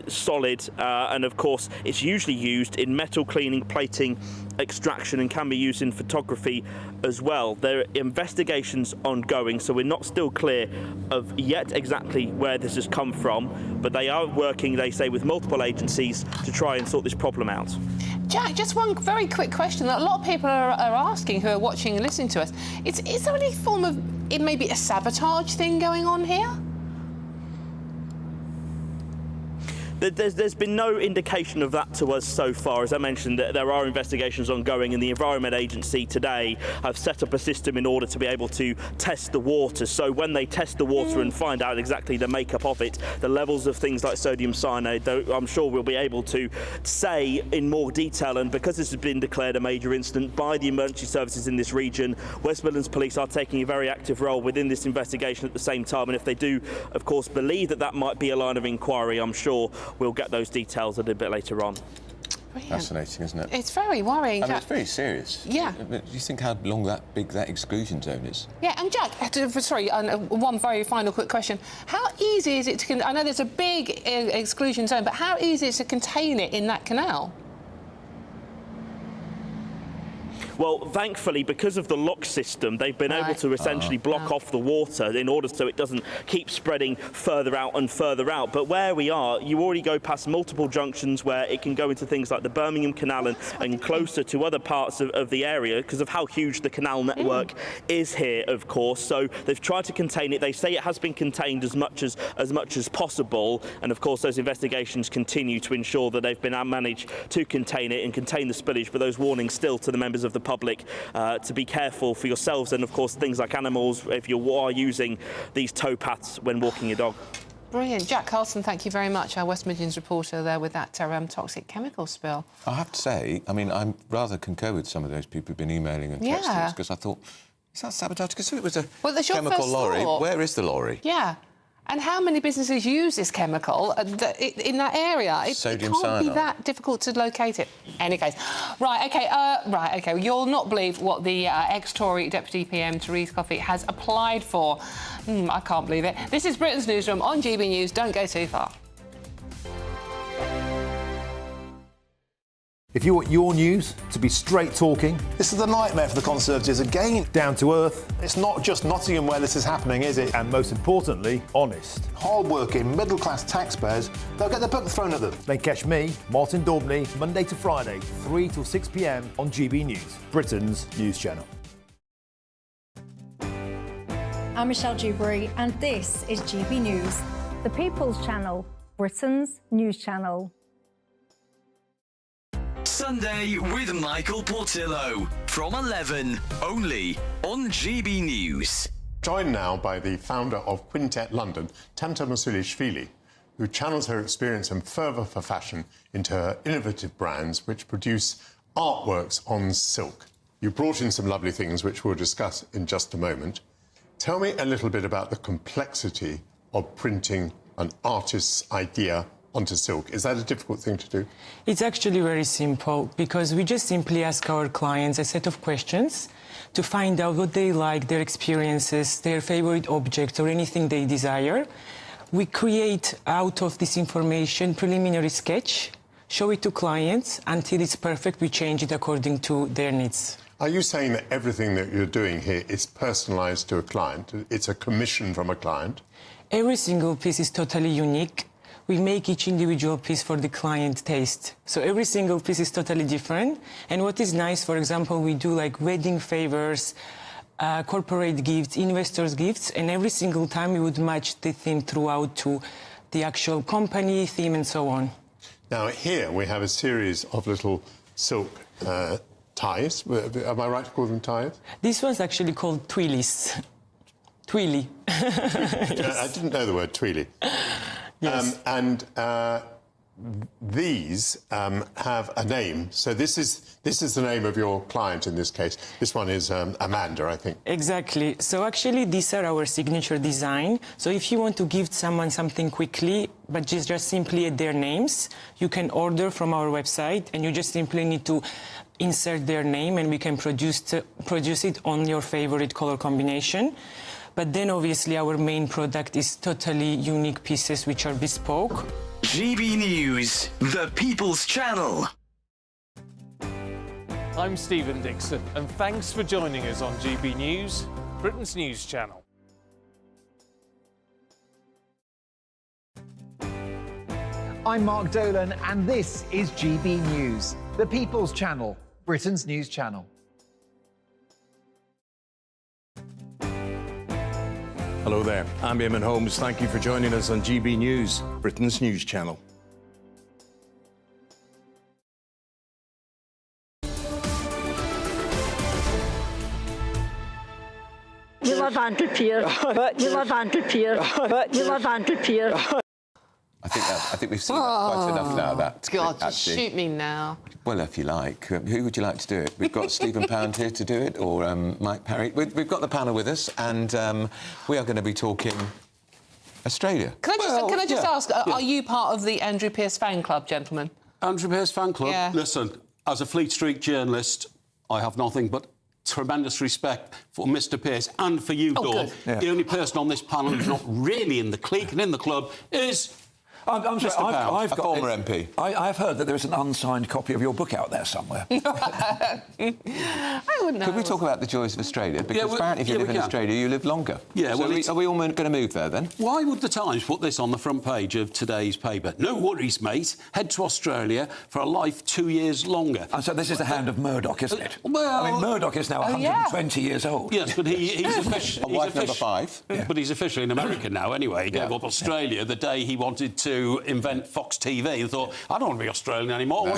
solid, and of course it's usually used in metal cleaning, plating, extraction, and can be used in photography as well. There are investigations ongoing, so we're not still clear of yet exactly where this has come from, but they are working, they say, with multiple agencies to try and sort this problem out. Jack, just one very quick question that a lot of people are asking who are watching and listening to us. Is there any form of, it may be a sabotage thing going on here? There's been no indication of that to us so far. As I mentioned, there are investigations ongoing, and the Environment Agency today have set up a system in order to be able to test the water. So when they test the water and find out exactly the makeup of it, the levels of things like sodium cyanide, I'm sure we'll be able to say in more detail. And because this has been declared a major incident by the emergency services in this region, West Midlands Police are taking a very active role within this investigation at the same time. And if they do, of course, believe that might be a line of inquiry, I'm sure we'll get those details a little bit later on. Brilliant. Fascinating, isn't it? It's very worrying, I mean, Jack. it's very serious. Yeah. Do you think how big that exclusion zone is? Yeah, and Jack, sorry, one very final quick question. How easy is it to... I know there's a big exclusion zone, but how easy is it to contain it in that canal? Well, thankfully, because of the lock system, they've been able to essentially block off the water in order so it doesn't keep spreading further out and further out. But where we are, you already go past multiple junctions where it can go into things like the Birmingham Canal and closer to other parts of the area because of how huge the canal network is here, of course. So they've tried to contain it. They say it has been contained as much as possible. And, of course, those investigations continue to ensure that they've been managed to contain it and contain the spillage. But those warnings still to the members of the public to be careful for yourselves and, of course, things like animals if you are using these towpaths when walking your dog. Brilliant. Jack Carson, thank you very much, our West Midlands reporter there with that toxic chemical spill. I have to say, I mean, I rather concur with some of those people who've been emailing and texting us because I thought, is that sabotage? Because it was a chemical lorry. Where is the lorry? Yeah. And how many businesses use this chemical in that area? Sodium it can't cyanide. be that difficult to locate it. Any case. Right, OK. You'll not believe what the ex-Tory Deputy PM, Therese Coffey, has applied for. I can't believe it. This is Britain's Newsroom on GB News. Don't go too far. If you want your news to be straight-talking... This is a nightmare for the Conservatives again. Down to earth. It's not just Nottingham where this is happening, is it? And most importantly, honest. Hard-working, middle-class taxpayers, they'll get the book thrown at them. Then catch me, Martin Daubney, Monday to Friday, 3 till 6 p.m. on GB News, Britain's news channel. I'm Michelle Dewberry, and this is GB News, the People's Channel, Britain's news channel. Sunday with Michael Portillo from 11, only on GB News. Joined now by the founder of Quintet London, Tanta Masulishvili, who channels her experience and fervour for fashion into her innovative brands which produce artworks on silk. You brought in some lovely things which we'll discuss in just a moment. Tell me a little bit about the complexity of printing an artist's idea onto silk. Is that a difficult thing to do? It's actually very simple, because we just simply ask our clients a set of questions to find out what they like, their experiences, their favorite object or anything they desire. We create out of this information preliminary sketch, show it to clients until it's perfect. We change it according to their needs. Are you saying that everything that you're doing here is personalised to a client? It's a commission from a client? Every single piece is totally unique. We make each individual piece for the client taste. So every single piece is totally different. And what is nice, for example, we do like wedding favors, corporate gifts, investors' gifts, and every single time we would match the theme throughout to the actual company theme and so on. Now, here we have a series of little silk ties. Am I right to call them ties? This one's actually called twillies. Twilly. Yes. I didn't know the word twilly. Yes. These have a name. So this is the name of your client in this case. This one is Amanda, I think. Exactly. So actually these are our signature design. So if you want to give someone something quickly, but just simply add their names, you can order from our website and you just simply need to insert their name and we can produce it on your favorite color combination. But then obviously our main product is totally unique pieces which are bespoke. GB News, the People's Channel. I'm Stephen Dixon, and thanks for joining us on GB News, Britain's news channel. I'm Mark Dolan, and this is GB News, the People's Channel, Britain's news channel. Hello there, I'm Eamon Holmes. Thank you for joining us on GB News, Britain's news channel. You are wanted here. You are wanted here. You are wanted here. I think we've seen that quite enough now. That God, just actually. shoot me now. Well, if you like. Who would you like to do it? We've got Stephen Pound here to do it, or Mike Parry. We've got the panel with us, and we are going to be talking Australia. Can I just ask, are you part of the Andrew Pearce fan club, gentlemen? Andrew Pearce fan club? Yeah. Listen, as a Fleet Street journalist, I have nothing but tremendous respect for Mr Pearce and for you, Dawn. Yeah. The only person on this panel who's not really in the clique and in the club is... I'm sorry, I've got former MP. I've heard that there is an unsigned copy of your book out there somewhere. I wouldn't know. Could we talk about the joys of Australia? Because apparently if you live in Australia, you live longer. Yeah, so well, are we all going to move there, then? Why would the Times put this on the front page of today's paper? No worries, mate. Head to Australia for a life 2 years longer. And so this is the hand of Murdoch, isn't it? Well... I mean, Murdoch is now 120 years old. Yes, but he's officially... Wife number 5. Yeah. But he's officially in America now, anyway. He gave up Australia the day he wanted to to invent Fox TV and thought, I don't want to be Australian anymore.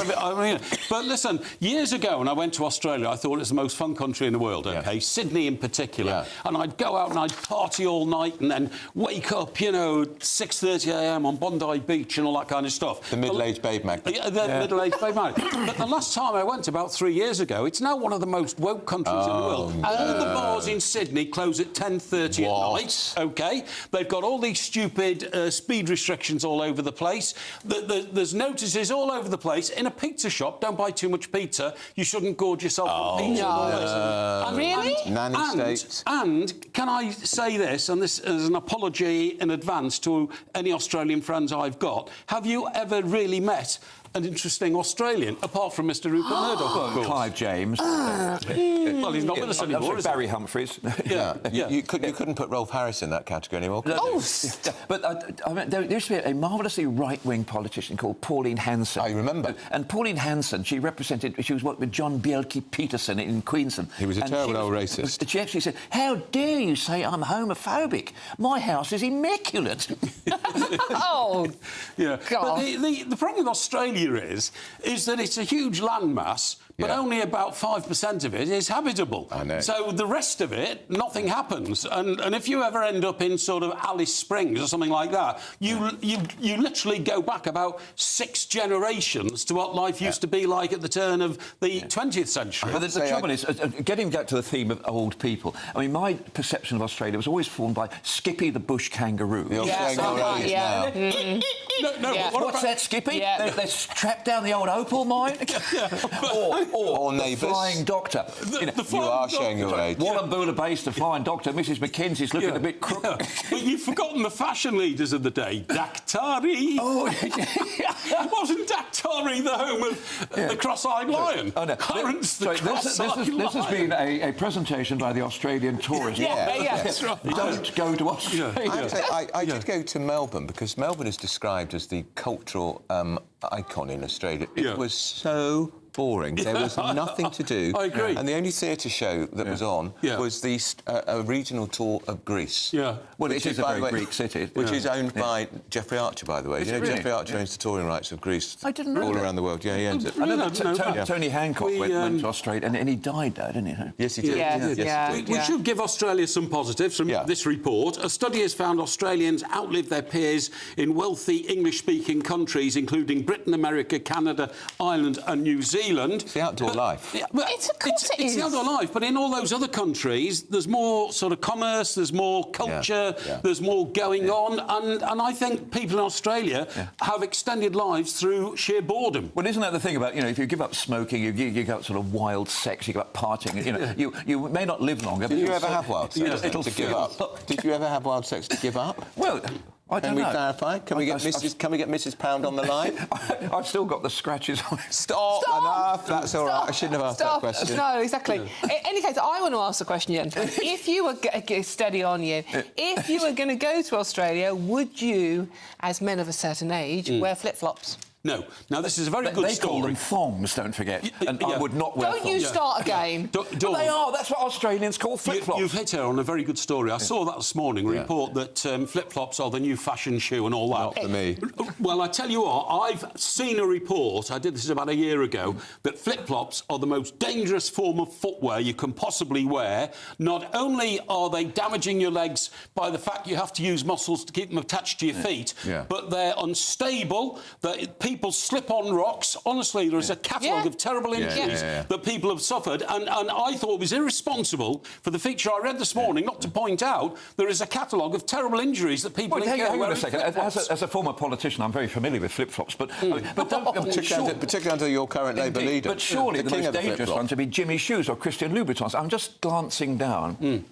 But listen, years ago when I went to Australia, I thought it was the most fun country in the world, OK? Sydney in particular. And I'd go out and I'd party all night and then wake up, you know, 6:30 a.m. on Bondi Beach and all that kind of stuff. The middle-aged babe mag. Yeah, the middle-aged babe mag. But the last time I went, about 3 years ago, it's now one of the most woke countries in the world. No. All the bars in Sydney close at 10:30 at night, OK? They've got all these stupid speed restrictions all over the place. There's notices all over the place. In a pizza shop, don't buy too much pizza. You shouldn't gorge yourself on pizza. Really? Nanny states. And can I say this, and this is an apology in advance to any Australian friends I've got, have you ever really met an interesting Australian, apart from Mr. Rupert Murdoch, of course? Clive James. Well, he's not with us anymore, is he? Barry Humphries. You couldn't put Rolf Harris in that category anymore, could you? But I mean, there used to be a marvellously right-wing politician called Pauline Hanson. I remember. And Pauline Hanson, she was working with John Bjelke-Petersen in Queensland. He was a terrible old racist. She actually said, "How dare you say I'm homophobic? My house is immaculate." Oh, yeah. God. But the problem with Australia is that it's a huge landmass, but only about 5% of it is habitable. I know. So the rest of it, nothing happens. And if you ever end up in sort of Alice Springs or something like that, you literally go back about 6 generations to what life used to be like at the turn of the 20th century. But the trouble is, getting back to the theme of old people, I mean, my perception of Australia was always formed by Skippy the bush kangaroo. What's that, Skippy? Yeah. They're strapped down the old opal mine? or Neighbours. Flying Doctor. You are showing your age. Wallumboola based the Flying Doctor. Mrs Mackenzie's looking a bit crooked. But you've forgotten the fashion leaders of the day. Daktari. Wasn't Daktari the home of the cross-eyed lion? Oh, no. Clarence the cross-eyed lion. This has been a presentation by the Australian Tourist. That's right. Don't go to Australia. I did go to Melbourne because Melbourne is described as the cultural icon in Australia. It was so boring. There was nothing to do. I agree. And the only theatre show that was on was the a regional tour of Greece. Yeah. Well, it is a very Greek city. Which is owned by Jeffrey Archer, by the way. Is you know, it really? Jeffrey Archer owns the touring rights of Greece I didn't know all that. around the world. Yeah, he owns it. I know that Tony Hancock went to Australia and he died there, didn't he? Yes, he did. Yes, he did. We should give Australia some positives from this report. A study has found Australians outlive their peers in wealthy English-speaking countries, including Britain, America, Canada, Ireland and New Zealand. It's the outdoor life. It's the outdoor life, but in all those other countries, there's more sort of commerce, there's more culture, there's more going on, and I think people in Australia have extended lives through sheer boredom. Well, isn't that the thing about, you know, if you give up smoking, you give up sort of wild sex, you give up partying, you know, you may not live longer. Did you ever have wild sex to give feel- up? Did you ever have wild sex to give up? Well, I don't Can we know. clarify? Can we get Mrs. Pound on the line? I've still got the scratches on it. Stop! Enough! That's all right. I shouldn't have asked that question. No, exactly. In any case, I want to ask the question, Ian. If you were steady on you, if you were going to go to Australia, would you, as men of a certain age, wear flip-flops? No. Now, this is a very good They story. call them thongs, don't forget. And I would not wear Don't thongs. you start again. But they are. That's what Australians call flip-flops. You've hit her on a very good story. I saw that this morning, a report that flip-flops are the new fashion shoe and all that. Not for me. Well, I tell you what, I've seen a report, I did this about a year ago, that flip-flops are the most dangerous form of footwear you can possibly wear. Not only are they damaging your legs by the fact you have to use muscles to keep them attached to your feet, but they're unstable, that people slip on rocks. Honestly, there is a catalogue of terrible injuries that people have suffered, and I thought it was irresponsible for the feature I read this morning not to point out there is a catalogue of terrible injuries that people Hang incur on a wearing second. flip-flops. As a former politician, I'm very familiar with flip-flops, but Particularly under your current Labour leader. But surely the king most of the dangerous flip-flop. one to be Jimmy Shoes or Christian Louboutins. I'm just glancing down. No.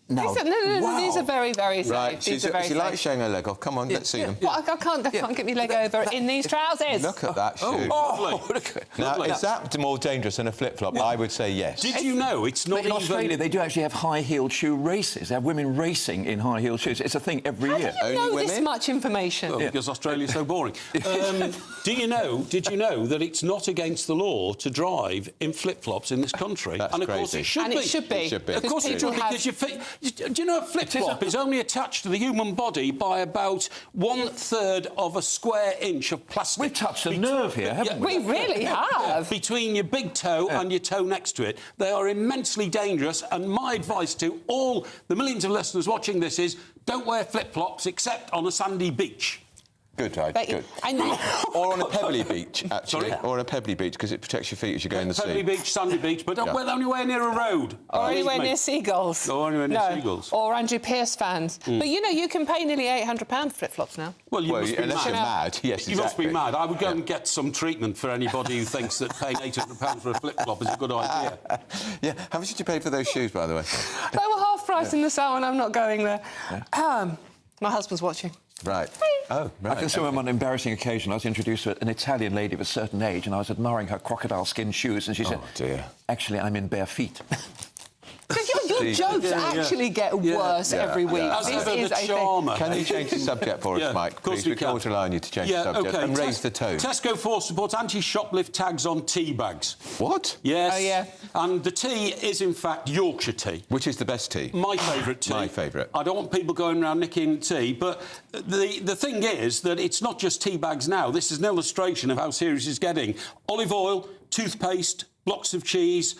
No, these are very, very safe. Right, These are very she safe. likes showing her leg off. Come on, let's see them. Well, I can't get my leg over in these trousers. Look at that shoe. Look at Now, is that more dangerous than a flip-flop? I would say yes. Did you know it's not in even... Australia, they do actually have high-heeled shoe races. They have women racing in high-heeled shoes. It's a thing every year. How do you know this much information? Well, because Australia's so boring. Did you know that it's not against the law to drive in flip-flops in this country? That's and of course crazy. it should And be. it should be. It should be. Of course it people should, have- because your feet... Do you know a flip-flop is only attached to the human body by about 1/3 of a square inch of plastic? We've touched a nerve here, haven't we? We really have. Between your big toe and your toe next to it. They are immensely dangerous, and my advice to all the millions of listeners watching this is don't wear flip-flops except on a sandy beach. Good, good. Or on a pebbly beach, actually. Sorry? Or on a pebbly beach, because it protects your feet as you go in the sea. Pebbly beach, sandy beach, but don't wear them anywhere near a road. Or anywhere near seagulls. Or anywhere near seagulls. Or Andrew Pearce fans. But, you know, you can pay nearly £800 for flip-flops now. Well, you must be unless you're mad. Yes, you must be mad. I would go and get some treatment for anybody who thinks that paying £800 for a flip-flop is a good idea. Yeah. How much did you pay for those shoes, by the way? They were half price in the sale, and I'm not going there. My husband's watching. Right. Oh, right. I can remember on an embarrassing occasion, I was introduced to an Italian lady of a certain age, and I was admiring her crocodile skin shoes, and she said, dear. Actually, I'm in bare feet. Your jokes actually get worse every week. This is a charmer. Can you change the subject for us, Mike? Of course please, we can rely on you to change the subject and raise the tone. Tesco Force supports anti-shoplift tags on tea bags. What? Yes. Oh, yeah. And the tea is, in fact, Yorkshire tea. Which is the best tea? My favourite tea. My favourite. I don't want people going around nicking tea, but the thing is that it's not just tea bags now. This is an illustration of how serious it's getting. Olive oil, toothpaste, blocks of cheese,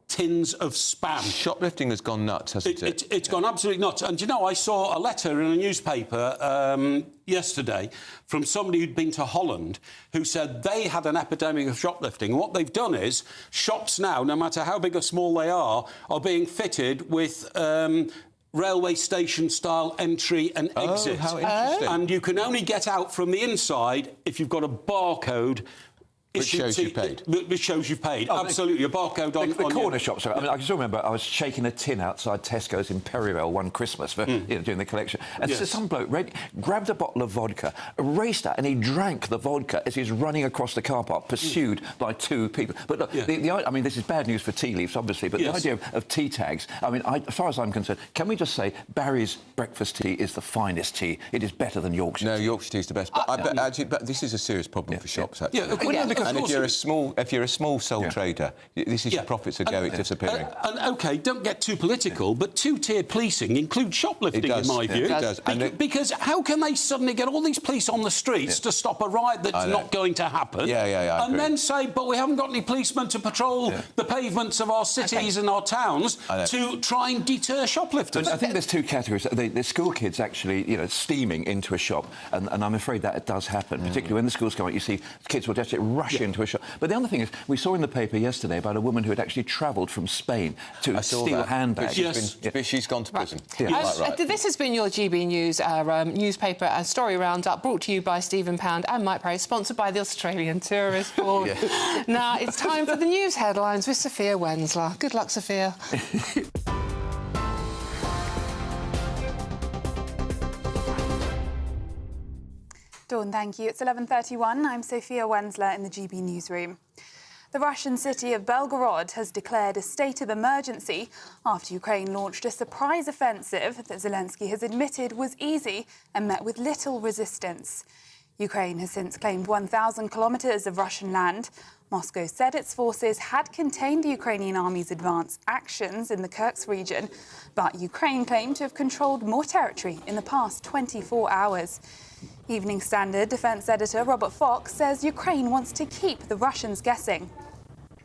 tins of Spam. Shoplifting has gone nuts, hasn't it? It's gone absolutely nuts. And, you know, I saw a letter in a newspaper yesterday from somebody who'd been to Holland who said they had an epidemic of shoplifting. And what they've done is shops now, no matter how big or small they are being fitted with railway station-style entry and exit. How interesting. And you can only get out from the inside if you've got a barcode which shows you've paid. Which shows you've paid. Absolutely, a barcode on the corner your... shops. I mean, I can still remember I was shaking a tin outside Tesco's in Perivale one Christmas for doing the collection, and so some bloke grabbed a bottle of vodka, raced out, and he drank the vodka as he's running across the car park, pursued by two people. But look, I mean, this is bad news for tea leaves, obviously, but the idea of tea tags. I mean, as far as I'm concerned, can we just say Barry's breakfast tea is the finest tea? It is better than Yorkshire. No, Yorkshire tea is the best. But actually, this is a serious problem for shops. Actually. Because and if you're a small sole trader, this is your profits are disappearing. And OK, don't get too political, but two-tier policing includes shoplifting, in my view. It does. Because how can they suddenly get all these police on the streets to stop a riot that's not going to happen? And then say, but we haven't got any policemen to patrol the pavements of our cities and our towns to try and deter shoplifters. I think there's two categories. The school kids actually, steaming into a shop, and I'm afraid that it does happen, particularly when the schools come out. You see kids will just rush into a shop. But the other thing is, we saw in the paper yesterday about a woman who had actually travelled from Spain to steal handbags. But she's gone to prison. This has been your GB News, our newspaper and story roundup, brought to you by Stephen Pound and Mike Perry, sponsored by the Australian Tourist Board. Now it's time for the news headlines with Sophia Wensler. Good luck, Sophia. Dawn, thank you. It's 11:31. I'm Sophia Wensler in the GB Newsroom. The Russian city of Belgorod has declared a state of emergency after Ukraine launched a surprise offensive that Zelensky has admitted was easy and met with little resistance. Ukraine has since claimed 1,000 kilometres of Russian land. Moscow said its forces had contained the Ukrainian army's advance actions in the Kursk region, but Ukraine claimed to have controlled more territory in the past 24 hours. Evening Standard defence editor Robert Fox says Ukraine wants to keep the Russians guessing.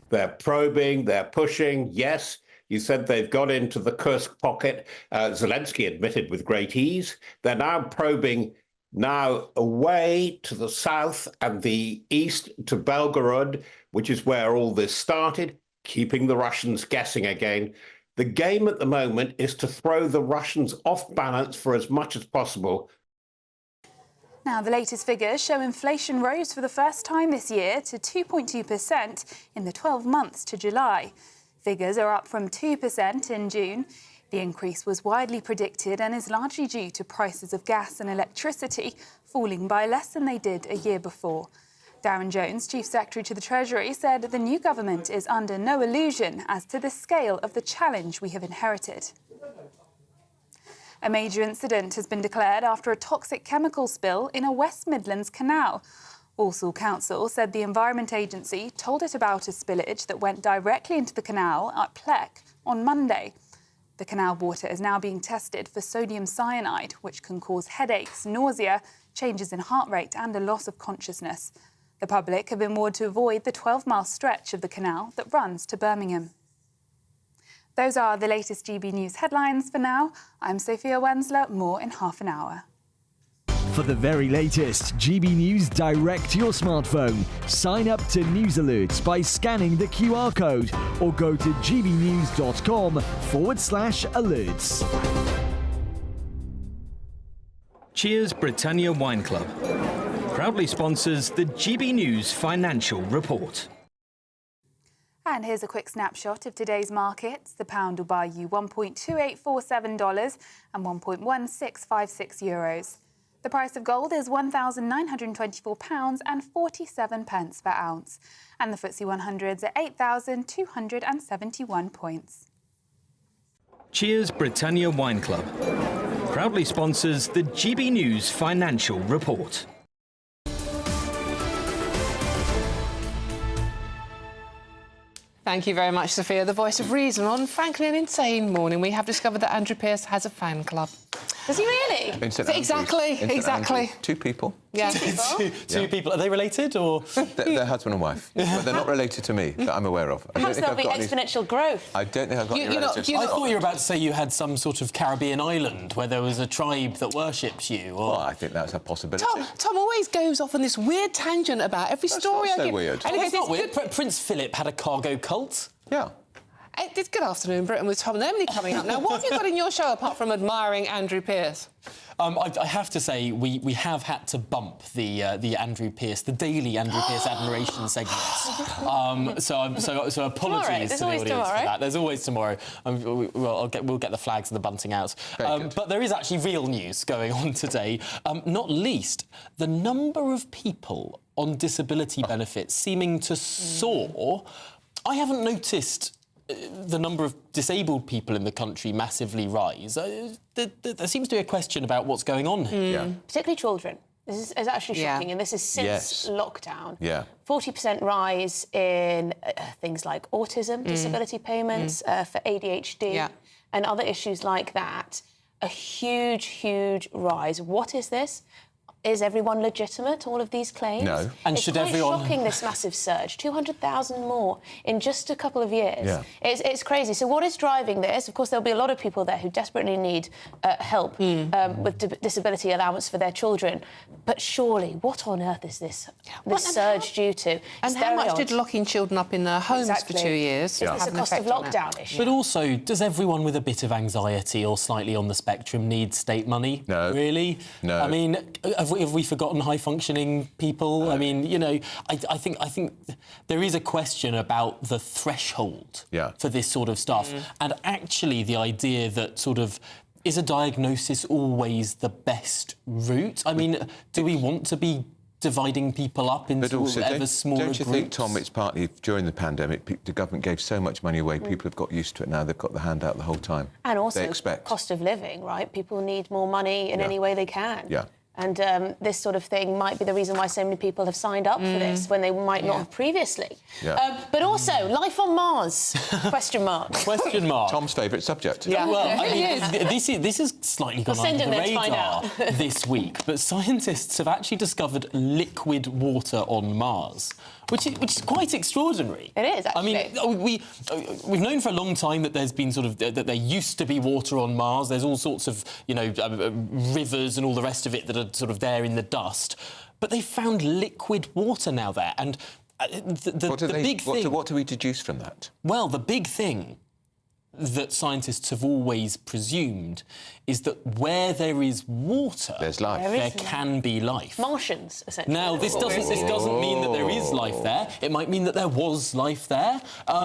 They're probing, they're pushing, yes. You said they've got into the Kursk pocket. Zelensky admitted with great ease. They're now probing now away to the south and the east to Belgorod, which is where all this started, keeping the Russians guessing again. The game at the moment is to throw the Russians off balance for as much as possible. Now, the latest figures show inflation rose for the first time this year to 2.2% in the 12 months to July. Figures are up from 2% in June. The increase was widely predicted and is largely due to prices of gas and electricity falling by less than they did a year before. Darren Jones, Chief Secretary to the Treasury, said the new government is under no illusion as to the scale of the challenge we have inherited. A major incident has been declared after a toxic chemical spill in a West Midlands canal. Walsall Council said the Environment Agency told it about a spillage that went directly into the canal at Plec on Monday. The canal water is now being tested for sodium cyanide, which can cause headaches, nausea, changes in heart rate and a loss of consciousness. The public have been warned to avoid the 12-mile stretch of the canal that runs to Birmingham. Those are the latest GB News headlines for now. I'm Sophia Wensler. More in half an hour. For the very latest GB News direct to your smartphone, sign up to News Alerts by scanning the QR code or go to gbnews.com/alerts. Cheers Britannia Wine Club proudly sponsors the GB News Financial Report. And here's a quick snapshot of today's markets. The pound will buy you $1.2847 and €1.1656. The price of gold is £1,924.47 per ounce. And the FTSE 100's at 8,271 points. Cheers Britannia Wine Club proudly sponsors the GB News Financial Report. Thank you very much, Sophia, the voice of reason. On frankly an insane morning, we have discovered that Andrew Pearce has a fan club. Does he really? Exactly. Two people. Yeah. Two people. Are they related, or...? They're husband and wife. But they're not related to me, that I'm aware of. Perhaps there'll be exponential growth. I don't think I've got any relatives. I thought you were about to say you had some sort of Caribbean island where there was a tribe that worships you, or... Well, I think that's a possibility. Tom always goes off on this weird tangent about every story I so give. weird. It's not weird. Prince Philip had a cargo cult. Yeah. It's Good Afternoon Britain with Tom and Emily coming up now. What have you got in your show apart from admiring Andrew Pearce? I have to say we have had to bump the Andrew Pearce, the daily Andrew Pearce admiration segments. So apologies to the audience for that. There's always tomorrow. We'll get the flags and the bunting out. But there is actually real news going on today. Not least the number of people on disability benefits seeming to soar. I haven't noticed the number of disabled people in the country massively rise. There seems to be a question about what's going on here. Yeah. Particularly children. This is actually shocking, and this is since lockdown. 40% rise in things like autism, disability payments, for ADHD, and other issues like that. A huge, huge rise. What is this? Is everyone legitimate, all of these claims? No. And should everyone... It's shocking, this massive surge. 200,000 more in just a couple of years. Yeah. It's crazy. So what is driving this? Of course, there'll be a lot of people there who desperately need help with disability allowance for their children. But surely, what on earth is this surge due to? And how much did locking children up in their homes for 2 years? It's a cost of lockdown issue. But also, does everyone with a bit of anxiety or slightly on the spectrum need state money? No. Really? No. I mean, have we forgotten high-functioning people? No. I mean, you know, I think there is a question about the threshold for this sort of stuff. And actually the idea that sort of, is a diagnosis always the best route? I mean, do we want to be dividing people up into ever smaller groups? Don't you think, Tom, it's partly during the pandemic, the government gave so much money away, people have got used to it now, they've got the hand out the whole time. And also they expect. Cost of living, right? People need more money in any way they can. Yeah. And this sort of thing might be the reason why so many people have signed up for this when they might not have previously. Yeah. But also, life on Mars? Question mark. Question mark. Tom's favourite subject. Yeah, well, I mean, this has slightly gone under the radar this week, but scientists have actually discovered liquid water on Mars, which is quite extraordinary. It is, actually. I mean, we've known for a long time that there's been sort of that there used to be water on Mars. There's all sorts of, you know, rivers and all the rest of it that are sort of there in the dust, but they found liquid water now there, and the big thing. What do we deduce from that? Well, the big thing that scientists have always presumed is that where there is water, there's life. There can be life. Martians, essentially. Now, this doesn't mean that there is life there. It might mean that there was life there.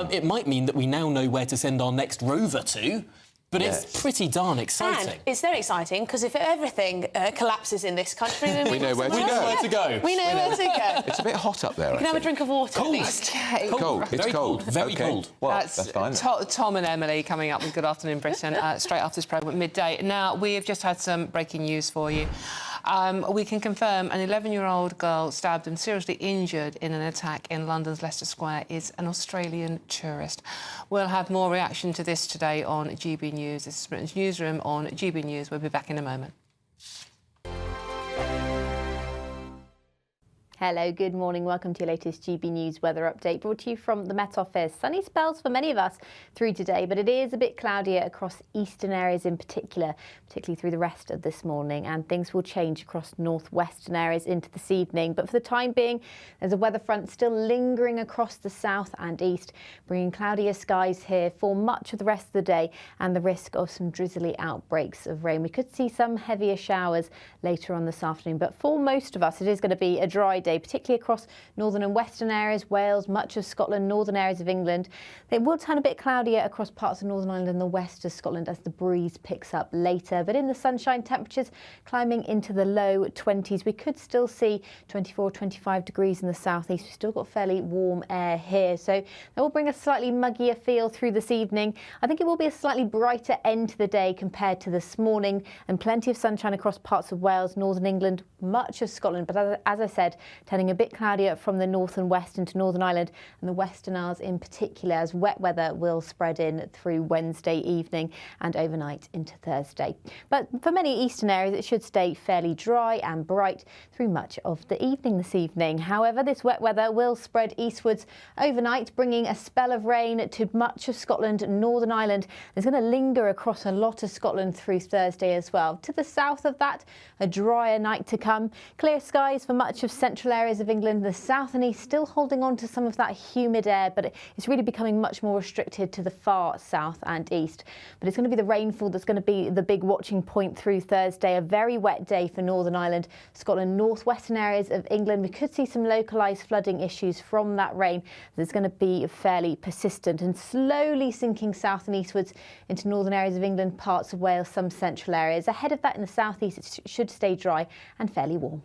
It might mean that we now know where to send our next rover to. But it's pretty darn exciting. And it's very exciting, because if everything collapses in this country... then we know where to go. We know where to go. It's a bit hot up there, You can have a drink of water. Cold. Cold. It's cold. Very cold. Well, that's fine. Tom and Emily coming up with Good Afternoon Britain straight after this programme at midday. Now, we have just had some breaking news for you. We can confirm an 11-year-old girl stabbed and seriously injured in an attack in London's Leicester Square is an Australian tourist. We'll have more reaction to this today on GB News. This is Britain's Newsroom on GB News. We'll be back in a moment. Hello, good morning. Welcome to your latest GB News weather update, brought to you from the Met Office. Sunny spells for many of us through today, but it is a bit cloudier across eastern areas in particularly through the rest of this morning, and things will change across northwestern areas into this evening. But for the time being, there's a weather front still lingering across the south and east, bringing cloudier skies here for much of the rest of the day and the risk of some drizzly outbreaks of rain. We could see some heavier showers later on this afternoon, but for most of us, it is going to be a dry day, particularly across northern and western areas, Wales, much of Scotland, northern areas of England. It will turn a bit cloudier across parts of Northern Ireland and the west of Scotland as the breeze picks up later. But in the sunshine, temperatures climbing into the low 20s. We could still see 24, 25 degrees in the southeast. We've still got fairly warm air here, so that will bring a slightly muggier feel through this evening. I think it will be a slightly brighter end to the day compared to this morning, and plenty of sunshine across parts of Wales, northern England, much of Scotland. But as I said, turning a bit cloudier from the north and west into Northern Ireland and the Western Isles in particular, as wet weather will spread in through Wednesday evening and overnight into Thursday. But for many eastern areas, it should stay fairly dry and bright through much of the evening this evening. However, this wet weather will spread eastwards overnight, bringing a spell of rain to much of Scotland and Northern Ireland. It's going to linger across a lot of Scotland through Thursday as well. To the south of that, a drier night to come. Clear skies for much of central areas of England. The south and east still holding on to some of that humid air, but it's really becoming much more restricted to the far south and east. But it's going to be the rainfall that's going to be the big watching point through Thursday. A very wet day for Northern Ireland, Scotland, northwestern areas of England. We could see some localised flooding issues from that rain that's going to be fairly persistent and slowly sinking south and eastwards into northern areas of England, parts of Wales, some central areas. Ahead of that in the southeast, it should stay dry and fairly warm.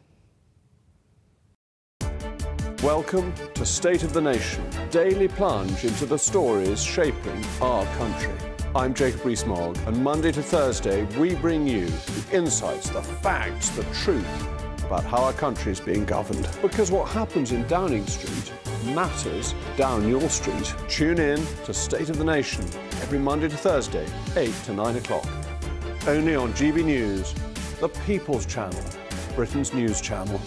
Welcome to State of the Nation, daily plunge into the stories shaping our country. I'm Jacob Rees-Mogg, and Monday to Thursday we bring you the insights, the facts, the truth about how our country is being governed. Because what happens in Downing Street matters down your street. Tune in to State of the Nation every Monday to Thursday, 8 to 9 o'clock. Only on GB News, the People's Channel, Britain's news channel.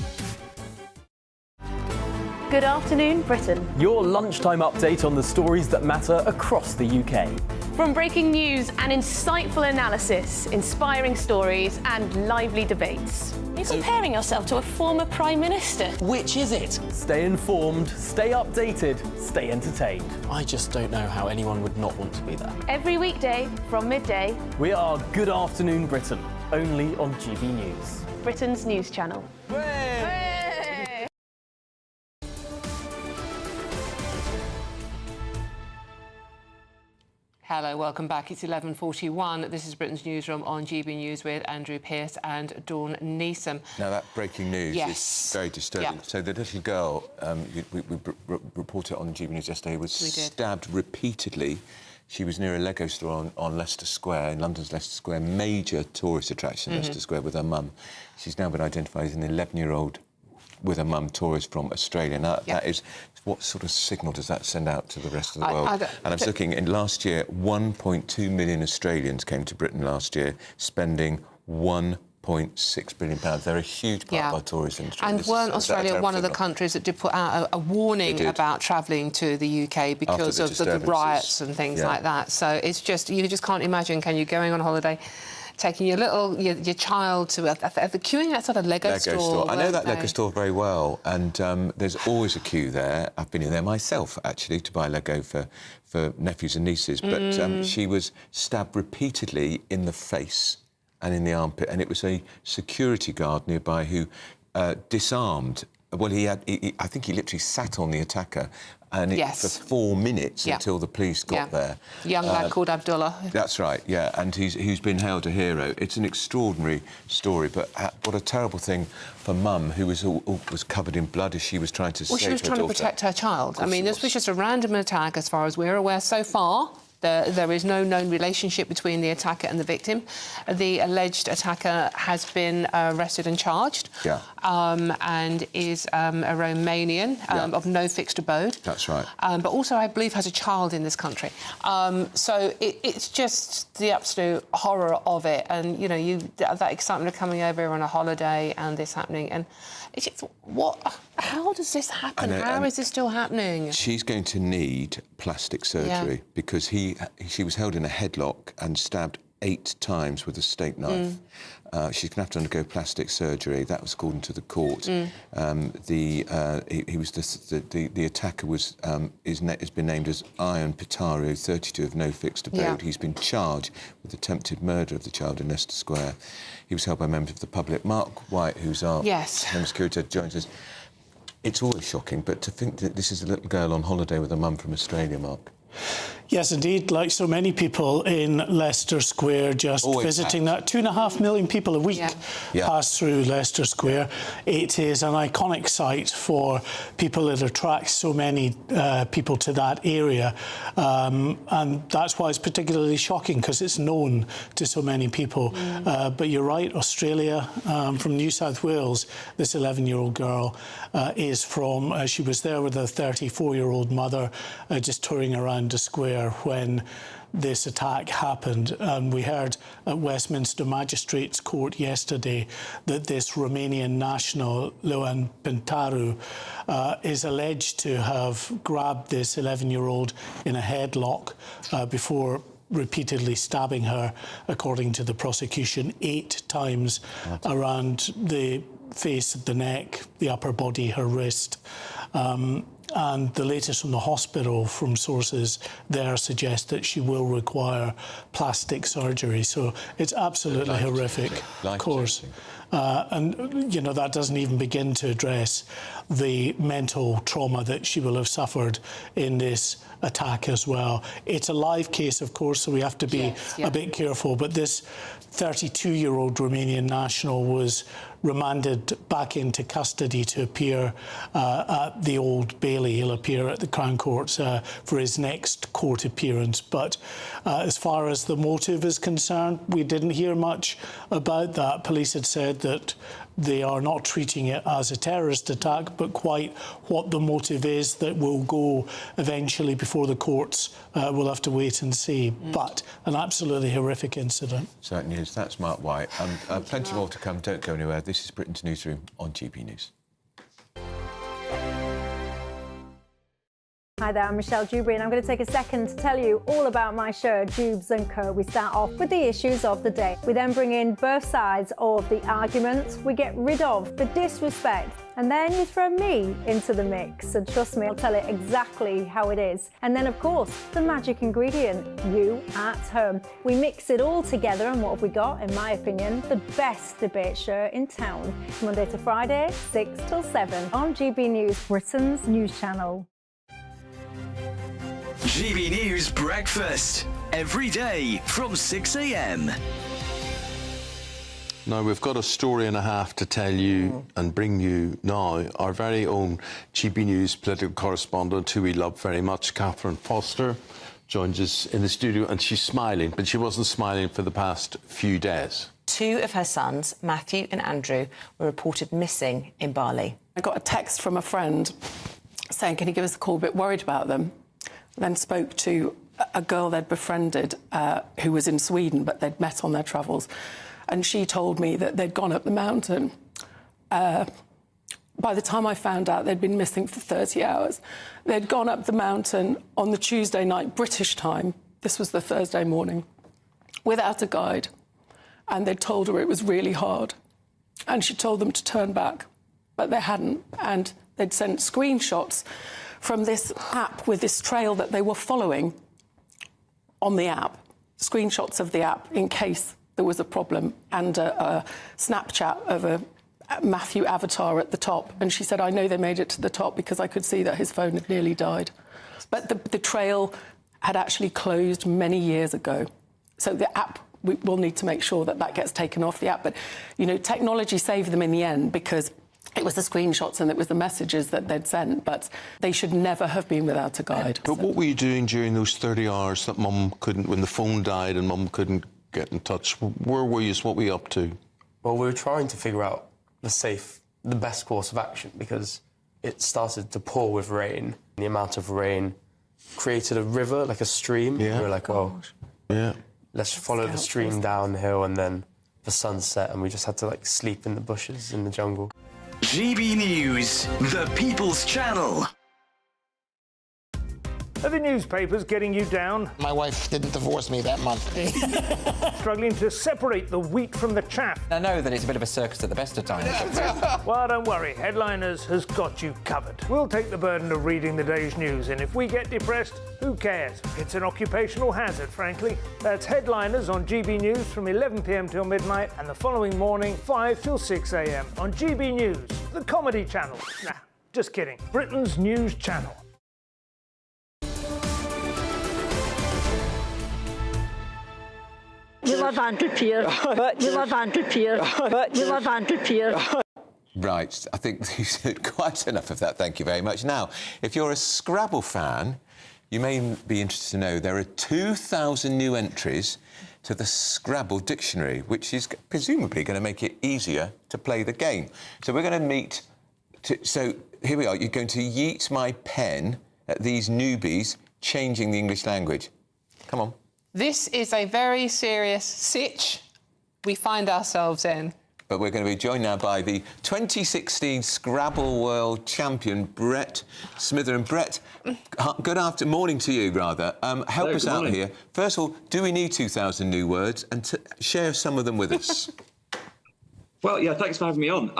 Good afternoon, Britain. Your lunchtime update on the stories that matter across the UK. From breaking news and insightful analysis, inspiring stories and lively debates. You're comparing yourself to a former Prime Minister. Which is it? Stay informed, stay updated, stay entertained. I just don't know how anyone would not want to be there. Every weekday from midday. We are Good Afternoon Britain, only on GB News. Britain's news channel. Hello, welcome back. It's 11:41. This is Britain's Newsroom on GB News with Andrew Pearce and Dawn Newsome. Now, that breaking news is very disturbing. Yeah. So the little girl, we reported on GB News yesterday, was stabbed repeatedly. She was near a Lego store on Leicester Square, in London's Leicester Square, major tourist attraction, Leicester Square, with her mum. She's now been identified as an 11-year-old with a mum tourist from Australia. Now, that is... What sort of signal does that send out to the rest of the world? And I was looking, in last year, 1.2 million Australians came to Britain last year, spending £1.6 billion. They're a huge part of our tourism industry. And weren't Australia one of the countries that did put out a warning about travelling to the UK because of the riots and things like that? So it's just, you just can't imagine, can you, going on holiday, taking your child to the queuing outside a Lego store. I know that Lego store very well, and there's always a queue there. I've been in there myself, actually, to buy Lego for nephews and nieces. But she was stabbed repeatedly in the face and in the armpit, and it was a security guard nearby who disarmed. Well, I think he literally sat on the attacker and for 4 minutes until the police got there. Young lad called Abdullah. That's right, and he's been hailed a hero. It's an extraordinary story, but what a terrible thing for Mum, who was covered in blood as she was trying to save her daughter. Well, she was trying to protect her child. I mean, this was just a random attack, as far as we're aware so far. There is no known relationship between the attacker and the victim. The alleged attacker has been arrested and charged, and is a Romanian of no fixed abode. That's right. But also, I believe, has a child in this country. So it's just the absolute horror of it, and you know, that excitement of coming over on a holiday and this happening, and it's just, how does this happen? How is this still happening? She's going to need plastic surgery because she was held in a headlock and stabbed 8 times with a steak knife. She's going to have to undergo plastic surgery. That was according to the court. The attacker has been named as Ion Pitaru, 32, of no fixed abode. He's been charged with attempted murder of the child in Leicester Square. He was held by members of the public. Mark White, who's our home security, joins us. It's always shocking, but to think that this is a little girl on holiday with a mum from Australia, Mark. Yes, indeed. Like so many people in Leicester Square, just visiting that. 2.5 million people a week pass through Leicester Square. It is an iconic site for people. It attracts so many people to that area. And that's why it's particularly shocking, because it's known to so many people. But you're right, Australia, from New South Wales, this 11-year-old girl is from. She was there with a 34-year-old mother, just touring around the square when this attack happened. And we heard at Westminster Magistrates Court yesterday that this Romanian national, Ioan Pintaru, is alleged to have grabbed this 11-year-old in a headlock before repeatedly stabbing her, according to the prosecution, 8 times around the face, the neck, the upper body, her wrist. And the latest from the hospital, from sources there, suggest that she will require plastic surgery. So it's absolutely horrific, of course. And, you know, that doesn't even begin to address the mental trauma that she will have suffered in this attack as well. It's a live case, of course, so we have to be a bit careful. But this 32-year-old Romanian national was remanded back into custody to appear at the Old Bailey. He'll appear at the Crown Court for his next court appearance. But as far as the motive is concerned, we didn't hear much about that. Police had said that they are not treating it as a terrorist attack, but quite what the motive is that will go eventually before the courts. We'll have to wait and see. But an absolutely horrific incident. Certainly is. That's Mark White. Plenty more to come. Don't go anywhere. This is Britain's Newsroom on GB News. Hi there, I'm Michelle Dewberry, and I'm going to take a second to tell you all about my show, Dubes & Co. We start off with the issues of the day. We then bring in both sides of the argument. We get rid of the disrespect, and then you throw me into the mix. And trust me, I'll tell it exactly how it is. And then, of course, the magic ingredient, you at home. We mix it all together, and what have we got? In my opinion, the best debate show in town. Monday to Friday, 6 till 7 on GB News, Britain's news channel. GB News Breakfast, every day from 6 a.m. Now, we've got a story and a half to tell you and bring you now. Our very own GB News political correspondent, who we love very much, Catherine Foster, joins us in the studio, and she's smiling, but she wasn't smiling for the past few days. 2 of her sons, Matthew and Andrew, were reported missing in Bali. I got a text from a friend saying, can you give us a call, a bit worried about them? Then spoke to a girl they'd befriended who was in Sweden, but they'd met on their travels. And she told me that they'd gone up the mountain. By the time I found out, they'd been missing for 30 hours. They'd gone up the mountain on the Tuesday night, British time. This was the Thursday morning, without a guide. And they'd told her it was really hard. And she told them to turn back, but they hadn't. And they'd sent screenshots from this app with this trail that they were following on the app, screenshots of the app in case there was a problem, and a Snapchat of a Matthew avatar at the top. And she said, I know they made it to the top because I could see that his phone had nearly died. But the trail had actually closed many years ago. So the app, we'll need to make sure that that gets taken off the app. But, you know, technology saved them in the end, because it was the screenshots and it was the messages that they'd sent, but they should never have been without a guide. But what were you doing during those 30 hours that Mum couldn't, when the phone died and Mum couldn't get in touch? Where were you? What were you up to? Well, we were trying to figure out the best course of action, because it started to pour with rain. The amount of rain created a river, like a stream. Yeah. We were like, oh, yeah, let's follow the stream downhill, and then the sun set, and we just had to like sleep in the bushes in the jungle. GB News, the People's Channel. Are the newspapers getting you down? My wife didn't divorce me that month. Struggling to separate the wheat from the chaff? I know that it's a bit of a circus at the best of times. Well, don't worry. Headliners has got you covered. We'll take the burden of reading the day's news, and if we get depressed, who cares? It's an occupational hazard, frankly. That's Headliners on GB News from 11 p.m. till midnight, and the following morning, 5 till 6 a.m. on GB News, the comedy channel. Nah, just kidding. Britain's news channel. Right, I think you said quite enough of that, thank you very much. Now, if you're a Scrabble fan, you may be interested to know there are 2,000 new entries to the Scrabble dictionary, which is presumably going to make it easier to play the game. So we're going to meet... So here we are, you're going to yeet my pen at these newbies changing the English language. Come on. This is a very serious sitch we find ourselves in. But we're going to be joined now by the 2016 Scrabble World Champion, Brett Smither. And Brett, good morning to you, rather. Help us out here. First of all, do we need 2,000 new words? And share some of them with us. Well, yeah, thanks for having me on.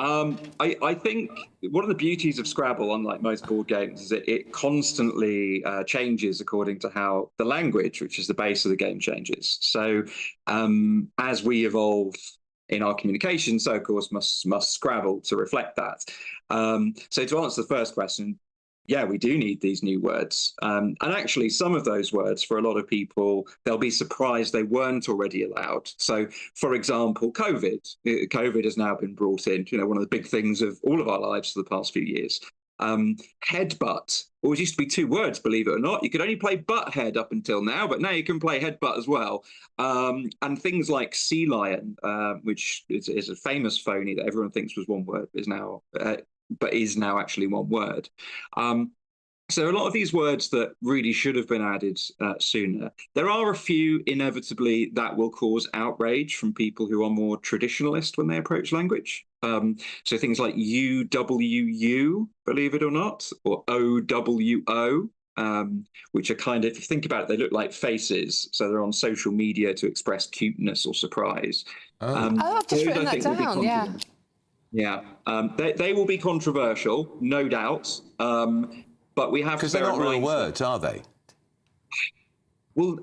I think one of the beauties of Scrabble, unlike most board games, is that it constantly changes according to how the language, which is the base of the game, changes. So as we evolve in our communication, so of course must Scrabble to reflect that. So to answer the first question, yeah, we do need these new words. And actually, some of those words, for a lot of people, they'll be surprised they weren't already allowed. So, for example, COVID. COVID has now been brought in, one of the big things of all of our lives for the past few years. Headbutt always used to be 2 words, believe it or not. You could only play butt head up until now, but now you can play headbutt as well. And things like sea lion, which is a famous phony that everyone thinks was one word, but is now actually one word. So a lot of these words that really should have been added sooner. There are a few, inevitably, that will cause outrage from people who are more traditionalist when they approach language. So things like UWU, believe it or not, or OWO, which are kind of, if you think about it, they look like faces. So they're on social media to express cuteness or surprise. I've just written that down, yeah. Yeah, they will be controversial, no doubt. But we have because they're not real words, are they? Well,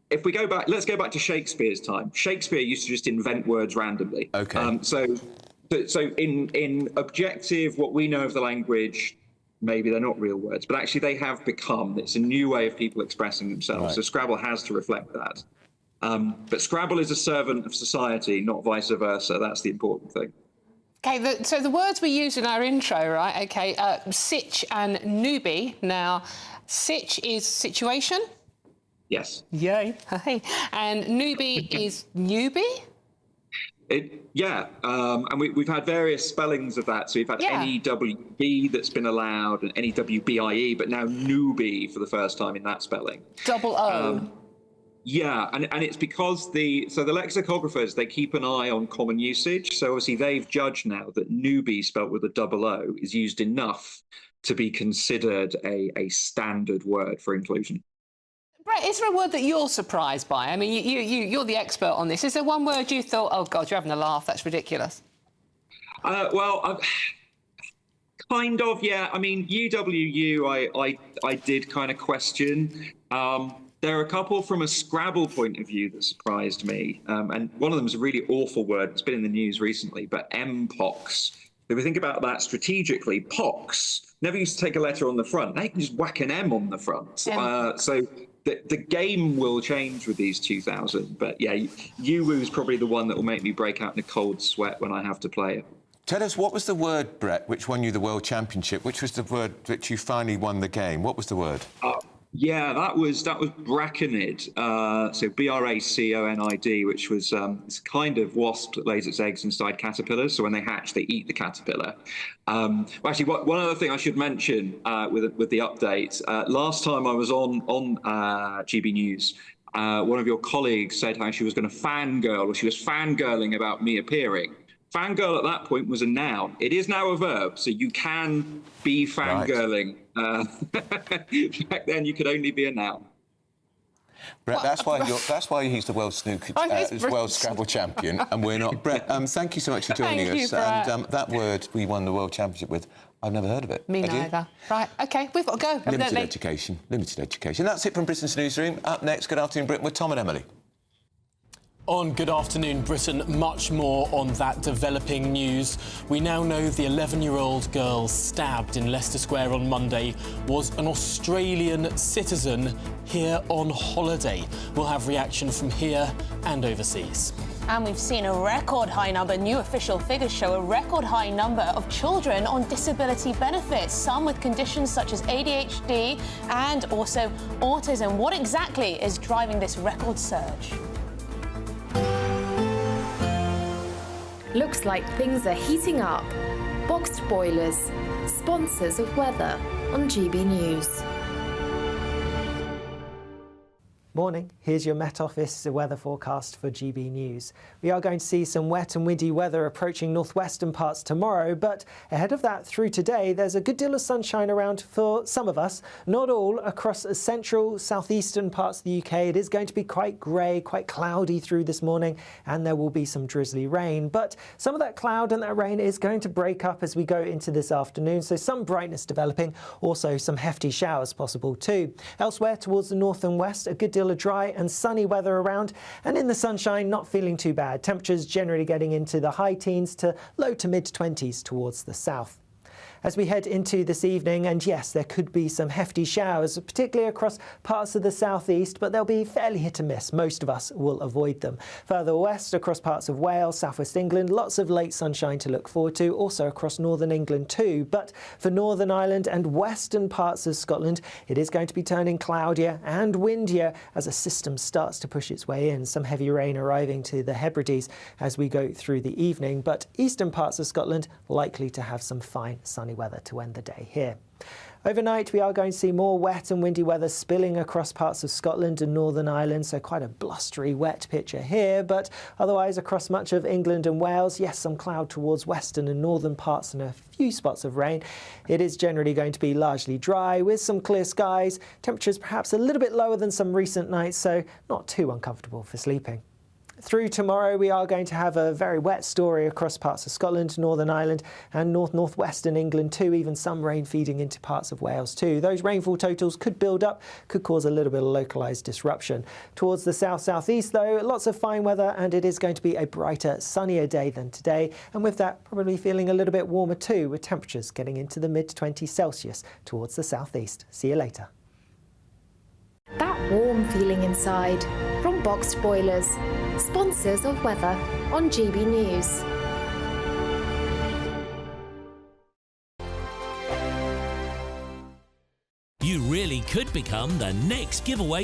if we go back, let's go back to Shakespeare's time. Shakespeare used to just invent words randomly. Okay. So in objective, what we know of the language, maybe they're not real words, but actually they have become. It's a new way of people expressing themselves. Right. So Scrabble has to reflect that. But Scrabble is a servant of society, not vice versa. That's the important thing. Okay, so the words we use in our intro, right? Okay, sitch and newbie. Now, sitch is situation. Yes. Yay. Hey. And newbie is newbie? Yeah, and we've had various spellings of that. So we've had NEWB that's been allowed, and NEWBIE, but now newbie for the first time in that spelling. Double O. Yeah, and it's because the lexicographers, they keep an eye on common usage. So obviously they've judged now that newbie spelt with a double O is used enough to be considered a standard word for inclusion. Brett, is there a word that you're surprised by? I mean, you're the expert on this. Is there one word you thought, oh, God, you're having a laugh, that's ridiculous? Well, kind of, yeah. I mean, UWU, I did kind of question. There are a couple from a Scrabble point of view that surprised me. And one of them is a really awful word. It's been in the news recently, but M-pox. If we think about that strategically, pox never used to take a letter on the front. They can just whack an M on the front. So the game will change with these 2,000. But yeah, UWU is probably the one that will make me break out in a cold sweat when I have to play it. Tell us, what was the word, Brett, which won you the World Championship? Which was the word which you finally won the game? What was the word? Yeah, that was braconid. So braconid, which was it's kind of wasp that lays its eggs inside caterpillars. So when they hatch, they eat the caterpillar. Well, actually, one other thing I should mention with the update. Last time I was on GB News, one of your colleagues said how she was going to fangirl, or she was fangirling about me appearing. Fangirl at that point was a noun. It is now a verb, so you can be fangirling. Right. Back then, you could only be a noun. Brett, that's why he's the world world Scrabble champion, and we're not. Brett, thank you so much for joining us. And that word we won the world championship with, I've never heard of it. Me neither. Right, OK, we've got to go. Limited education. That's it from Britain's Newsroom. Up next, Good Afternoon Britain with Tom and Emily. On Good Afternoon Britain, much more on that developing news. We now know the 11-year-old girl stabbed in Leicester Square on Monday was an Australian citizen here on holiday. We'll have reaction from here and overseas. And we've seen a record high number, new official figures show a record high number of children on disability benefits, some with conditions such as ADHD and also autism. What exactly is driving this record surge? Looks like things are heating up. Boxed boilers, sponsors of weather on GB News. Morning, here's your Met Office weather forecast for GB News. We are going to see some wet and windy weather approaching northwestern parts tomorrow, but ahead of that through today there's a good deal of sunshine around for some of us, not all. Across central, southeastern parts of the UK it is going to be quite grey, quite cloudy through this morning, and there will be some drizzly rain, but some of that cloud and that rain is going to break up as we go into this afternoon, so some brightness developing, also some hefty showers possible too. Elsewhere towards the north and west, a good deal of dry and sunny weather around, and in the sunshine not feeling too bad. Temperatures generally getting into the high teens to low to mid 20s towards the south. As we head into this evening, and yes, there could be some hefty showers, particularly across parts of the southeast, but they'll be fairly hit and miss. Most of us will avoid them. Further west, across parts of Wales, southwest England, lots of late sunshine to look forward to, also across northern England too. But for Northern Ireland and western parts of Scotland, it is going to be turning cloudier and windier as a system starts to push its way in. Some heavy rain arriving to the Hebrides as we go through the evening, but eastern parts of Scotland likely to have some fine sunny weather to end the day here. Overnight we are going to see more wet and windy weather spilling across parts of Scotland and Northern Ireland, so quite a blustery wet picture here, but otherwise across much of England and Wales, yes, some cloud towards western and northern parts and a few spots of rain. It is generally going to be largely dry with some clear skies, temperatures perhaps a little bit lower than some recent nights, so not too uncomfortable for sleeping. Through tomorrow we are going to have a very wet story across parts of Scotland, Northern Ireland and northwestern England too, even some rain feeding into parts of Wales too. Those rainfall totals could build up, could cause a little bit of localised disruption. Towards the south-southeast though, lots of fine weather, and it is going to be a brighter, sunnier day than today, and with that probably feeling a little bit warmer too, with temperatures getting into the mid-20s Celsius towards the southeast. See you later. That warm feeling inside from Boxed Boilers, sponsors of weather on GB News. You really could become the next giveaway